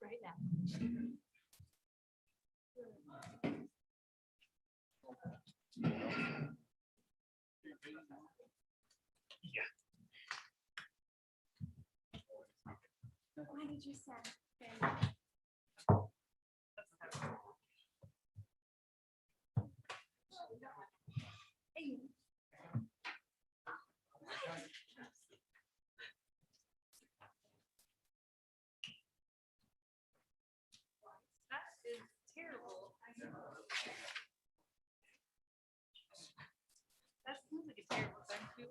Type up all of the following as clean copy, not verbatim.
right now. Why did you say? Hey. That is terrible. That seems like a terrible thing to do.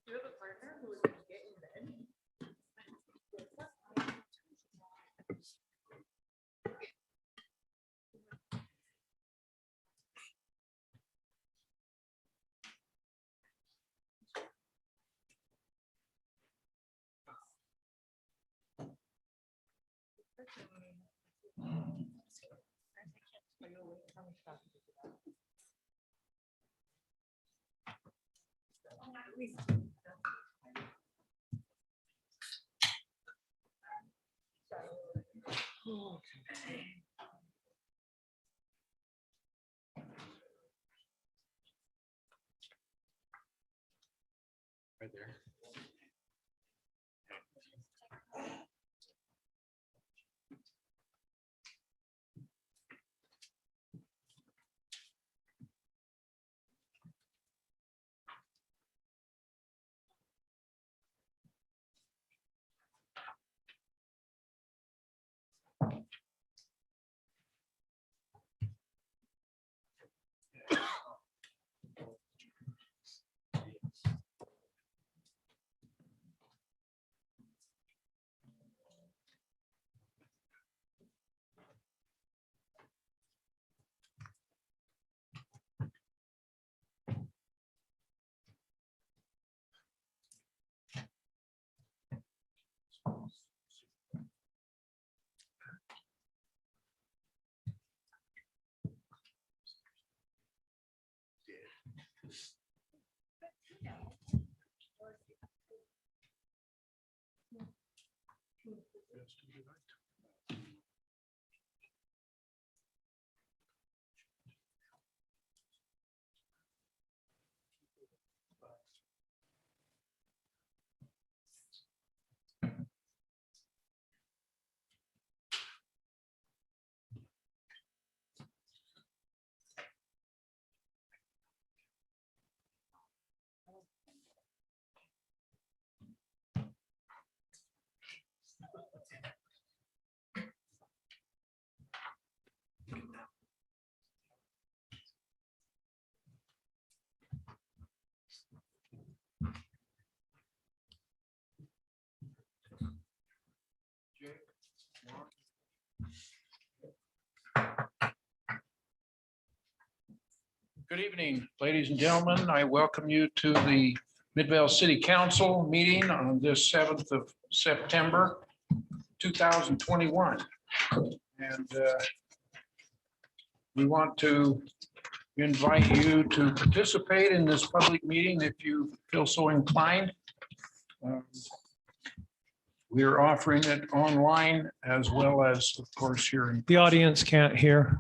Do you have a partner who would get in bed? Right there. Good evening, ladies and gentlemen. I welcome you to the Midvale City Council meeting on this 7th of September, 2021. And we want to invite you to participate in this public meeting if you feel so inclined. We are offering it online as well as, of course, here in. The audience can't hear.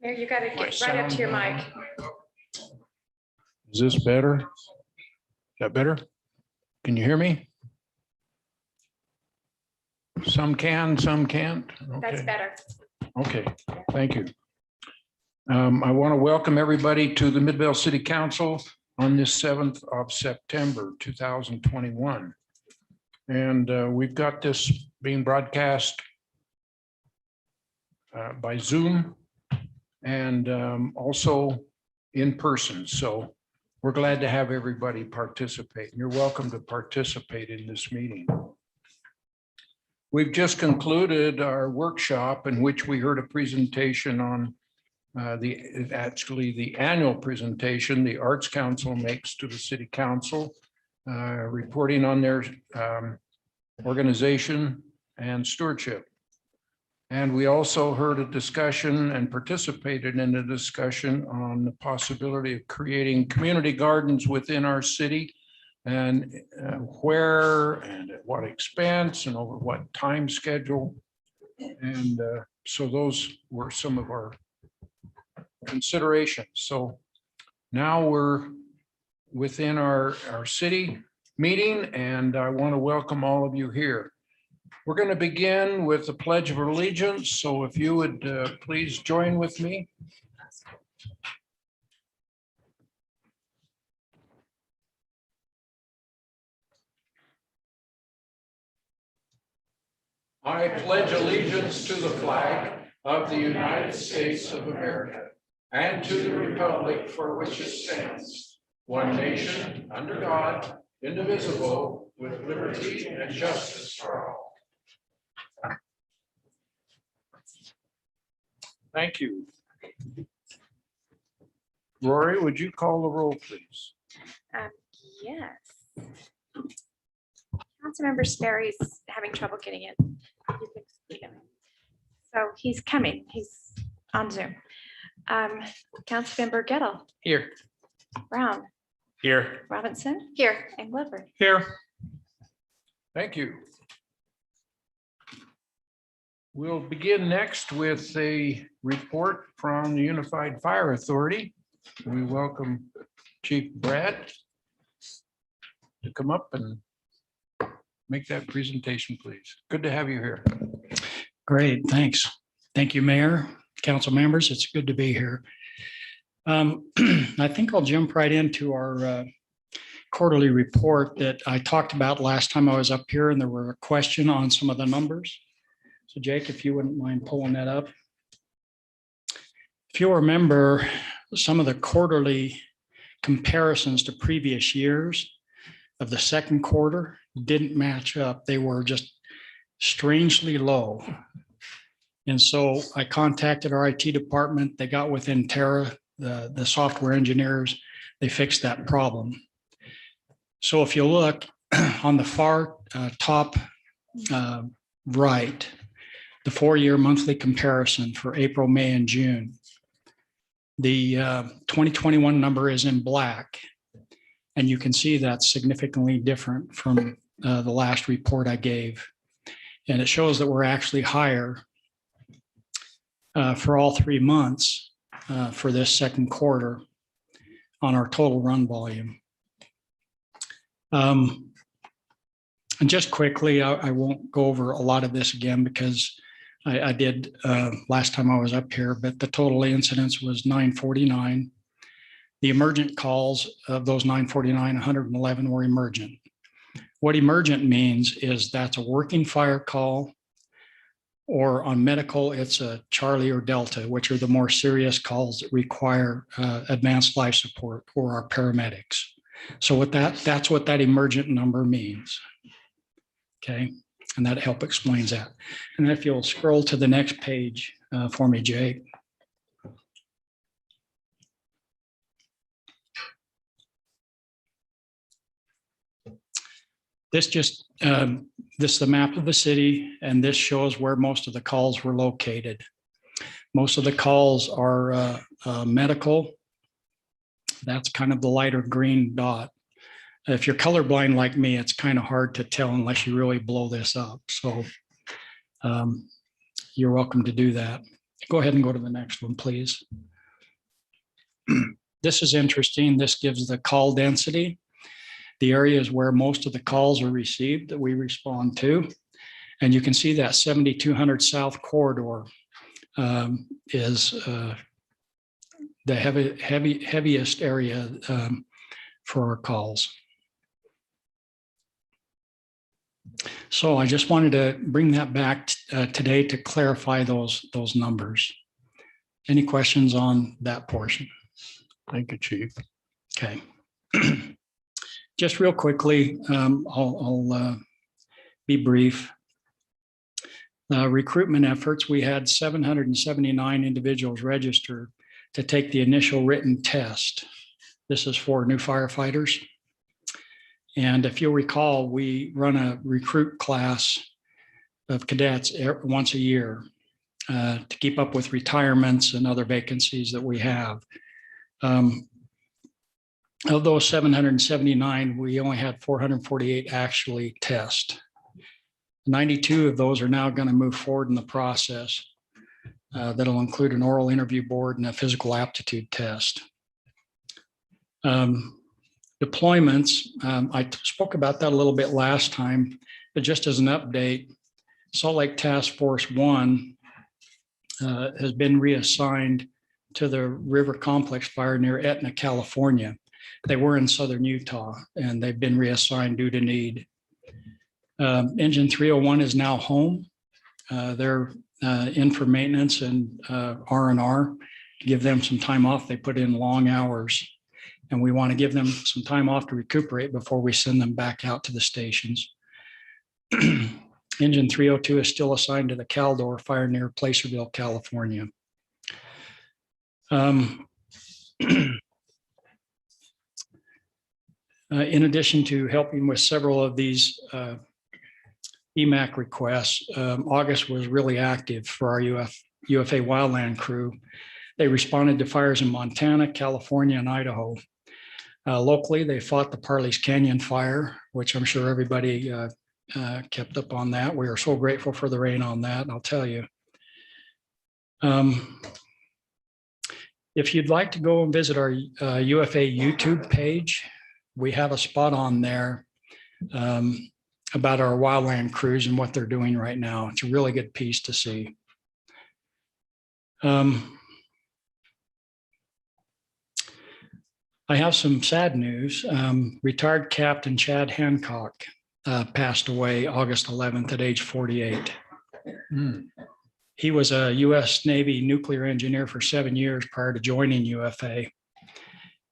Mayor, you gotta get right up to your mic. Is this better? Is that better? Can you hear me? Some can, some can't. That's Okay. better. Okay, thank you. I want to welcome everybody to the Midvale City Council on this 7th of September, 2021. And we've got this being broadcast by Zoom and also in person. So we're glad to have everybody participate. You're welcome to participate in this meeting. We've just concluded our workshop in which we heard a presentation on the annual presentation the Arts Council makes to the City Council, reporting on their organization and stewardship. And we also heard a discussion and participated in a discussion on the possibility of creating community gardens within our city, and where and at what expense and over what time schedule. And so those were some of our considerations. So now we're within our city meeting, and I want to welcome all of you here. We're going to begin with the Pledge of Allegiance. So if you would please join with me. I pledge allegiance to the flag of the United States of America and to the republic for which it stands, one nation, under God, indivisible, with liberty and justice for all. Thank you. Rory, would you call the roll, please? Yes. Councilmember Sperry's having trouble getting in. You can see him. So he's coming. He's on Zoom. Councilmember Gettle, Here. Brown, Here. Robinson, here, and Glover. Here. Thank you. We'll begin next with a report from the Unified Fire Authority. We welcome Chief Brad to come up and make that presentation, please. Good to have you here. Great, thanks. Thank you, Mayor, council members. It's good to be here. I think I'll jump right into our quarterly report that I talked about last time I was up here, and there were a question on some of the numbers. So Jake, if you wouldn't mind pulling that up. If you'll remember, some of the quarterly comparisons to previous years of the second quarter didn't match up. They were just strangely low. And so I contacted our IT department. They got with Intera, the software engineers. They fixed that problem. So if you look on the far top right, the 4-year monthly comparison for April, May, and June, the 2021 number is in black. And you can see that's significantly different from the last report I gave. And it shows that we're actually higher for all 3 months for this second quarter on our total run volume. And just quickly, I won't go over a lot of this again because I did last time I was up here, but the total incidence was 949. The emergent calls of those 949, 111 were emergent. What emergent means is that's a working fire call, or on medical, it's a Charlie or Delta, which are the more serious calls that require advanced life support, or our paramedics. So that's what that emergent number means. Okay, and that help explains that. And if you'll scroll to the next page for me, Jake. This just, this is the map of the city, and this shows where most of the calls were located. Most of the calls are medical. That's kind of the lighter green dot. If you're colorblind like me, it's kind of hard to tell unless you really blow this up. So you're welcome to do that. Go ahead and go to the next one, please. This is interesting. This gives the call density, the areas where most of the calls are received that we respond to. And you can see that 7200 South corridor is the heaviest area for our calls. So I just wanted to bring that back today to clarify those numbers. Any questions on that portion? Thank you, Chief. Okay. Just real quickly, I'll be brief. Recruitment efforts, we had 779 individuals registered to take the initial written test. This is for new firefighters. And if you'll recall, we run a recruit class of cadets once a year. to keep up with retirements and other vacancies that we have. Of those 779, we only had 448 actually test. 92 of those are now going to move forward in the process. That'll include an oral interview board and a physical aptitude test. Deployments, I spoke about that a little bit last time, but just as an update, Salt Lake Task Force 1 has been reassigned to the River Complex fire near Etna, California. They were in southern Utah, and they've been reassigned due to need. Engine 301 is now home. They're in for maintenance and R&R. Give them some time off. They put in long hours, and we want to give them some time off to recuperate before we send them back out to the stations. Engine 302 is still assigned to the Caldor fire near Placerville, California. In addition to helping with several of these EMAC requests, August was really active for our UFA wildland crew. They responded to fires in Montana, California, and Idaho. Locally, they fought the Parley's Canyon fire, which I'm sure everybody kept up on that. We are so grateful for the rain on that, I'll tell you. If you'd like to go and visit our UFA YouTube page, we have a spot on there about our wildland crews and what they're doing right now. It's a really good piece to see. I have some sad news. Retired Captain Chad Hancock passed away August 11th at age 48. He was a U.S. Navy nuclear engineer for 7 years prior to joining UFA,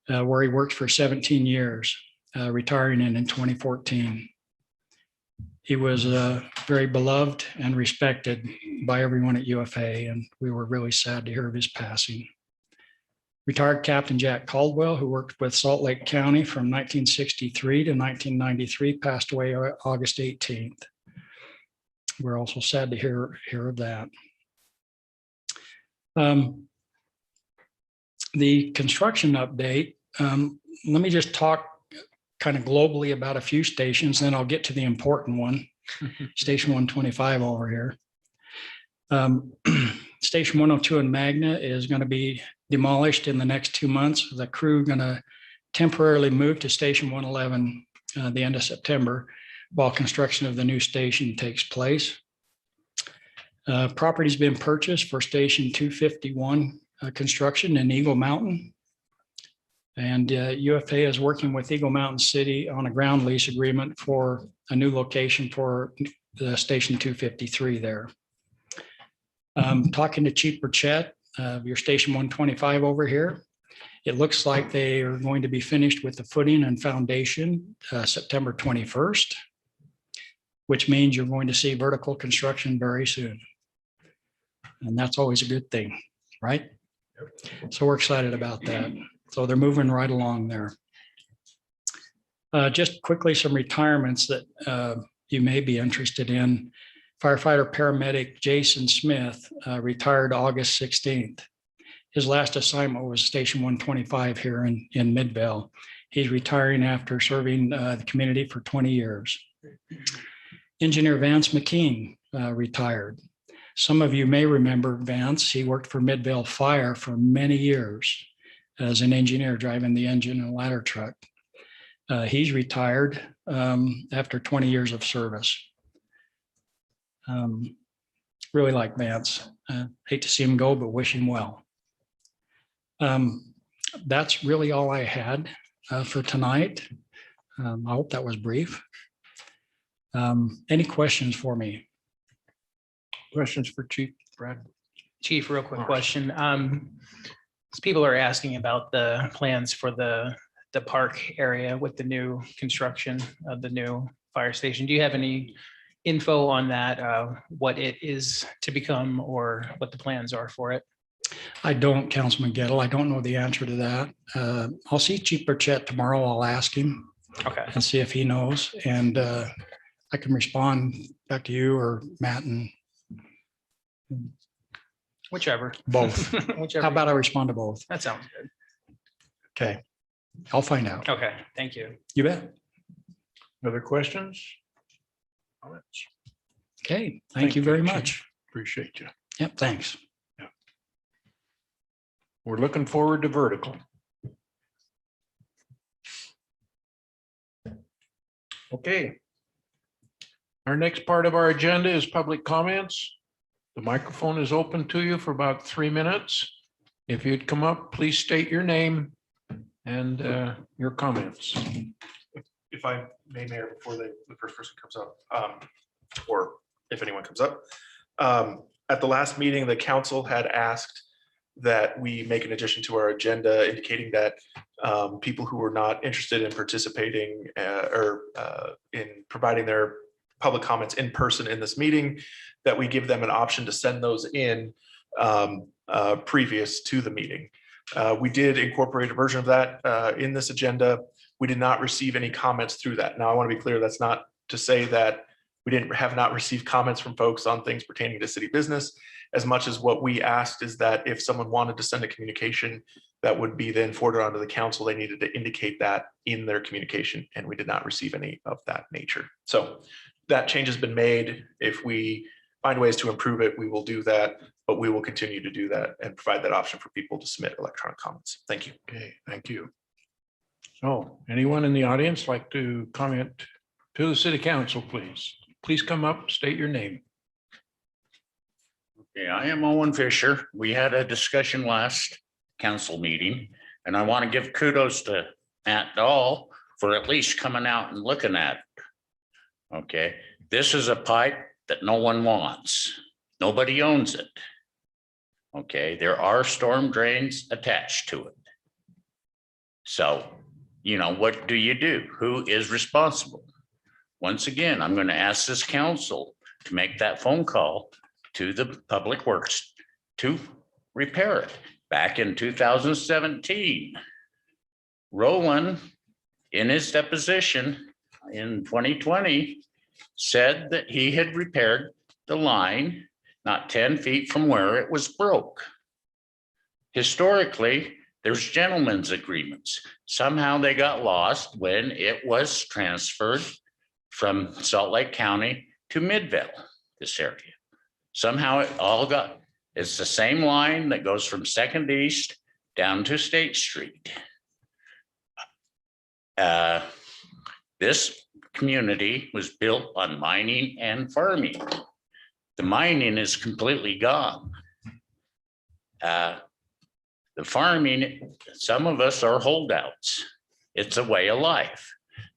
where he worked for 17 years, retiring in 2014. He was very beloved and respected by everyone at UFA, and we were really sad to hear of his passing. Retired Captain Jack Caldwell, who worked with Salt Lake County from 1963 to 1993, passed away August 18th. We're also sad to hear of that. The construction update, let me just talk kind of globally about a few stations, then I'll get to the important one, Station 125 over here. Station 102 in Magna is going to be demolished in the next 2 months. The crew going to temporarily move to Station 111 the end of September while construction of the new station takes place. Property's been purchased for Station 251 construction in Eagle Mountain. And UFA is working with Eagle Mountain City on a ground lease agreement for a new location for the Station 253 there. Talking to Chief Burchett, your Station 125 over here. It looks like they are going to be finished with the footing and foundation September 21st, which means you're going to see vertical construction very soon. And that's always a good thing, right? So we're excited about that. So they're moving right along there. Just quickly, some retirements that you may be interested in. Firefighter paramedic Jason Smith retired August 16th. His last assignment was Station 125 here in Midvale. He's retiring after serving the community for 20 years. Engineer Vance McKean retired. Some of you may remember Vance. He worked for Midvale Fire for many years as an engineer driving the engine and ladder truck. He's retired after 20 years of service. Really like Vance. Hate to see him go, but wish him well. That's really all I had for tonight. I hope that was brief. Any questions for me? Questions for Chief Brad? Chief, real quick question. People are asking about the plans for the park area with the new construction of the new fire station. Do you have any info on that, what it is to become or what the plans are for it? I don't, Councilman Gettle. I don't know the answer to that. I'll see Chief Burchett tomorrow. I'll ask him and see if he knows. And I can respond back to you or Matt and Whichever. Both. Whichever. How about I respond to both? That sounds good. Okay. I'll find out. Okay, thank you. You bet. Other questions? Comments? Okay, thank you very Chief. much. Appreciate you. Yep, thanks. We're looking forward to vertical. Okay. Our next part of our agenda is public comments. The microphone is open to you for about 3 minutes. If you'd come up, please state your name and your comments. If I may, Mayor, before the first person comes up, or if anyone comes up. At the last meeting, the council had asked that we make an addition to our agenda indicating that people who were not interested in participating or in providing their public comments in person in this meeting, that we give them an option to send those in previous to the meeting. We did incorporate a version of that in this agenda. We did not receive any comments through that. Now, I want to be clear, that's not to say that we have not received comments from folks on things pertaining to city business, as much as what we asked is that if someone wanted to send a communication that would be then forwarded onto the council, they needed to indicate that in their communication, and we did not receive any of that nature. So that change has been made. If we find ways to improve it, we will do that, but we will continue to do that and provide that option for people to submit electronic comments. Thank you. Okay, thank you. So anyone in the audience like to comment to the city council, please? Please come up, state your name. Yeah, I am Owen Fisher. We had a discussion last council meeting, and I want to give kudos to Matt Dahl for at least coming out and looking at it. Okay, this is a pipe that no one wants. Nobody owns it. Okay, there are storm drains attached to it. So, you know, what do you do? Who is responsible? Once again, I'm going to ask this council to make that phone call to the Public Works to repair it. Back in 2017, Roland, in his deposition in 2020, said that he had repaired the line not 10 feet from where it was broke. Historically, there's gentlemen's agreements. Somehow they got lost when it was transferred from Salt Lake County to Midvale, this area. Somehow it all got, it's the same line that goes from Second East down to State Street. This community was built on mining and farming. The mining is completely gone. The farming, some of us are holdouts. It's a way of life.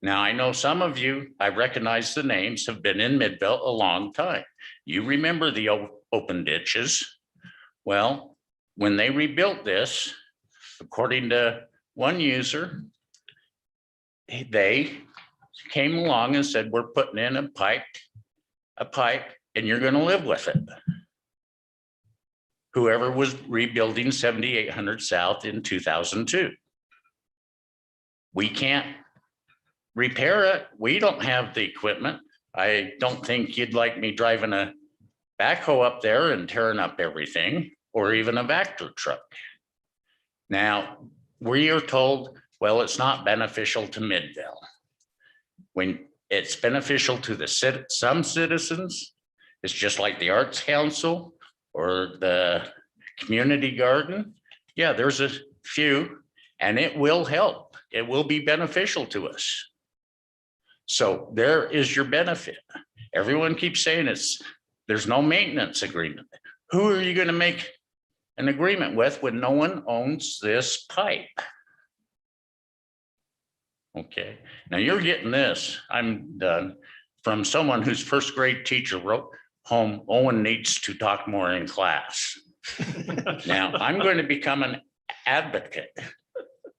Now, I know some of you, I recognize the names, have been in Midvale a long time. You remember the open ditches. Well, when they rebuilt this, according to one user, they came along and said, we're putting in a pipe, and you're going to live with it. Whoever was rebuilding 7800 South in 2002. We can't repair it. We don't have the equipment. I don't think you'd like me driving a backhoe up there and tearing up everything, or even a Vector truck. Now, we are told, well, it's not beneficial to Midvale. When it's beneficial to some citizens, it's just like the Arts Council or the community garden. Yeah, there's a few, and it will help. It will be beneficial to us. So there is your benefit. Everyone keeps saying there's no maintenance agreement. Who are you going to make an agreement with when no one owns this pipe? Okay, now you're getting this, I'm done, from someone whose first grade teacher wrote home, Owen needs to talk more in class. Now, I'm going to become an advocate,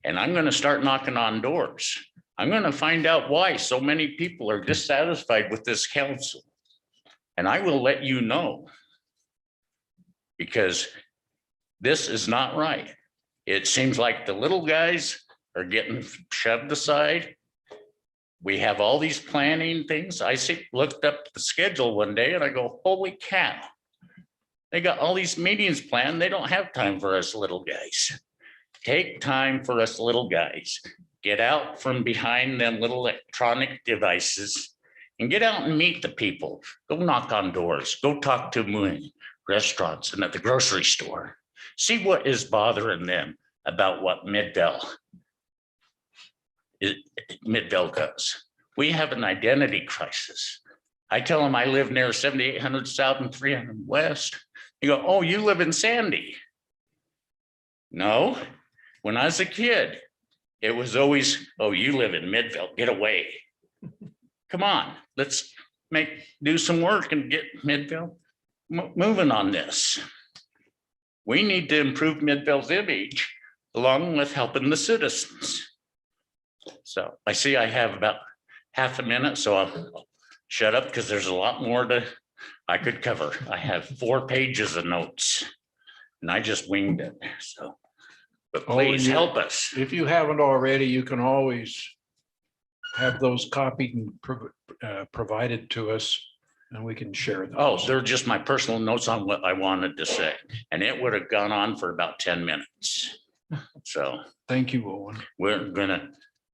and I'm going to start knocking on doors. I'm going to find out why so many people are dissatisfied with this council. And I will let you know, because this is not right. It seems like the little guys are getting shoved aside. We have all these planning things. I looked up the schedule one day and I go, holy cow. They got all these meetings planned. They don't have time for us little guys. Take time for us little guys. Get out from behind them little electronic devices and get out and meet the people. Go knock on doors. Go talk to them in restaurants and at the grocery store. See what is bothering them about what Midvale does. We have an identity crisis. I tell them I live near 7800 South and 300 West. You go, oh, you live in Sandy. No, when I was a kid, it was always, oh, you live in Midvale, get away. Come on, let's do some work and get Midvale moving on this. We need to improve Midvale's image along with helping the citizens. So I see I have about half a minute, so I'll shut up because there's a lot more I could cover. I have 4 pages of notes and I just winged it. So, but please help us. If you haven't already, you can always have those copied and provided to us and we can share them. Oh, they're just my personal notes on what I wanted to say. And it would have gone on for about 10 minutes. So Thank you, Owen. we're gonna,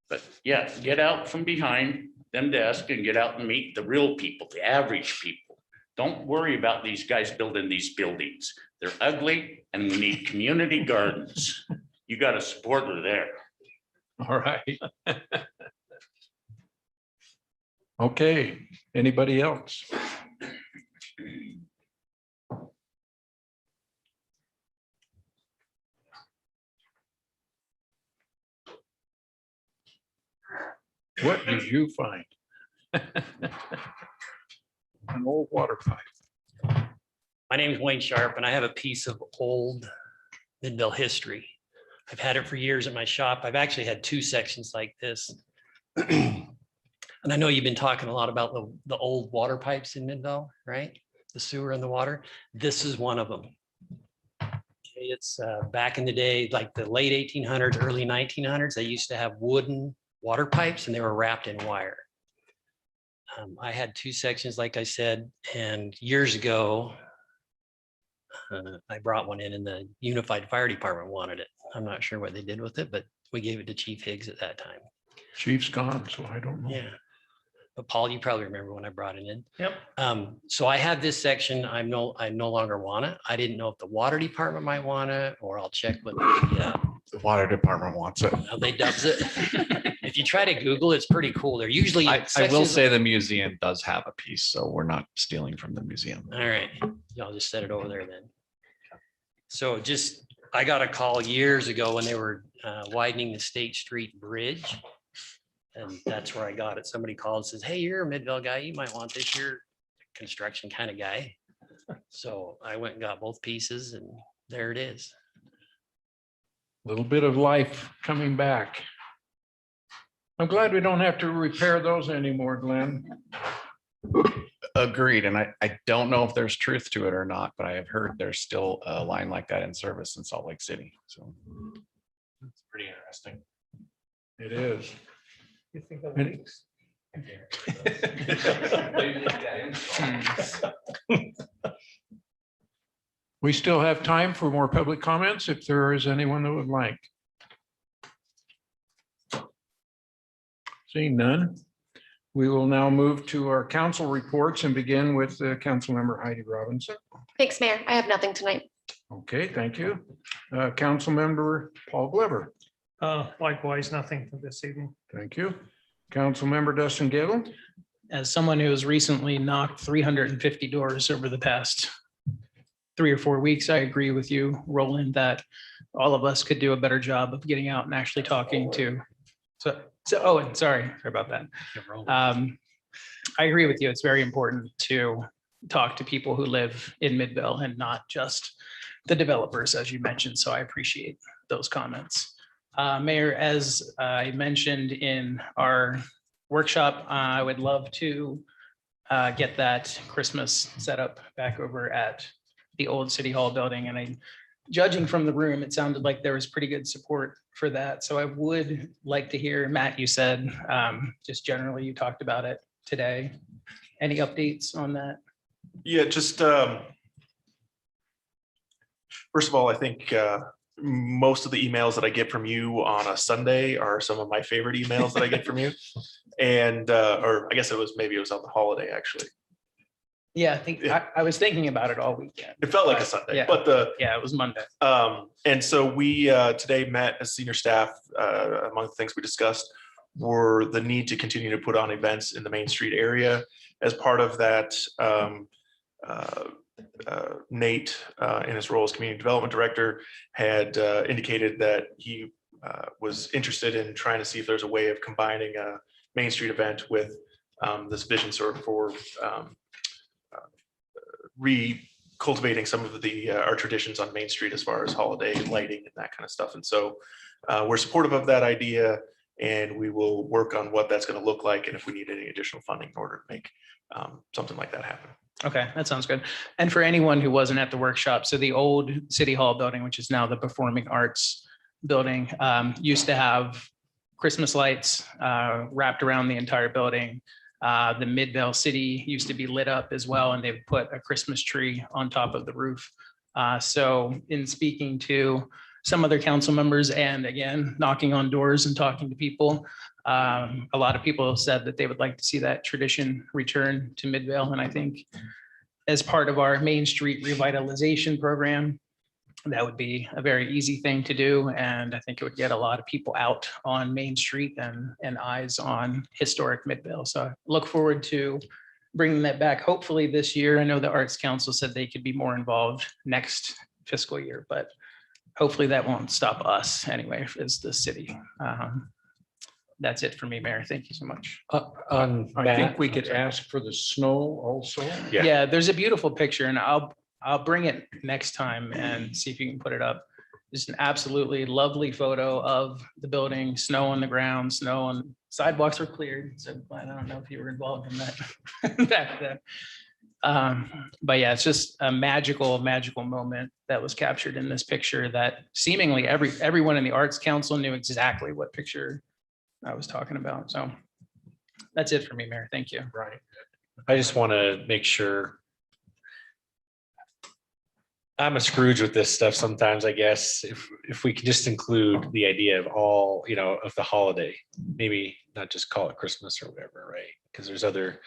but yeah, get out from behind them desks and get out and meet the real people, the average people. Don't worry about these guys building these buildings. They're ugly and we need community gardens. You got a supporter there. All right. Okay, anybody else? What did you find? An old water pipe. My name is Wayne Sharp and I have a piece of old Midvale history. I've had it for years at my shop. I've actually had 2 sections like this. And I know you've been talking a lot about the old water pipes in Midvale, right? The sewer and the water. This is one of them. Okay, it's back in the day, like the late 1800s, early 1900s, they used to have wooden water pipes and they were wrapped in wire. I had 2 sections, like I said, and years ago, I brought one in and the Unified Fire Department wanted it. I'm not sure what they did with it, but we gave it to Chief Higgs at that time. Chief's gone, so I don't know. Yeah. But Paul, you probably remember when I brought it in. Yep. So I have this section, I no longer want it. I didn't know if the water department might want it, or I'll check with The water department wants it. they dubs it. If you try to Google, it's pretty cool. They're usually. I will sections- say the museum does have a piece, so we're not stealing from the museum. All right, y'all just set it over there then. So I got a call years ago when they were widening the State Street Bridge. And that's where I got it. Somebody called and says, hey, you're a Midvale guy. You might want this. You're a construction kind of guy. So I went and got both pieces and there it is. Little bit of life coming back. I'm glad we don't have to repair those anymore, Glenn. Agreed. And I don't know if there's truth to it or not, but I have heard there's still a line like that in service in Salt Lake City. So it's pretty interesting. It is. You think that And- works? We still have time for more public comments if there is anyone that would like. Seeing none, we will now move to our council reports and begin with Councilmember Heidi Robinson. Thanks, Mayor. I have nothing tonight. Okay, thank you. Councilmember Paul Glover. Likewise, nothing for this evening. Thank you. Councilmember Dustin Gettle. As someone who has recently knocked 350 doors over the past 3 or 4 weeks, I agree with you, Roland, that all of us could do a better job of getting out and actually talking to. Owen, sorry about that. I agree with you. It's very important to talk to people who live in Midvale and not just the developers, as you mentioned. So I appreciate those comments. Mayor, as I mentioned in our workshop, I would love to get that Christmas set up back over at the old City Hall building. And judging from the room, it sounded like there was pretty good support for that. So I would like to hear, Matt, you said, just generally, you talked about it today. Any updates on that? Yeah, just First of all, I think most of the emails that I get from you on a Sunday are some of my favorite emails that I get from you. And, or I guess maybe it was on the holiday, actually. Yeah, I think, I was thinking about it all weekend. It felt like a But, Sunday, yeah. but Yeah, it was Monday. and so we today met as senior staff. Among the things we discussed were the need to continue to put on events in the Main Street area. As part of that, Nate, in his role as community development director, had indicated that he was interested in trying to see if there's a way of combining a Main Street event with this vision sort of for recultivating some of the our traditions on Main Street as far as holiday lighting and that kind of stuff. And so we're supportive of that idea, and we will work on what that's going to look like and if we need any additional funding in order to make something like that happen. Okay, that sounds good. And for anyone who wasn't at the workshop, so the old City Hall building, which is now the Performing Arts building, used to have Christmas lights wrapped around the entire building. The Midvale City used to be lit up as well, and they've put a Christmas tree on top of the roof. So in speaking to some other council members and again, knocking on doors and talking to people, a lot of people have said that they would like to see that tradition return to Midvale. And I think as part of our Main Street revitalization program, that would be a very easy thing to do. And I think it would get a lot of people out on Main Street and eyes on historic Midvale. So I look forward to bringing that back, hopefully this year. I know the Arts Council said they could be more involved next fiscal year, but hopefully that won't stop us anyway, as the city. That's it for me, Mayor. Thank you so much. I think we could ask for the snow also. Yeah. Yeah, there's a beautiful picture, and I'll bring it next time and see if you can put it up. Just an absolutely lovely photo of the building, snow on the ground, snow on sidewalks were cleared. So I don't know if you were involved in that back then. But yeah, it's just a magical moment that was captured in this picture that seemingly everyone in the Arts Council knew exactly what picture I was talking about. So that's it for me, Mayor. Thank you. Right. I just want to make sure. I'm a Scrooge with this stuff sometimes, I guess, if we could just include the idea of all, of the holiday, maybe not just call it Christmas or whatever, right? Because there's other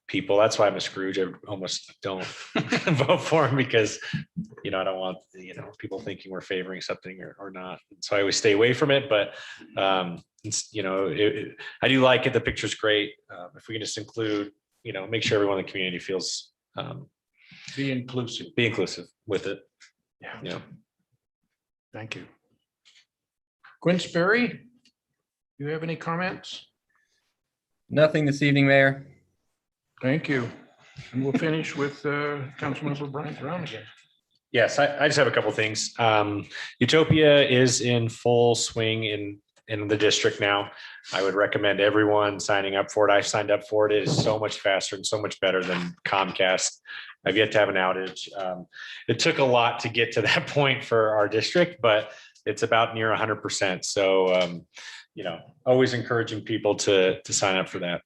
people. That's why I'm a Scrooge. I almost don't vote for him because, I don't want, people thinking we're favoring something or not. So I always stay away from it, but I do like it. The picture's great. If we can just include, make sure everyone in the community feels Be inclusive. be inclusive with it. Yeah. Thank you. Gwen Sperry, you have any comments? Nothing this evening, Mayor. Thank you. And we'll finish with Councilmember Brian Brown again. Yes, I just have a couple things. Utopia is in full swing in the district now. I would recommend everyone signing up for it. I've signed up for it. It is so much faster and so much better than Comcast. I've yet to have an outage. It took a lot to get to that point for our district, but it's about near 100%. So, always encouraging people to sign up for that.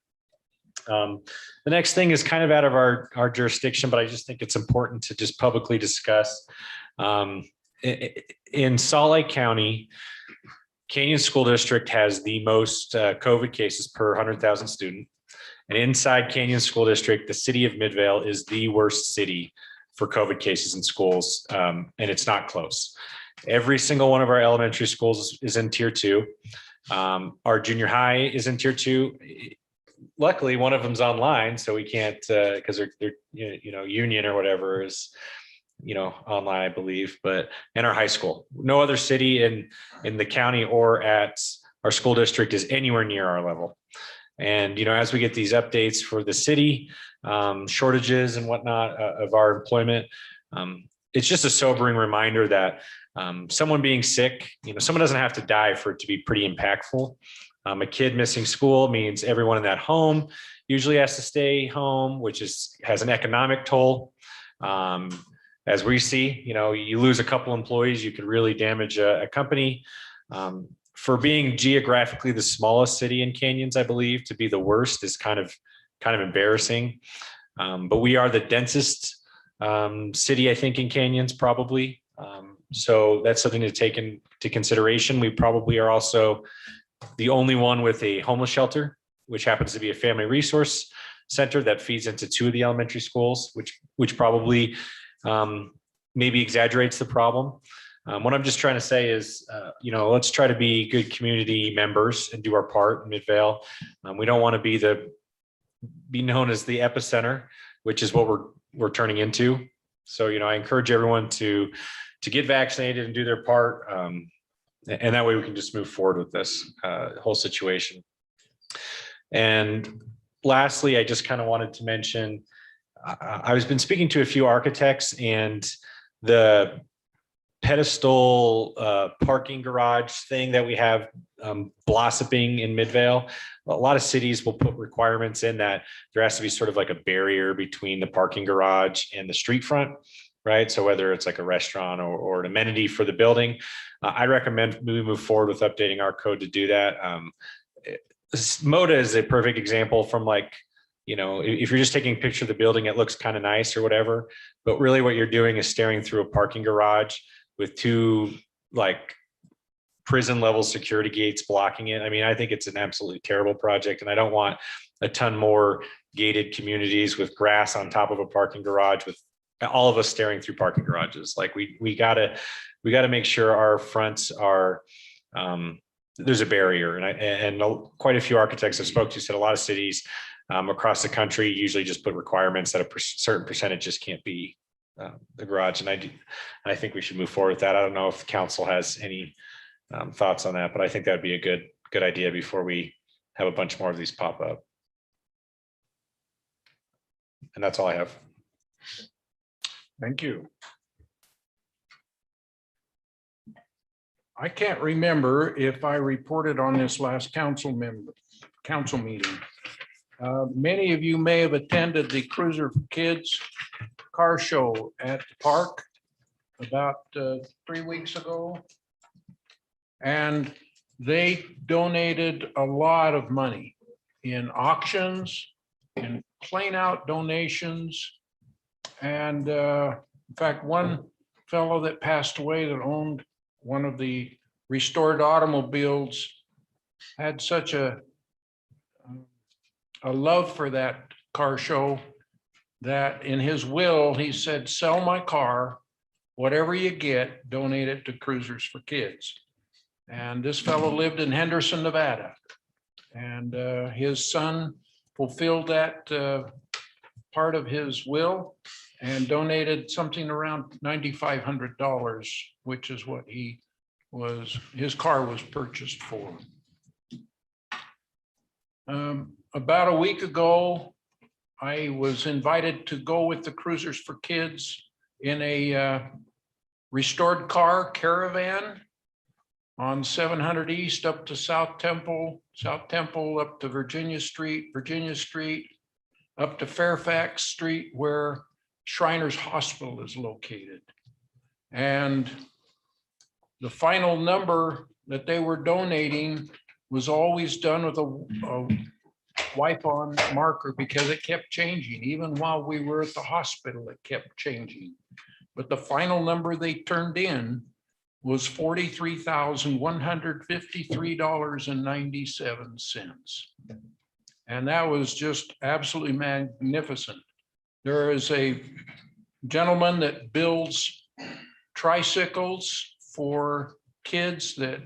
The next thing is kind of out of our jurisdiction, but I just think it's important to just publicly discuss. In Salt Lake County, Canyon School District has the most COVID cases per 100,000 student. And inside Canyon School District, the city of Midvale is the worst city for COVID cases in schools, and it's not close. Every single one of our elementary schools is in tier 2. Our junior high is in tier 2. Luckily, one of them's online, so we can't because they're union or whatever is online, I believe. But in our high school, no other city in the county or at our school district is anywhere near our level. And as we get these updates for the city, shortages and whatnot of our employment, it's just a sobering reminder that someone being sick, someone doesn't have to die for it to be pretty impactful. A kid missing school means everyone in that home usually has to stay home, which has an economic toll. As we see, you lose a couple employees, you could really damage a company. For being geographically the smallest city in Canyons, I believe, to be the worst is kind of embarrassing. But we are the densest city, I think, in Canyons, probably. So that's something to take into consideration. We probably are also the only one with a homeless shelter, which happens to be a family resource center that feeds into 2 of the elementary schools, which probably maybe exaggerates the problem. What I'm just trying to say is, let's try to be good community members and do our part in Midvale. We don't want to be known as the epicenter, which is what we're turning into. So, I encourage everyone to get vaccinated and do their part. And that way we can just move forward with this whole situation. And lastly, I just kind of wanted to mention, I've been speaking to a few architects, and the pedestal parking garage thing that we have blossoming in Midvale. A lot of cities will put requirements in that there has to be sort of like a barrier between the parking garage and the street front, right? So whether it's like a restaurant or an amenity for the building, I recommend we move forward with updating our code to do that. Moda is a perfect example from if you're just taking a picture of the building, it looks kind of nice or whatever, but really what you're doing is staring through a parking garage with 2 prison level security gates blocking it. I mean, I think it's an absolutely terrible project, and I don't want a ton more gated communities with grass on top of a parking garage with all of us staring through parking garages. Like we gotta make sure our fronts are, there's a barrier. And quite a few architects I've spoke to said a lot of cities across the country usually just put requirements that a certain percentage just can't be the garage. And I think we should move forward with that. I don't know if council has any thoughts on that, but I think that'd be a good idea before we have a bunch more of these pop up. And that's all I have. Thank you. I can't remember if I reported on this last council meeting. Many of you may have attended the Cruiser for Kids car show at the park about 3 weeks ago. And they donated a lot of money in auctions, in plain out donations. And in fact, one fellow that passed away that owned one of the restored automobiles had such a love for that car show that in his will, he said, sell my car, whatever you get, donate it to Cruisers for Kids. And this fellow lived in Henderson, Nevada. And his son fulfilled that part of his will and donated something around $9,500, which is what his car was purchased for. About a week ago, I was invited to go with the Cruisers for Kids in a restored car caravan on 700 East up to South Temple up to Virginia Street, up to Fairfax Street, where Shriners Hospital is located. And the final number that they were donating was always done with a wipe-on marker because it kept changing. Even while we were at the hospital, it kept changing. But the final number they turned in was $43,153.97. And that was just absolutely magnificent. There is a gentleman that builds tricycles for kids that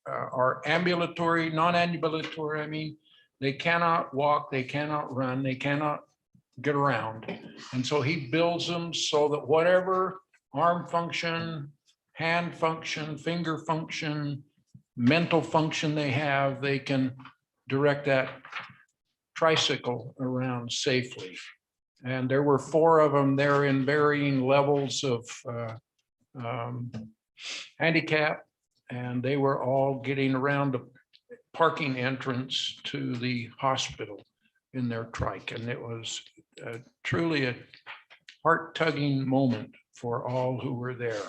are ambulatory, non-ambulatory. I mean, they cannot walk, they cannot run, they cannot get around. And so he builds them so that whatever arm function, hand function, finger function, mental function they have, they can direct that tricycle around safely. And there were 4 of them there in varying levels of handicap, and they were all getting around the parking entrance to the hospital in their trike. And it was truly a heart-tugging moment for all who were there.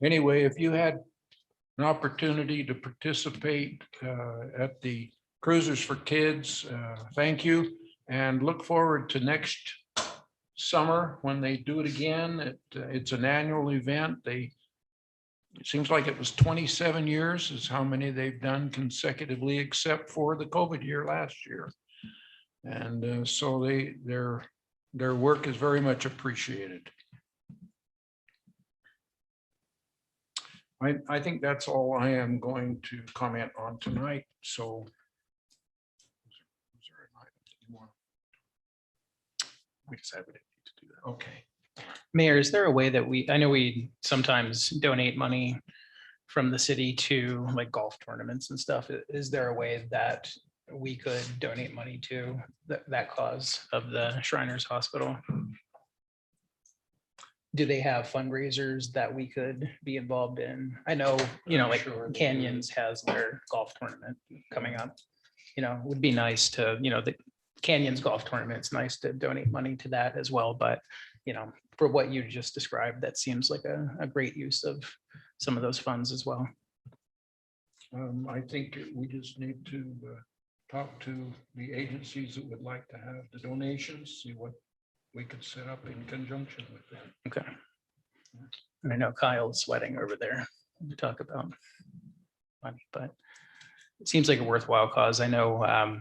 Anyway, if you had an opportunity to participate at the Cruisers for Kids, thank you, and look forward to next summer when they do it again. It's an annual event. They it seems like it was 27 years is how many they've done consecutively, except for the COVID year last year. And so their work is very much appreciated. I think that's all I am going to comment on tonight. So We decided we didn't need to do that. okay. Mayor, is there a way that I know we sometimes donate money from the city to like golf tournaments and stuff. Is there a way that we could donate money to that cause of the Shriners Hospital? Do they have fundraisers that we could be involved in? I know, like Canyons has their golf tournament coming up. It would be nice to, the Canyons golf tournament, it's nice to donate money to that as well. But, for what you just described, that seems like a great use of some of those funds as well. I think we just need to talk to the agencies that would like to have the donations, see what we could set up in conjunction with them. Okay. And I know Kyle's sweating over there to talk about money, but it seems like a worthwhile cause. I know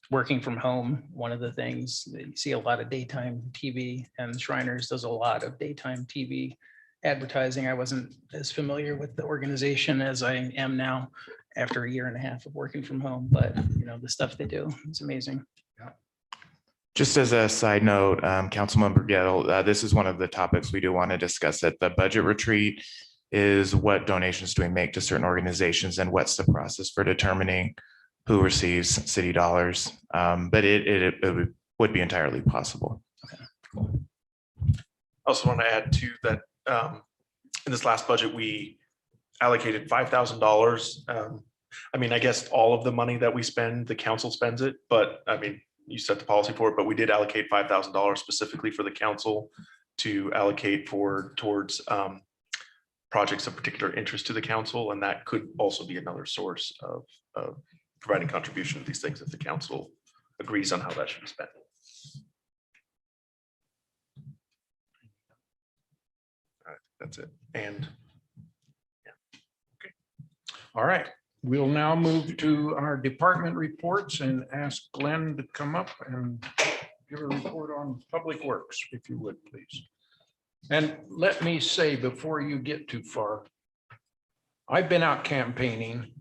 working from home, one of the things that you see a lot of daytime TV, and Shriners does a lot of daytime TV advertising. I wasn't as familiar with the organization as I am now after a year and a half of working from home, but the stuff they do is amazing. Just as a side note, Councilmember Gettle, this is one of the topics we do want to discuss at the budget retreat is what donations do we make to certain organizations and what's the process for determining who receives city dollars. But it would be entirely possible. Okay. I also want to add to that in this last budget, we allocated $5,000. I mean, I guess all of the money that we spend, the council spends it, but I mean, you set the policy for it, but we did allocate $5,000 specifically for the council to allocate towards projects of particular interest to the council. And that could also be another source of providing contribution to these things if the council agrees on how that should be spent. All right, that's it. And All right, we'll now move to our department reports and ask Glenn to come up and give a report on Public Works, if you would, please. And let me say before you get too far, I've been out campaigning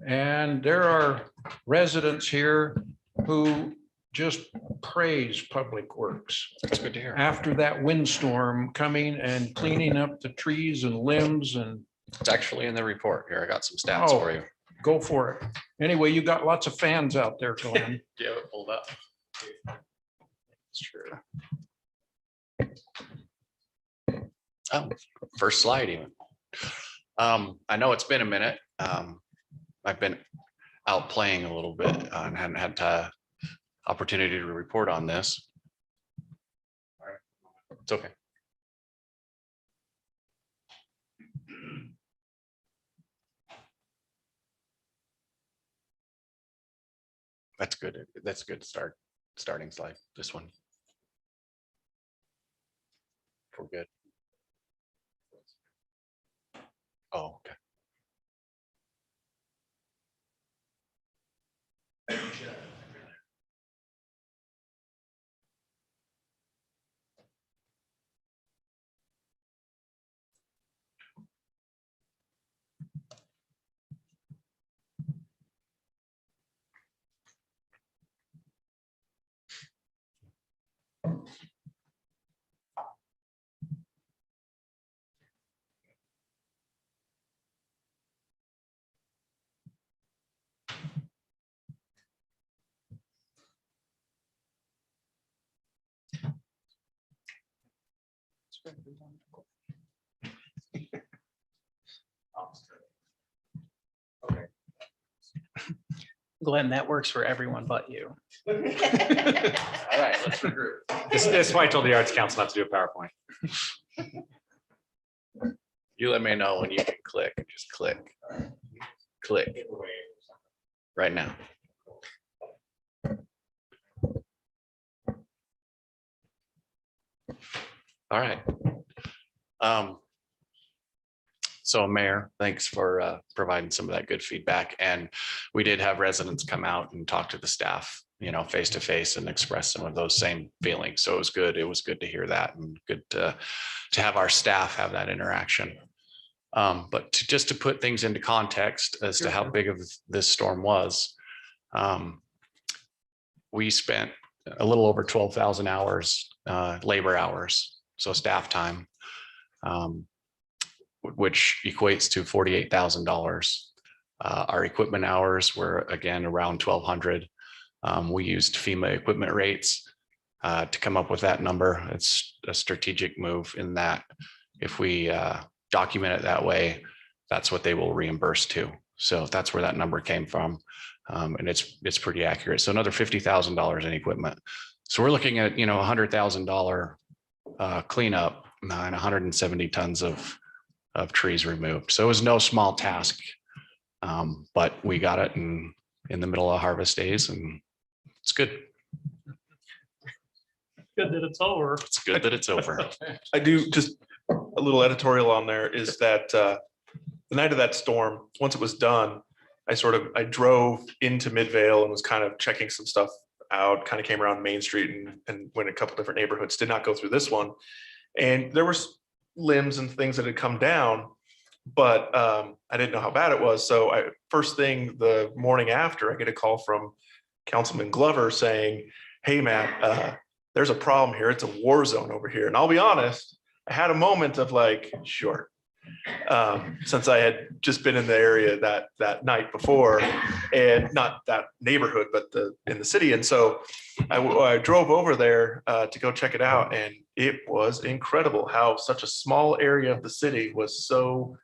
and there are residents here who just praise Public Works. That's good to hear. After that windstorm coming and cleaning up the trees and limbs and It's actually in the report here. I got some stats Oh. for you. go for it. Anyway, you got lots of fans out there, Glenn. Do you have it pulled up? Sure. Oh, first slide even. I know it's been a minute. I've been out playing a little bit and hadn't had opportunity to report on this. It's okay. That's good. That's a good starting slide. This one. We're good. Oh, okay. Glenn, that works for everyone but you. All right, let's regroup. This is why I told the Arts Council not to do a PowerPoint. You let me know when you can click. Just click. Click. Right now. All right. So Mayor, thanks for providing some of that good feedback. And we did have residents come out and talk to the staff, face to face, and express some of those same feelings. So it was good. It was good to hear that, and good to have our staff have that interaction. But just to put things into context as to how big of this storm was, we spent a little over 12,000 hours, labor hours, so staff time, which equates to $48,000. Our equipment hours were again around 1,200. We used FEMA equipment rates to come up with that number. It's a strategic move in that if we document it that way, that's what they will reimburse to. So that's where that number came from. And it's pretty accurate. So another $50,000 in equipment. So we're looking at, $100,000 cleanup and 170 tons of trees removed. So it was no small task, but we got it in the middle of harvest days, and it's good. Good that it's over. It's good that it's over. I do just a little editorial on there is that the night of that storm, once it was done, I drove into Midvale and was kind of checking some stuff out, kind of came around Main Street and went a couple different neighborhoods, did not go through this one. And there was limbs and things that had come down, but I didn't know how bad it was. So first thing the morning after, I get a call from Councilman Glover saying, "Hey, Matt, there's a problem here. It's a war zone over here." And I'll be honest, I had a moment of like, sure. Since I had just been in the area that night before, and not that neighborhood, but in the city. And so I drove over there to go check it out. And it was incredible how such a small area of the city was so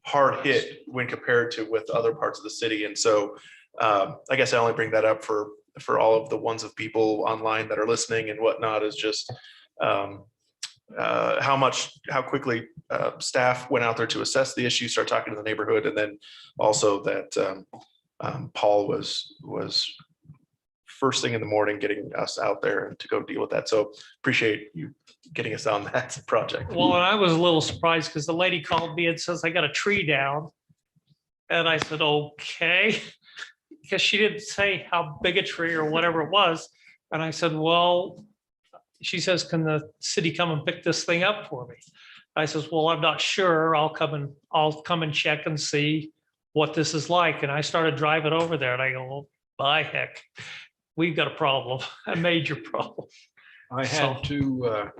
hard hit when compared to with other parts of the city. And so I guess I only bring that up for all of the ones of people online that are listening and whatnot, is just how quickly staff went out there to assess the issue, start talking to the neighborhood, and then also that Paul was first thing in the morning getting us out there and to go deal with that. So appreciate you getting us on that project. Well, and I was a little surprised because the lady called me and says, "I got a tree down." And I said, "Okay," because she didn't say how big a tree or whatever it was. And I said, "Well," she says, "Can the city come and pick this thing up for me?" I says, "Well, I'm not sure. I'll come and check and see what this is like." And I started driving over there and I go, "Well, by heck, we've got a problem, a major problem." I had to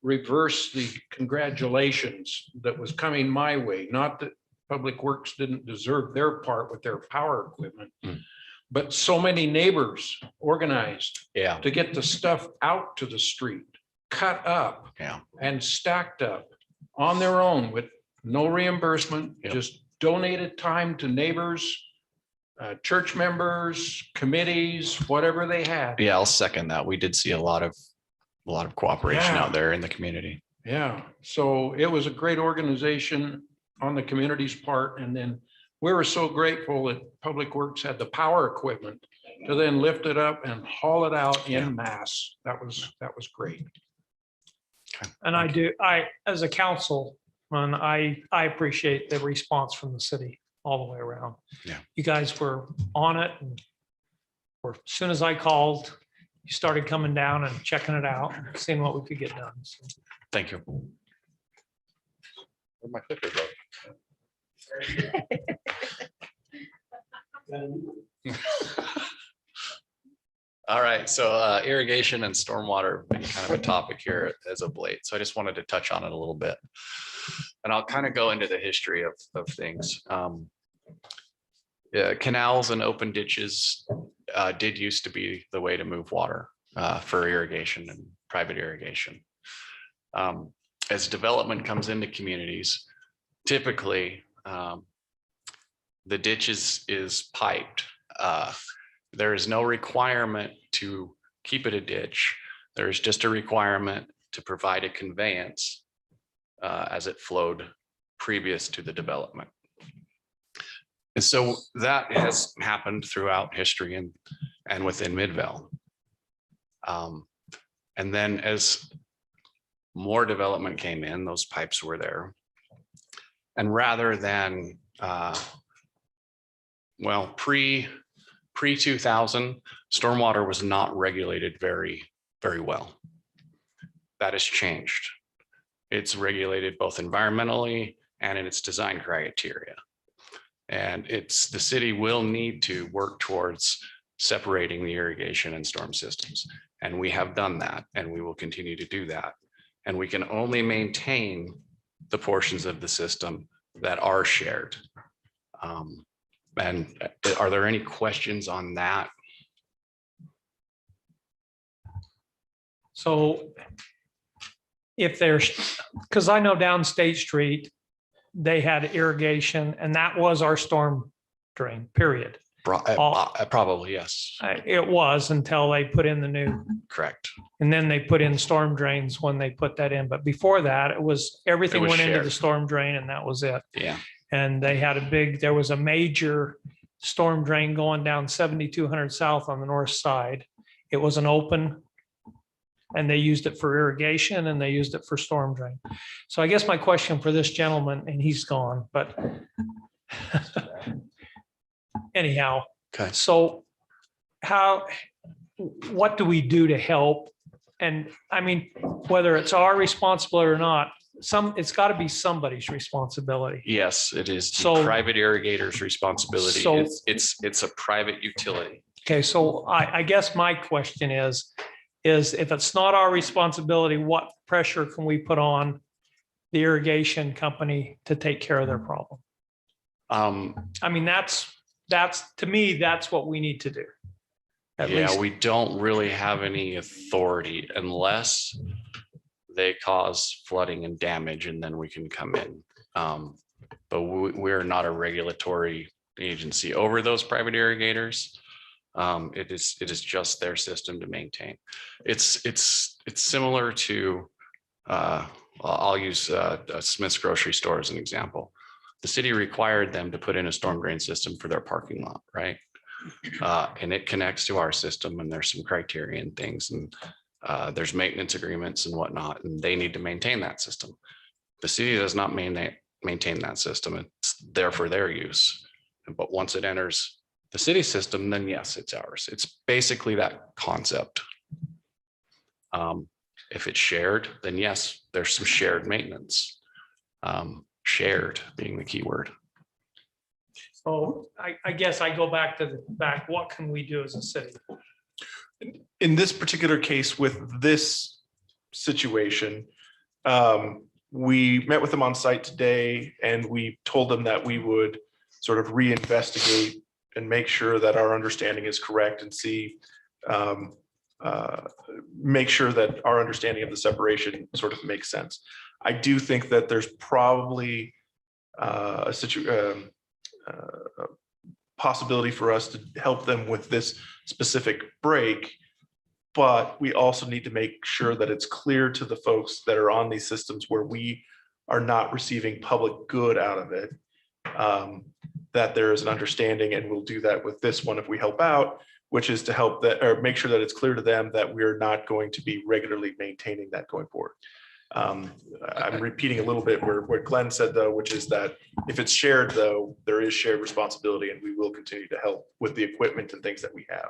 reverse the congratulations that was coming my way. Not that Public Works didn't deserve their part with their power equipment, but so many neighbors organized to get the stuff out to the street, cut up and stacked up on their own with no reimbursement, just donated time to neighbors, church members, committees, whatever they had. Yeah, I'll second that. We did see a lot of cooperation Yeah. out there in the community. Yeah, so it was a great organization on the community's part. And then we were so grateful that Public Works had the power equipment to then lift it up and haul it out en masse. That was great. And as a council, and I appreciate the response from the city all the way around. Yeah. You guys were on it, and as soon as I called, you started coming down and checking it out, seeing what we could get done. So, Thank you. Where'd my clicker go? All right, so irrigation and stormwater have been kind of a topic here as of late. So I just wanted to touch on it a little bit. And I'll kind of go into the history of things. Canals and open ditches did used to be the way to move water for irrigation and private irrigation. As development comes into communities, typically the ditch is piped. There is no requirement to keep it a ditch. There's just a requirement to provide a conveyance as it flowed previous to the development. And so that has happened throughout history and within Midvale. And then as more development came in, those pipes were there. And rather than, well, pre-2000, stormwater was not regulated very well. That has changed. It's regulated both environmentally and in its design criteria. And the city will need to work towards separating the irrigation and storm systems. And we have done that, and we will continue to do that. And we can only maintain the portions of the system that are shared. And are there any questions on that? So if there's, because I know down State Street, they had irrigation and that was our storm drain, period. Probably, yes. It was until they put in the new, Correct. and then they put in storm drains when they put that in. But before that, it was, everything was went into the shared. storm drain and that was it. Yeah. And they had there was a major storm drain going down 7200 South on the north side. It was an open, and they used it for irrigation and they used it for storm drain. So I guess my question for this gentleman, and he's gone, but anyhow, Okay. so what do we do to help? And I mean, whether it's our responsibility or not, it's got to be somebody's responsibility. Yes, it is the So- private irrigator's responsibility. So- It's a private utility. Okay, so I guess my question is if it's not our responsibility, what pressure can we put on the irrigation company to take care of their problem? I mean, that's, to me, that's what we need to do. At Yeah, least, we don't really have any authority unless they cause flooding and damage, and then we can come in. But we're not a regulatory agency over those private irrigators. It is just their system to maintain. It's similar to, I'll use Smith's grocery store as an example. The city required them to put in a storm drain system for their parking lot, right? And it connects to our system, and there's some criteria and things, and there's maintenance agreements and whatnot, and they need to maintain that system. The city does not maintain that system. It's there for their use. But once it enters the city system, then yes, it's ours. It's basically that concept. If it's shared, then yes, there's some shared maintenance. Shared being the key word. so I guess I go back to what can we do as a city? In this particular case with this situation, we met with them on site today and we told them that we would sort of reinvestigate and make sure that our understanding is correct and see, make sure that our understanding of the separation sort of makes sense. I do think that there's probably a possibility for us to help them with this specific break, but we also need to make sure that it's clear to the folks that are on these systems where we are not receiving public good out of it, that there is an understanding, and we'll do that with this one if we help out, which is to help that, or make sure that it's clear to them that we're not going to be regularly maintaining that going forward. I'm repeating a little bit what Glenn said though, which is that if it's shared though, there is shared responsibility, and we will continue to help with the equipment and things that we have.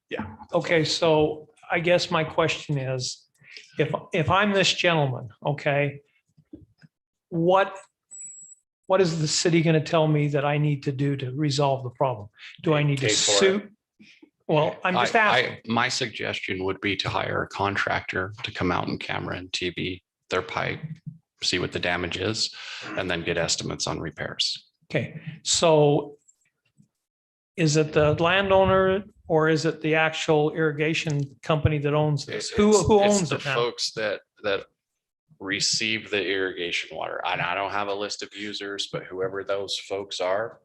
Yeah. Okay, so I guess my question is, if I'm this gentleman, okay, what is the city going to tell me that I need to do to resolve the problem? Do I need to Pay for it. sue? Well, I'm just asking. My suggestion would be to hire a contractor to come out and camera and TV their pipe, see what the damage is, and then get estimates on repairs. Okay, so is it the landowner or is it the actual irrigation company that owns this? Who It's owns the it now? folks that receive the irrigation water. And I don't have a list of users, but whoever those folks are,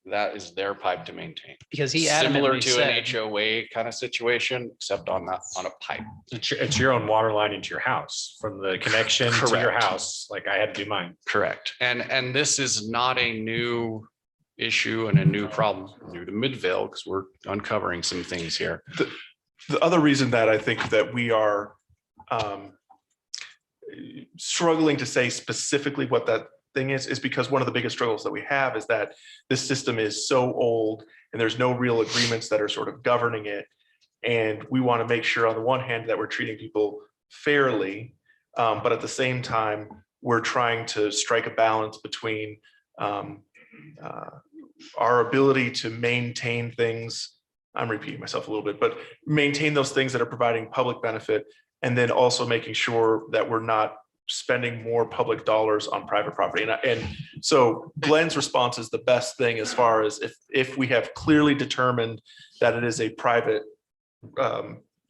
that is their pipe to maintain. Because he Similar adamantly to an said, HOA kind of situation, except on a pipe. It's your own water line into your house, from the connection to your Correct. house, like I had to do mine. Correct. And this is not a new issue and a new problem, new to Midvale, because we're uncovering some things here. The other reason that I think that we are struggling to say specifically what that thing is because one of the biggest struggles that we have is that this system is so old and there's no real agreements that are sort of governing it. And we want to make sure on the one hand that we're treating people fairly, but at the same time, we're trying to strike a balance between our ability to maintain things. I'm repeating myself a little bit, but maintain those things that are providing public benefit, and then also making sure that we're not spending more public dollars on private property. And so Glenn's response is the best thing as far as if we have clearly determined that it is a private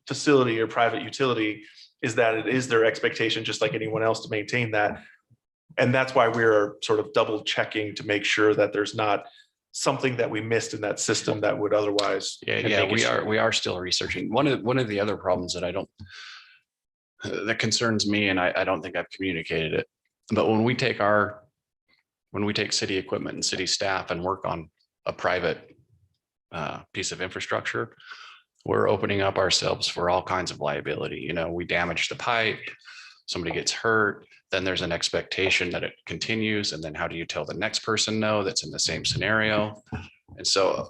facility or private utility, is that it is their expectation, just like anyone else, to maintain that. And that's why we're sort of double checking to make sure that there's not something that we missed in that system that would otherwise. We are still researching. One of the other problems that concerns me, and I don't think I've communicated it, but when we take city equipment and city staff and work on a private piece of infrastructure, we're opening up ourselves for all kinds of liability. You know, we damage the pipe, somebody gets hurt, then there's an expectation that it continues. And then how do you tell the next person no that's in the same scenario? And so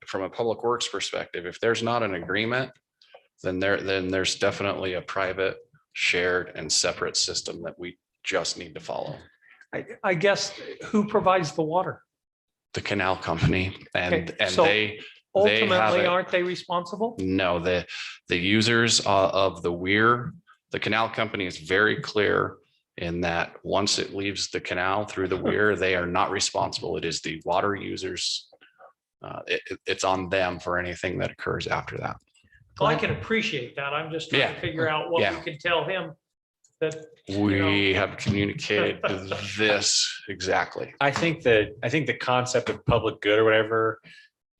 from a public works perspective, if there's not an agreement, then there's definitely a private, shared and separate system that we just need to follow. I guess who provides the water? The canal company and so they ultimately, have aren't they responsible? No, the users of the weir, the canal company is very clear in that once it leaves the canal through the weir, they are not responsible. It is the water users. It's on them for anything that occurs after that. Well, I can appreciate that. I'm just trying to figure out what we can tell him that. We have communicated this exactly. I think the concept of public good or whatever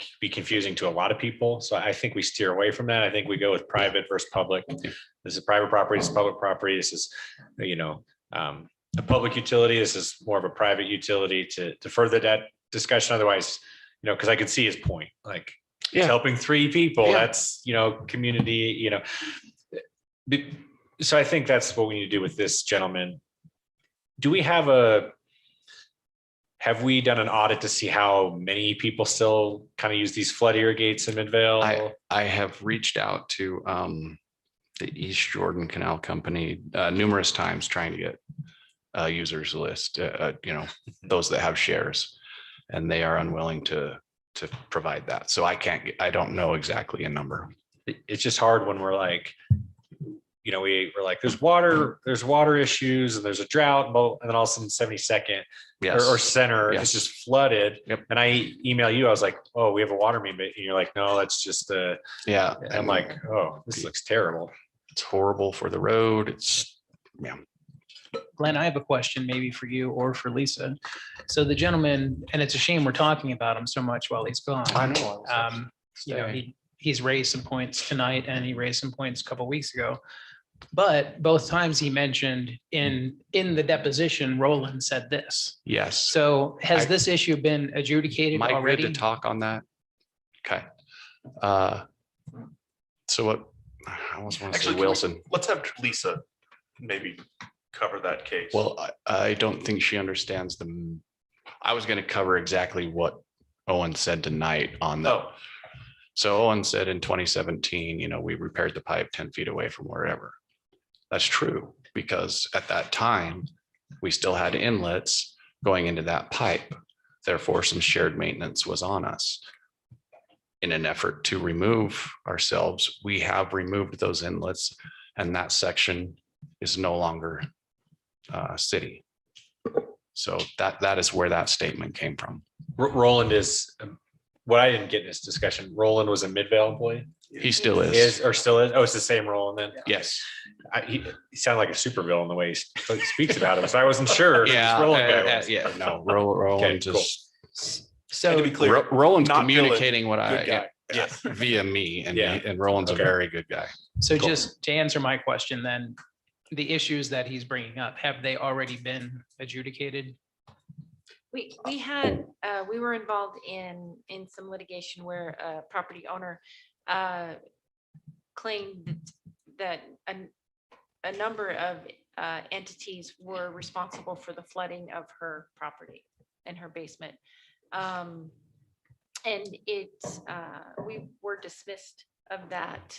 can be confusing to a lot of people. So I think we steer away from that. I think we go with private versus public. This is private property, this is public property. This is, a public utility. This is more of a private utility to further that discussion. Otherwise, because I could see his point, like it's helping 3 people. That's, community, So I think that's what we need to do with this gentleman. Do we have we done an audit to see how many people still kind of use these flood irrigates in Midvale? I have reached out to the East Jordan Canal Company numerous times trying to get a users list, those that have shares, and they are unwilling to provide that. So I don't know exactly a number. It's just hard when we're like, we're like, there's water issues and there's a drought, and then all of a sudden 72nd or center is just flooded. And I email you, I was like, oh, we have a water main, and you're like, no, that's just and I'm like, oh, this looks terrible. It's horrible for the road. Glenn, I have a question maybe for you or for Lisa. So the gentleman, and it's a shame we're talking about him so much while he's gone. I know. He's raised some points tonight and he raised some points a couple of weeks ago. But both times he mentioned in the deposition, Roland said this. Yes. So has this issue been adjudicated Am I already? good to talk on that? Okay. So what, I almost want to say Wilson. Let's have Lisa maybe cover that case. Well, I don't think she understands I was going to cover exactly what Owen said tonight on that. So Owen said in 2017, we repaired the pipe 10 feet away from wherever. That's true, because at that time, we still had inlets going into that pipe. Therefore, some shared maintenance was on us. In an effort to remove ourselves, we have removed those inlets, and that section is no longer city. So that is where that statement came from. Roland is, what I didn't get in this discussion, Roland was a Midvale employee? He still is. Or still is? Oh, it's the same Roland then? Yes. He sounded like a supervillain the way he speaks about him, so I wasn't sure. No, Roland just. So to be clear, Roland's not communicating what Yes. via me, and Roland's a very good guy. So just to answer my question, then the issues that he's bringing up, have they already been adjudicated? We were involved in some litigation where a property owner claimed that a number of entities were responsible for the flooding of her property and her basement. And we were dismissed of that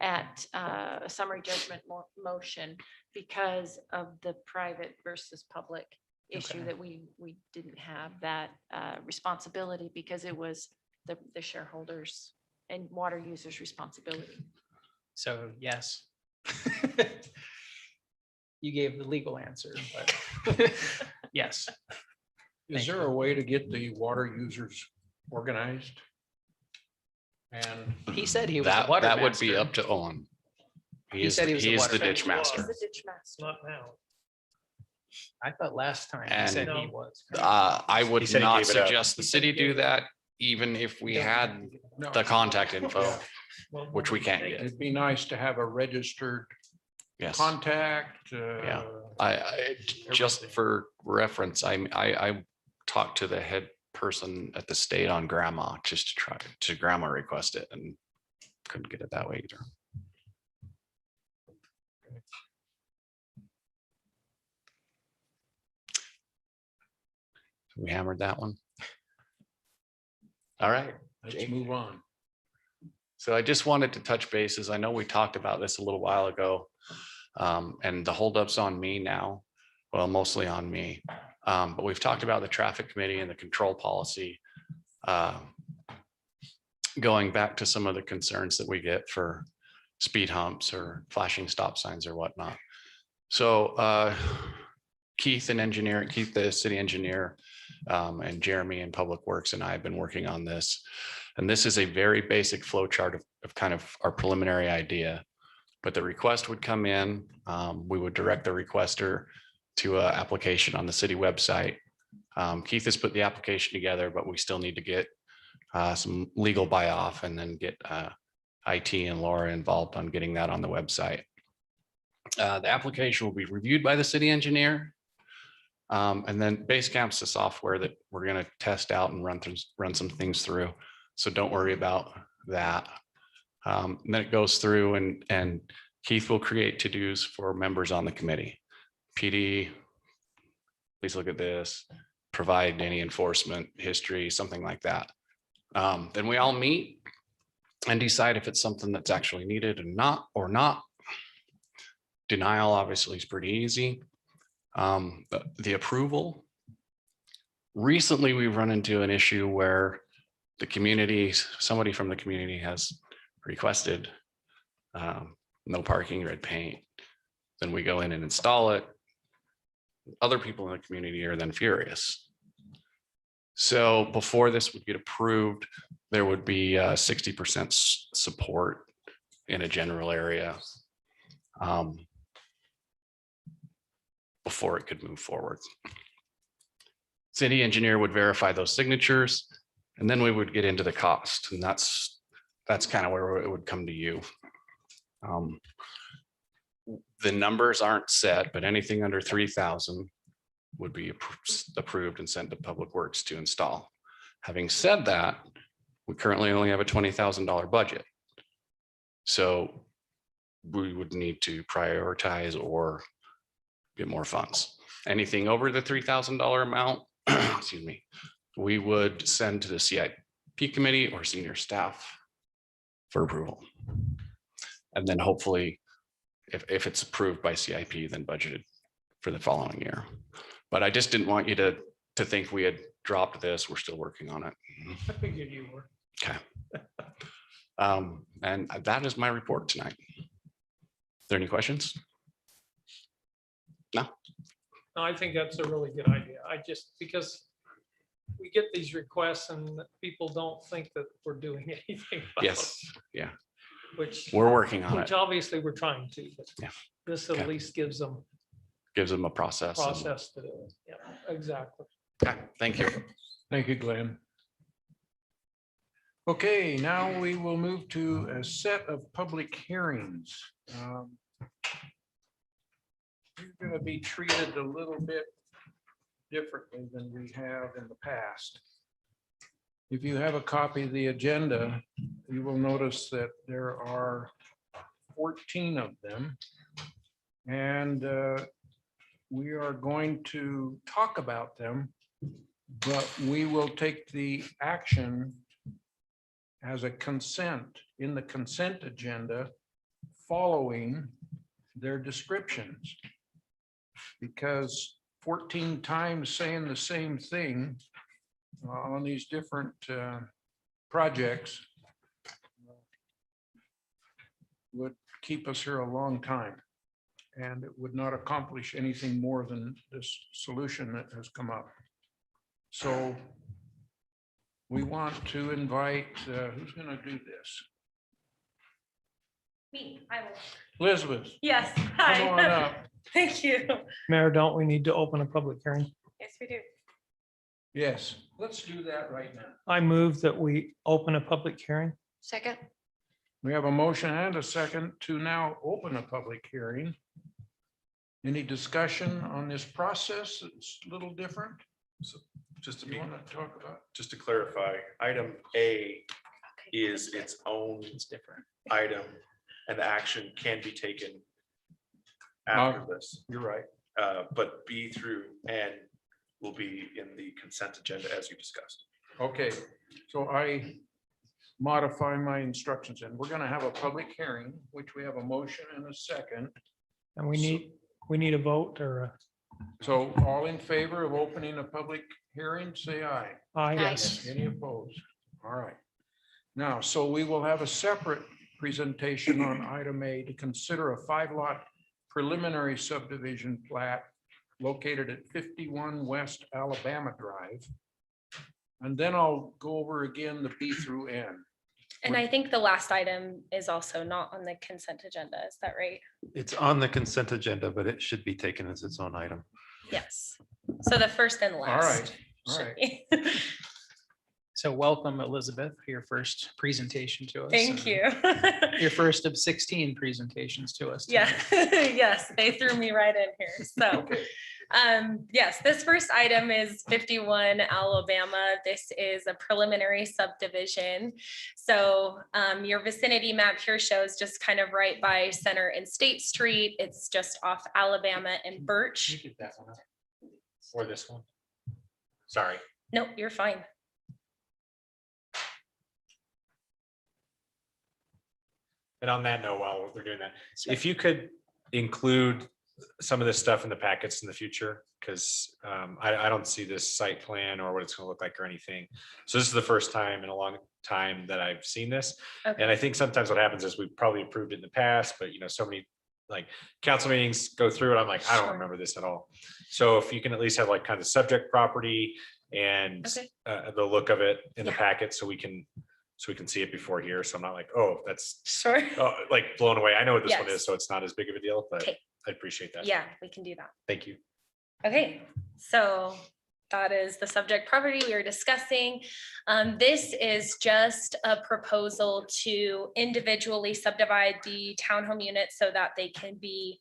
at a summary judgment motion because of the private versus public issue Okay. that we didn't have that responsibility because it was the shareholders and water users' responsibility. So yes. You gave the legal answer, but yes. Is Thank there you. a way to get the water users organized? And He said he was the That, water that would be master. up to Owen. He said he was the He is water the master. ditch He's master. the ditch master. Not now. I thought last time he And- said he No. was. I He would said he not gave it up. suggest the city do that, even if we had no, the contact info, Well, which we can't get. it'd be nice to have a registered Yes. contact. Just for reference, I talked to the head person at the state on grandma, just to try to grandma request it, and couldn't get it that way either. We hammered that one. All right. Let's move on. So I just wanted to touch bases. I know we talked about this a little while ago. And the holdup's on me now, well, mostly on me. But we've talked about the traffic committee and the control policy. Going back to some of the concerns that we get for speed humps or flashing stop signs or whatnot. So Keith, the city engineer, and Jeremy in Public Works and I have been working on this. And this is a very basic flow chart of kind of our preliminary idea. But the request would come in, we would direct the requester to an application on the city website. Keith has put the application together, but we still need to get some legal buy off and then get IT and Laura involved on getting that on the website. The application will be reviewed by the city engineer. And then Basecamp's the software that we're going to test out and run some things through. So don't worry about that. And then it goes through and Keith will create to-dos for members on the committee. PD, please look at this, provide any enforcement history, something like that. Then we all meet and decide if it's something that's actually needed or not. Denial obviously is pretty easy. The approval. Recently, we've run into an issue where somebody from the community has requested no parking, red paint. Then we go in and install it. Other people in the community are then furious. So before this would get approved, there would be 60% support in a general area before it could move forward. City engineer would verify those signatures, and then we would get into the cost, and that's kind of where it would come to you. The numbers aren't set, but anything under 3,000 would be approved and sent to Public Works to install. Having said that, we currently only have a $20,000 budget. So we would need to prioritize or get more funds. Anything over the $3,000 amount, excuse me, we would send to the CIP committee or senior staff for approval. And then hopefully, if it's approved by CIP, then budgeted for the following year. But I just didn't want you to think we had dropped this. We're still working on it. I figured you were. Okay. And that is my report tonight. Are there any questions? No? No, I think that's a really good idea. Because we get these requests and people don't think that we're doing anything. about Yes. it, Yeah. Which, We're working on which it. obviously we're trying to, but Yeah. this at Okay. least gives them Gives them a process. process to do it. Yeah, exactly. Okay, thank you. Thank you, Glenn. Okay, now we will move to a set of public hearings. You're going to be treated a little bit differently than we have in the past. If you have a copy of the agenda, you will notice that there are 14 of them. And we are going to talk about them, but we will take the action as a consent in the consent agenda following their descriptions. Because 14 times saying the same thing on these different projects would keep us here a long time. And it would not accomplish anything more than this solution that has come up. So we want to invite, who's going to do this? Me, I will. Elizabeth, Yes, come on up. Thank you. Mayor, don't we need to open a public hearing? Yes, we do. Yes, let's do that right now. I move that we open a public hearing. Second. We have a motion and a second to now open a public hearing. Any discussion on this process? It's a little different. Just to You be, want to talk about? just to clarify, item A is its own It's different. item and the action can be taken after this. You're right. But B through N will be in the consent agenda as you discussed. Okay, so I modify my instructions and we're going to have a public hearing, which we have a motion and a second. And we need a vote or So all in favor of opening a public hearing, say aye. I Yes. Any opposed? All right. Now, so we will have a separate presentation on item A to consider a 5-lot preliminary subdivision plat located at 51 West Alabama Drive. And then I'll go over again the B through N. And I think the last item is also not on the consent agenda. Is that right? It's on the consent agenda, but it should be taken as its own item. Yes. So the first and All last. right, all should right. be. So welcome, Elizabeth, for your first presentation to us. Thank and you. Your first of 16 presentations to us. Yeah, tonight. yes, they threw me right in here. So, yes, this first item is 51 Alabama. This is a preliminary subdivision. So, your vicinity map here shows just kind of right by Center and State Street. It's just off Alabama and Birch. You get that one up. Or this one. Sorry. Nope, you're fine. And on that note, while we're doing that, if you could include some of this stuff in the packets in the future, because I don't see this site plan or what it's going to look like or anything. So this is the first time in a long time that I've seen this. Okay. And I think sometimes what happens is we've probably approved it in the past, but so many like council meetings go through it. I'm like, I don't Sure. remember this at all. So if you can at least have like kind of subject property and Okay. the look of it in the Yeah. packet so we can see it before here. So I'm not like, oh, that's Sure. like blown away. I know what this one Yes. is, so it's not as big of a deal, but Okay. I appreciate that. Yeah, we can do that. Thank you. Okay, so that is the subject property we were discussing. This is just a proposal to individually subdivide the townhome units so that they can be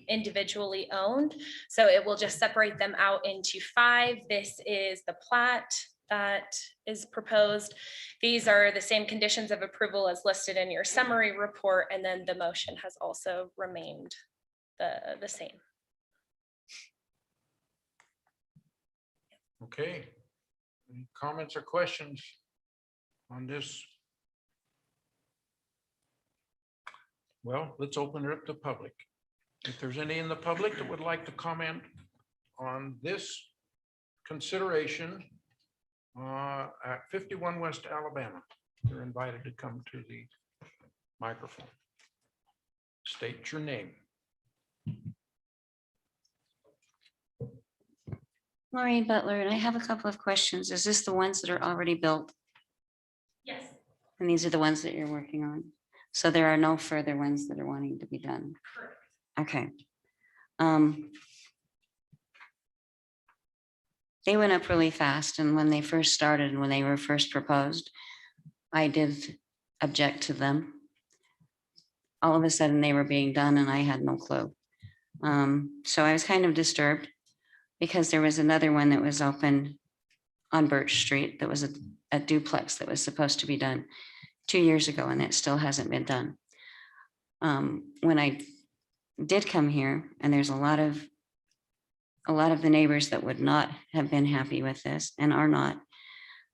individually owned. So it will just separate them out into 5. This is the plat that is proposed. These are the same conditions of approval as listed in your summary report, and then the motion has also remained the same. Okay. Any comments or questions on this? Well, let's open it up to public. If there's any in the public that would like to comment on this consideration at 51 West Alabama, they're invited to come to the microphone. State your name. Maureen Butler, and I have a couple of questions. Is this the ones that are already built? Yes. And these are the ones that you're working on? So there are no further ones that are wanting to be done? Correct. Okay. They went up really fast, and when they first started and when they were first proposed, I did object to them. All of a sudden, they were being done and I had no clue. So I was kind of disturbed because there was another one that was open on Birch Street that was a duplex that was supposed to be done 2 years ago, and it still hasn't been done. When I did come here, and there's a lot of the neighbors that would not have been happy with this and are not.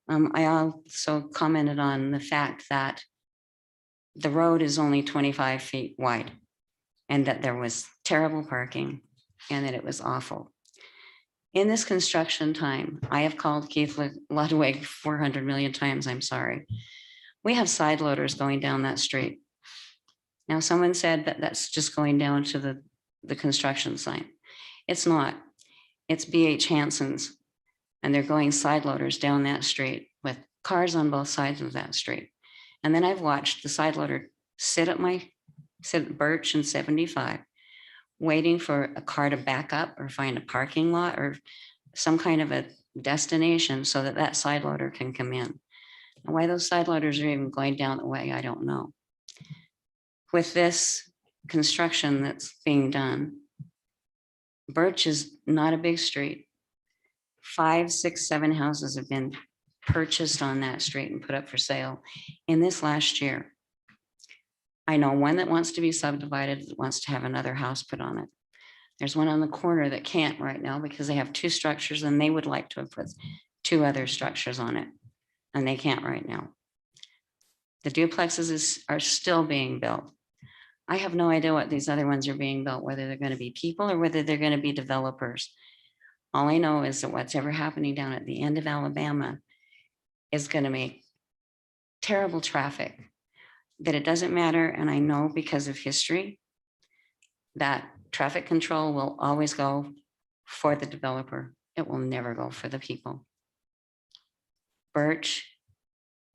I also commented on the fact that the road is only 25 feet wide and that there was terrible parking and that it was awful. In this construction time, I have called Keith Ludwig 400 million times, I'm sorry. We have side loaders going down that street. Now, someone said that that's just going down to the construction site. It's not. It's BH Hanson's, and they're going side loaders down that street with cars on both sides of that street. And then I've watched the side loader sit at Birch and 75, waiting for a car to back up or find a parking lot or some kind of a destination so that that side loader can come in. And why those side loaders are even going down the way, I don't know. With this construction that's being done, Birch is not a big street. 5, 6, 7 houses have been purchased on that street and put up for sale in this last year. I know one that wants to be subdivided, that wants to have another house put on it. There's one on the corner that can't right now because they have 2 structures and they would like to have put 2 other structures on it, and they can't right now. The duplexes are still being built. I have no idea what these other ones are being built, whether they're going to be people or whether they're going to be developers. All I know is that what's ever happening down at the end of Alabama is going to make terrible traffic, that it doesn't matter. And I know because of history that traffic control will always go for the developer. It will never go for the people. Birch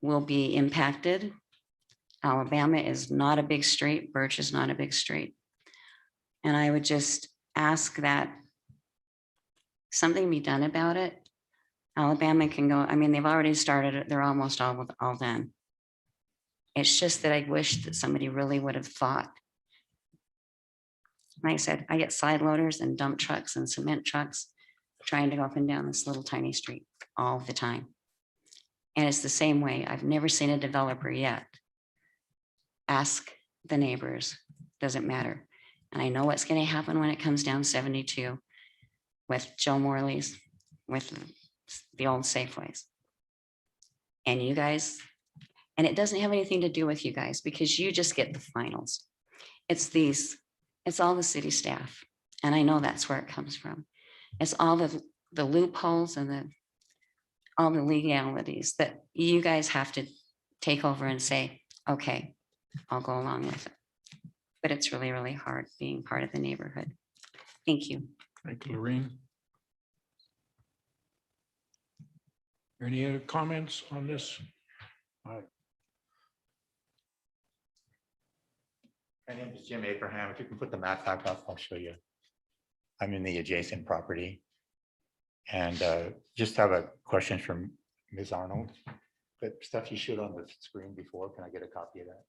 will be impacted. Alabama is not a big street. Birch is not a big street. And I would just ask that something be done about it. Alabama can go, I mean, they've already started it. They're almost all done. It's just that I wish that somebody really would have thought. Like I said, I get side loaders and dump trucks and cement trucks trying to go up and down this little tiny street all the time. And it's the same way. I've never seen a developer yet ask the neighbors, doesn't matter. And I know what's going to happen when it comes down 72 with Joe Morley's, with the old Safeways. And you guys, and it doesn't have anything to do with you guys because you just get the finals. It's all the city staff. And I know that's where it comes from. It's all the loopholes and all the legalities that you guys have to take over and say, okay, I'll go along with it. But it's really, really hard being part of the neighborhood. Thank you. Thank you, Lorraine. Any other comments on this? My name is Jim Abraham. If you can put the map back up, I'll show you. I'm in the adjacent property. And just have a question from Ms. Arnold. The stuff you showed on the screen before, can I get a copy of that?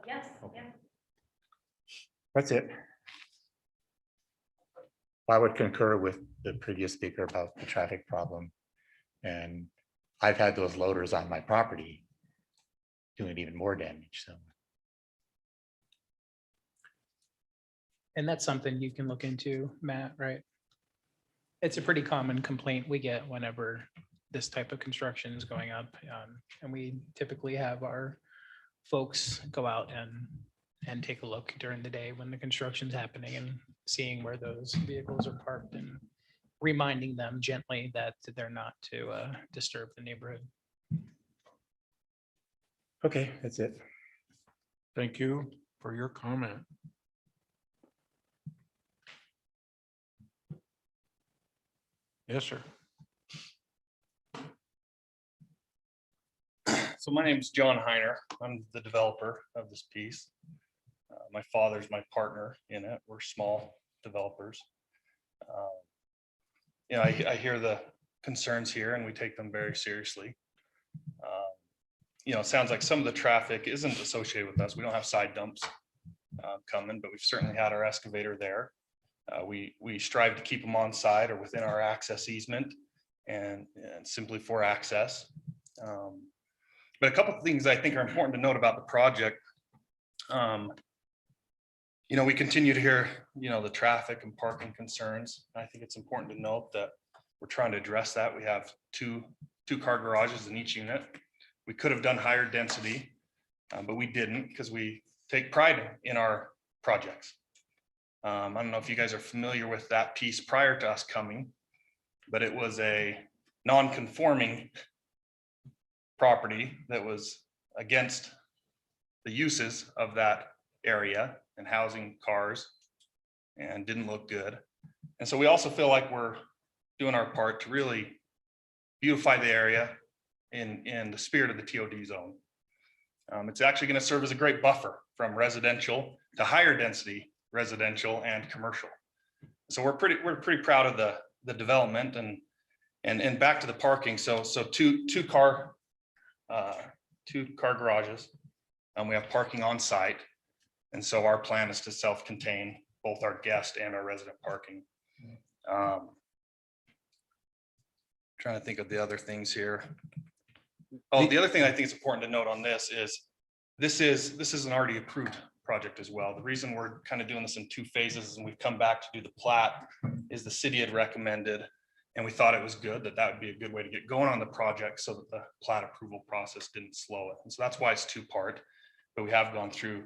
Yes. Okay. Yeah. That's it. I would concur with the previous speaker about the traffic problem. And I've had those loaders on my property doing even more damage. So And that's something you can look into, Matt, right? It's a pretty common complaint we get whenever this type of construction is going up. And we typically have our folks go out and take a look during the day when the construction's happening and seeing where those vehicles are parked and reminding them gently that they're not to disturb the neighborhood. okay, that's it. Thank you for your comment. Yes, sir. So my name is John Heiner. I'm the developer of this piece. My father's my partner in it. We're small developers. You know, I hear the concerns here and we take them very seriously. You know, it sounds like some of the traffic isn't associated with us. We don't have side dumps coming, but we've certainly had our excavator there. We strive to keep them on site or within our access easement and simply for access. But a couple of things I think are important to note about the project. You we continue to hear, the traffic and parking concerns. I think it's important to note that we're trying to address that. We have two car garages in each unit. We could have done higher density, but we didn't because we take pride in our projects. I don't know if you guys are familiar with that piece prior to us coming, but it was a non-conforming property that was against the uses of that area and housing cars and didn't look good. And so we also feel like we're doing our part to really beautify the area in the spirit of the TOD zone. It's actually going to serve as a great buffer from residential to higher density residential and commercial. So we're pretty proud of the development and back to the parking. So two car garages, and we have parking on site. And so our plan is to self-contain both our guest and our resident parking. Trying to think of the other things here. Oh, the other thing I think is important to note on this is an already approved project as well. The reason we're kind of doing this in two phases and we've come back to do the plat is the city had recommended, and we thought it was good that would be a good way to get going on the project so that the plat approval process didn't slow it. And so that's why it's two-part, but we have gone through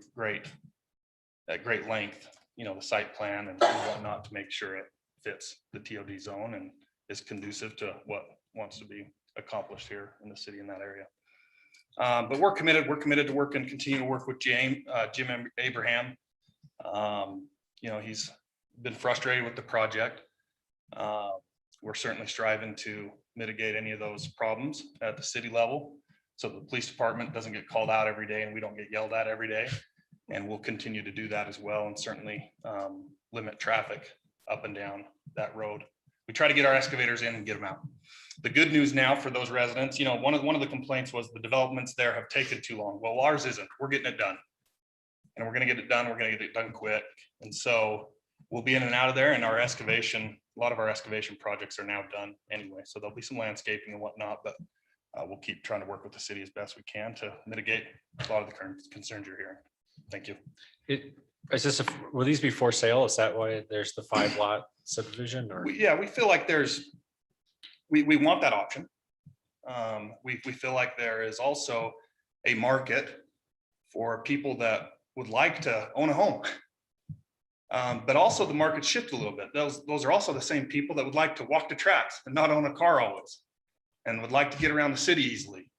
at great length, the site plan and whatnot to make sure it fits the TOD zone and is conducive to what wants to be accomplished here in the city in that area. But we're committed to work and continue to work with Jim Abraham. He's been frustrated with the project. We're certainly striving to mitigate any of those problems at the city level so the police department doesn't get called out every day and we don't get yelled at every day. And we'll continue to do that as well and certainly limit traffic up and down that road. We try to get our excavators in and get them out. The good news now for those residents, one of the complaints was the developments there have taken too long. Well, ours isn't. We're getting it done. And we're going to get it done. We're going to get it done quick. And so we'll be in and out of there, and a lot of our excavation projects are now done anyway. So there'll be some landscaping and whatnot, but we'll keep trying to work with the city as best we can to mitigate a lot of the current concerns you're hearing. Thank you. Will these be for sale? Is that why there's the 5-lot subdivision? Or we feel like we want that option. We feel like there is also a market for people that would like to own a home. But also the market shift a little bit. Those are also the same people that would like to walk the tracks and not own a car always, and would like to get around the city easily.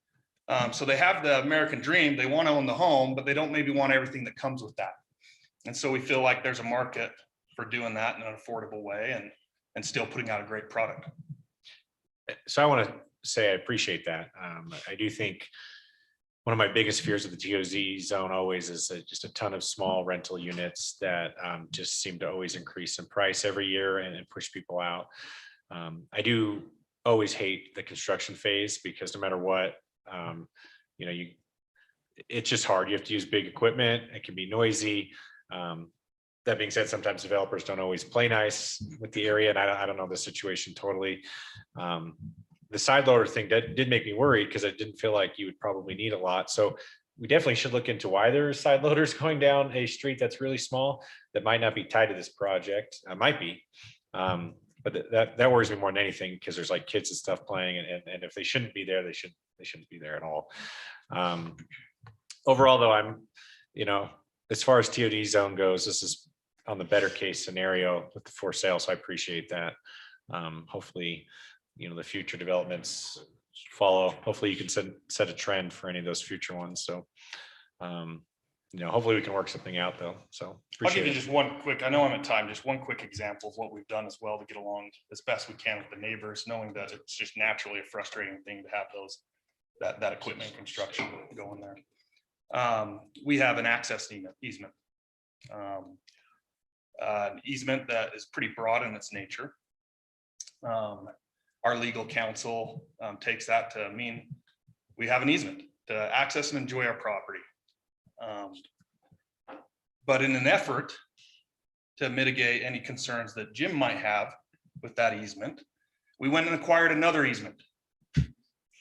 So they have the American dream. They want to own the home, but they don't maybe want everything that comes with that. And so we feel like there's a market for doing that in an affordable way and still putting out a great product. So I want to say I appreciate that. I do think one of my biggest fears of the TOD zone always is just a ton of small rental units that just seem to always increase in price every year and push people out. I do always hate the construction phase because no matter what, it's just hard. You have to use big equipment. It can be noisy. That being said, sometimes developers don't always play nice with the area, and I don't know the situation totally. The side loader thing did make me worried because I didn't feel like you would probably need a lot. So we definitely should look into why there's side loaders going down a street that's really small that might not be tied to this project. Might be, but that worries me more than anything because there's like kids and stuff playing, and if they shouldn't be there, they shouldn't be there at all. Overall, though, I'm, as far as TOD zone goes, this is on the better case scenario with the for sale. So I appreciate that. Hopefully, the future developments follow. Hopefully you can set a trend for any of those future ones. So, hopefully we can work something out though. So I'll give you just one quick, I know I'm at time, just one quick example of what we've done as well to get along as best we can with the neighbors, knowing that it's just naturally a frustrating thing to have that equipment construction going there. We have an access easement. An easement that is pretty broad in its nature. Our legal counsel takes that to mean we have an easement to access and enjoy our property. But in an effort to mitigate any concerns that Jim might have with that easement, we went and acquired another easement,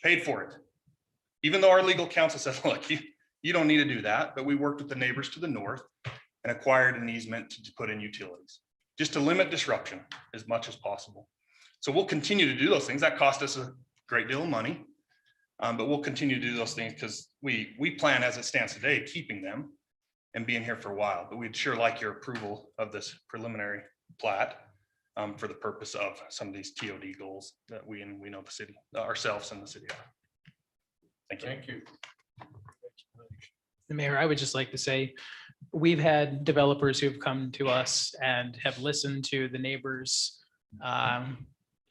paid for it. Even though our legal counsel said, look, you don't need to do that, but we worked with the neighbors to the north and acquired an easement to put in utilities, just to limit disruption as much as possible. So we'll continue to do those things. That cost us a great deal of money. But we'll continue to do those things because we plan as it stands today, keeping them and being here for a while. But we'd sure like your approval of this preliminary plat for the purpose of some of these TOD goals that we know the city, ourselves and the city are. Thank you. Thank you. Mayor, I would just like to say, we've had developers who've come to us and have listened to the neighbors'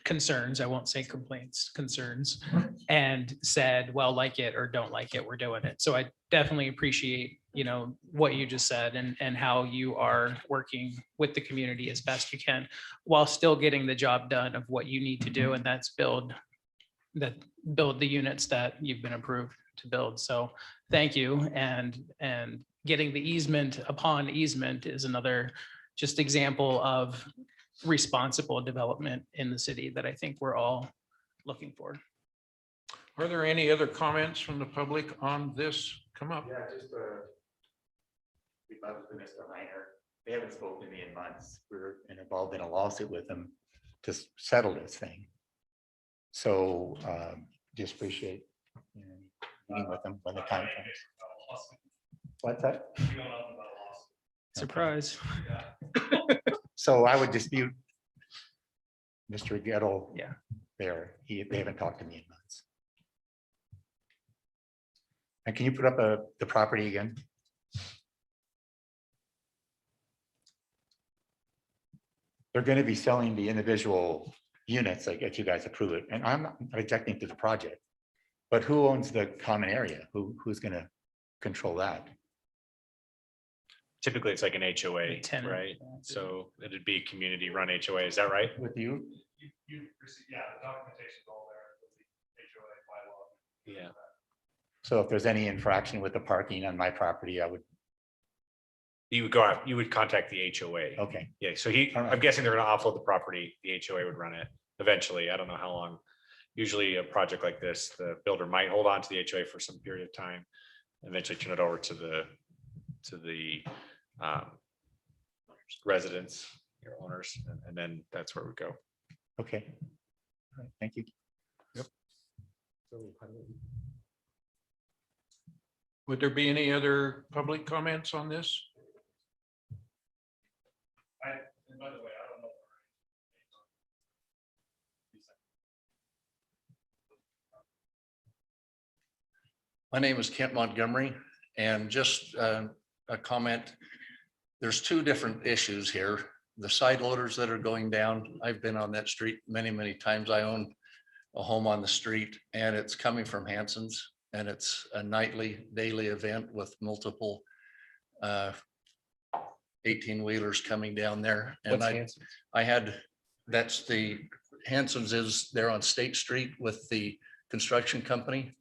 concerns, I won't say complaints, concerns, and said, well, like it or don't like it, we're doing it. So I definitely appreciate, what you just said and how you are working with the community as best you can while still getting the job done of what you need to do, and that's build the units that you've been approved to build. So thank you. And getting the easement upon easement is another just example of responsible development in the city that I think we're all looking for. Are there any other comments from the public on this? Come up. Yeah, just we love Mr. Heiner. They haven't spoken to me in months. We're involved in a lawsuit with them to settle this thing. So just appreciate meeting with them when the time comes. What's that? Surprise. So I would dispute Mr. Gettle. Yeah. There, they haven't talked to me in months. And can you put up the property again? They're going to be selling the individual units, like if you guys approve it, and I'm not objecting to the project. But who owns the common area? Who's going to control that? Typically, it's like an HOA, tenant. right? So it'd be community run HOA. Is that right? With you? Yeah, the documentation's all there. Yeah. So if there's any infraction with the parking on my property, I would, You would go out, you would contact the HOA. okay. Yeah, so All right. I'm guessing they're gonna offload the property. The HOA would run it eventually. I don't know how long. Usually a project like this, the builder might hold on to the HOA for some period of time, eventually turn it over to the residents, your owners, and then that's where we go. Okay. All right, thank you. Yep. Would there be any other public comments on this? And by the way, I don't know. My name is Kent Montgomery, and just a comment. There's two different issues here. The side loaders that are going down, I've been on that street many, many times. I own a home on the street, and it's coming from Hanson's, and it's a nightly, daily event with multiple 18-wheelers coming down there. And What's Hanson's? That's the Hanson's is there on State Street with the construction company.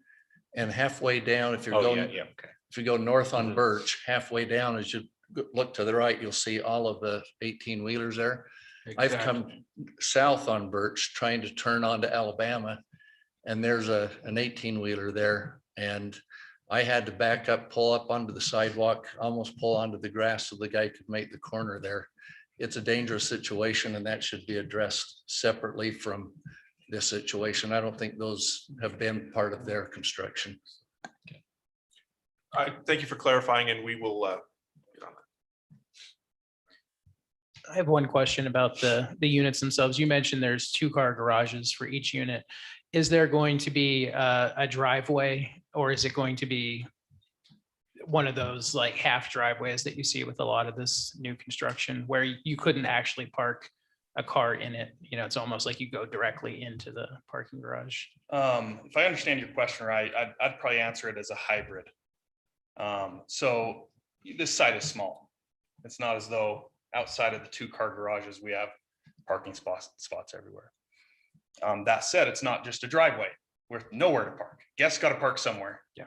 And halfway down, if you're Oh, going, yeah, okay. if you go north on Birch, halfway down, as you look to the right, you'll see all of the 18-wheelers there. I've come south on Birch trying to turn onto Alabama, and there's an 18-wheeler there. And I had to back up, pull up onto the sidewalk, almost pull onto the grass so the guy could make the corner there. It's a dangerous situation, and that should be addressed separately from this situation. I don't think those have been part of their construction. Thank you for clarifying, and we will get on that. I have one question about the units themselves. You mentioned there's 2-car garages for each unit. Is there going to be a driveway, or is it going to be one of those like half driveways that you see with a lot of this new construction where you couldn't actually park a car in it? It's almost like you go directly into the parking garage. If I understand your question right, I'd probably answer it as a hybrid. So this site is small. It's not as though outside of the 2-car garages, we have parking spots everywhere. That said, it's not just a driveway. We're nowhere to park. Guests got to park somewhere. Yeah.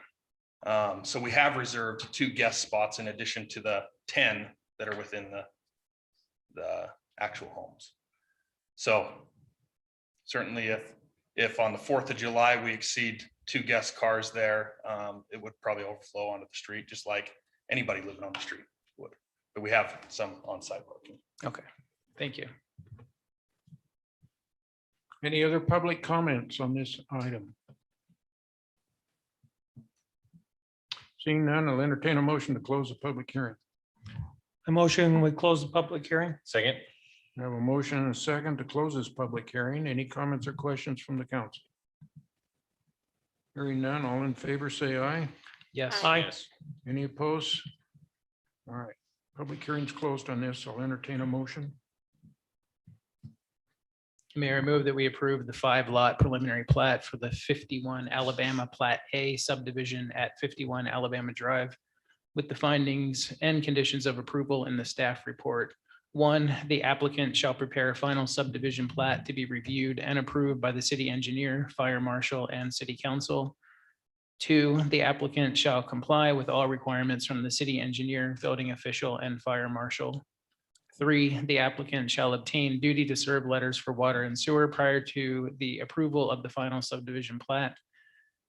So we have reserved 2 guest spots in addition to the 10 that are within the actual homes. So certainly if on the 4th of July, we exceed 2 guest cars there, it would probably overflow onto the street, just like anybody living on the street would. but we have some on-site parking. Okay, thank you. Any other public comments on this item? Seeing none, I'll entertain a motion to close the public hearing. A motion, we close the public hearing. Second. I have a motion and a second to close this public hearing. Any comments or questions from the council? Hearing none, all in favor, say aye. Yes. Aye. Any opposed? All right, public hearing's closed on this. I'll entertain a motion. Mayor, I move that we approve the 5-lot preliminary plat for the 51 Alabama Plat A subdivision at 51 Alabama Drive with the findings and conditions of approval in the staff report. 1, the applicant shall prepare a final subdivision plat to be reviewed and approved by the city engineer, fire marshal, and city council. 2, the applicant shall comply with all requirements from the city engineer, building official, and fire marshal. 3, the applicant shall obtain duty to serve letters for water and sewer prior to the approval of the final subdivision plat.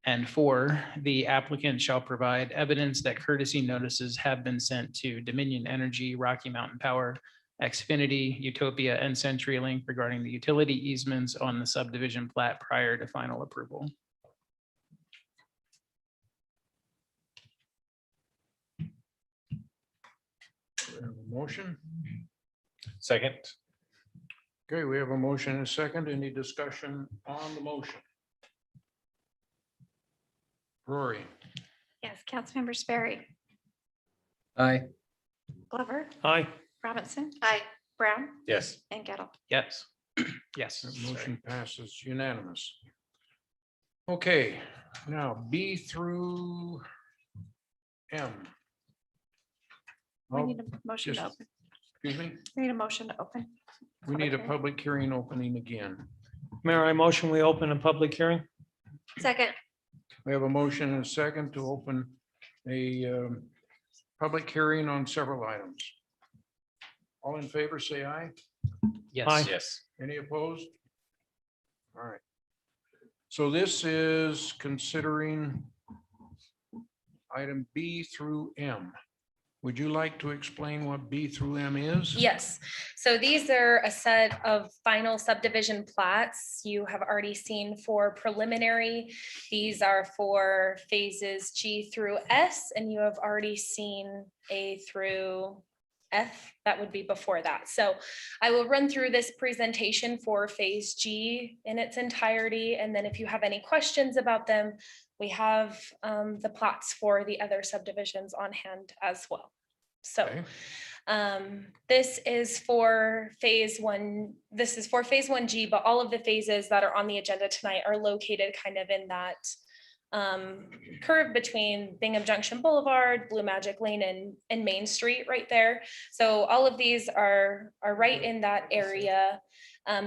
And 4, the applicant shall provide evidence that courtesy notices have been sent to Dominion Energy, Rocky Mountain Power, Xfinity, Utopia, and CenturyLink regarding the utility easements on the subdivision plat prior to final approval. We have a motion. Second. Okay, we have a motion and a second. Any discussion on the motion? Rory, Yes, Councilmember Sperry, Aye. Glover, Aye. Robinson. Aye. Brown Yes. and Gettle. Yes. Yes. that sorry. motion passes unanimous. Okay, now B through M. We Oh, need a motion to just- open. Excuse me, We need a motion to open. we need a hearing. public hearing opening again. Mayor, I motion we open a public hearing. Second. We have a motion and a second to open a public hearing on several items. All in favor, say aye. Yes. Yes. Any opposed? All right. So this is considering item B through M. Would you like to explain what B through M is? Yes, so these are a set of final subdivision plats you have already seen for preliminary. These are for phases G through S, and you have already seen A through F. That would be before that. So I will run through this presentation for phase G in its entirety, and then if you have any questions about them, we have the plots for the other subdivisions on hand as well. So this is for phase 1. This is for phase 1G, but all of the phases that are on the agenda tonight are located kind of in that curve between Bingham Junction Boulevard, Blue Magic Lane, and Main Street right there. So all of these are right in that area.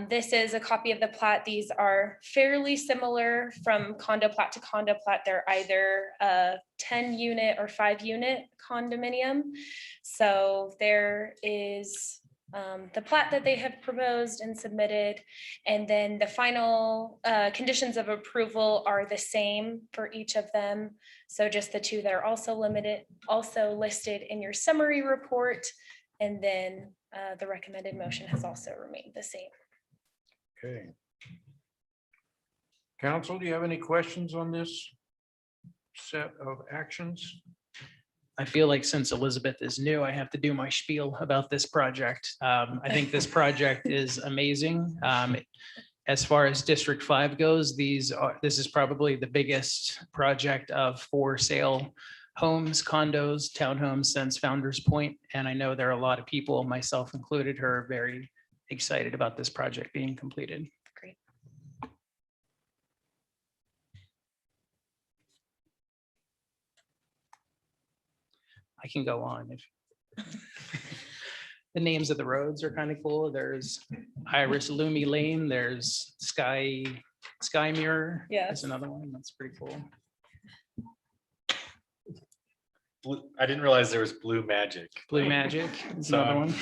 This is a copy of the plat. These are fairly similar from condo plat to condo plat. They're either a 10-unit or 5-unit condominium. So there is the plat that they have proposed and submitted. And then the final conditions of approval are the same for each of them. So just the two that are also listed in your summary report. And then the recommended motion has also remained the same. Okay. Council, do you have any questions on this set of actions? I feel like since Elizabeth is new, I have to do my spiel about this project. I think this project is amazing. As far as District 5 goes, this is probably the biggest project of for sale homes, condos, townhomes since Founder's Point. And I know there are a lot of people, myself included, who are very excited about this project being completed. Great. I can go on if the names of the roads are kind of cool. There's Iris Lumi Lane, there's Sky Mirror. Yes. There's another one that's pretty cool. I didn't realize there was Blue Magic. Blue Magic is So, another one.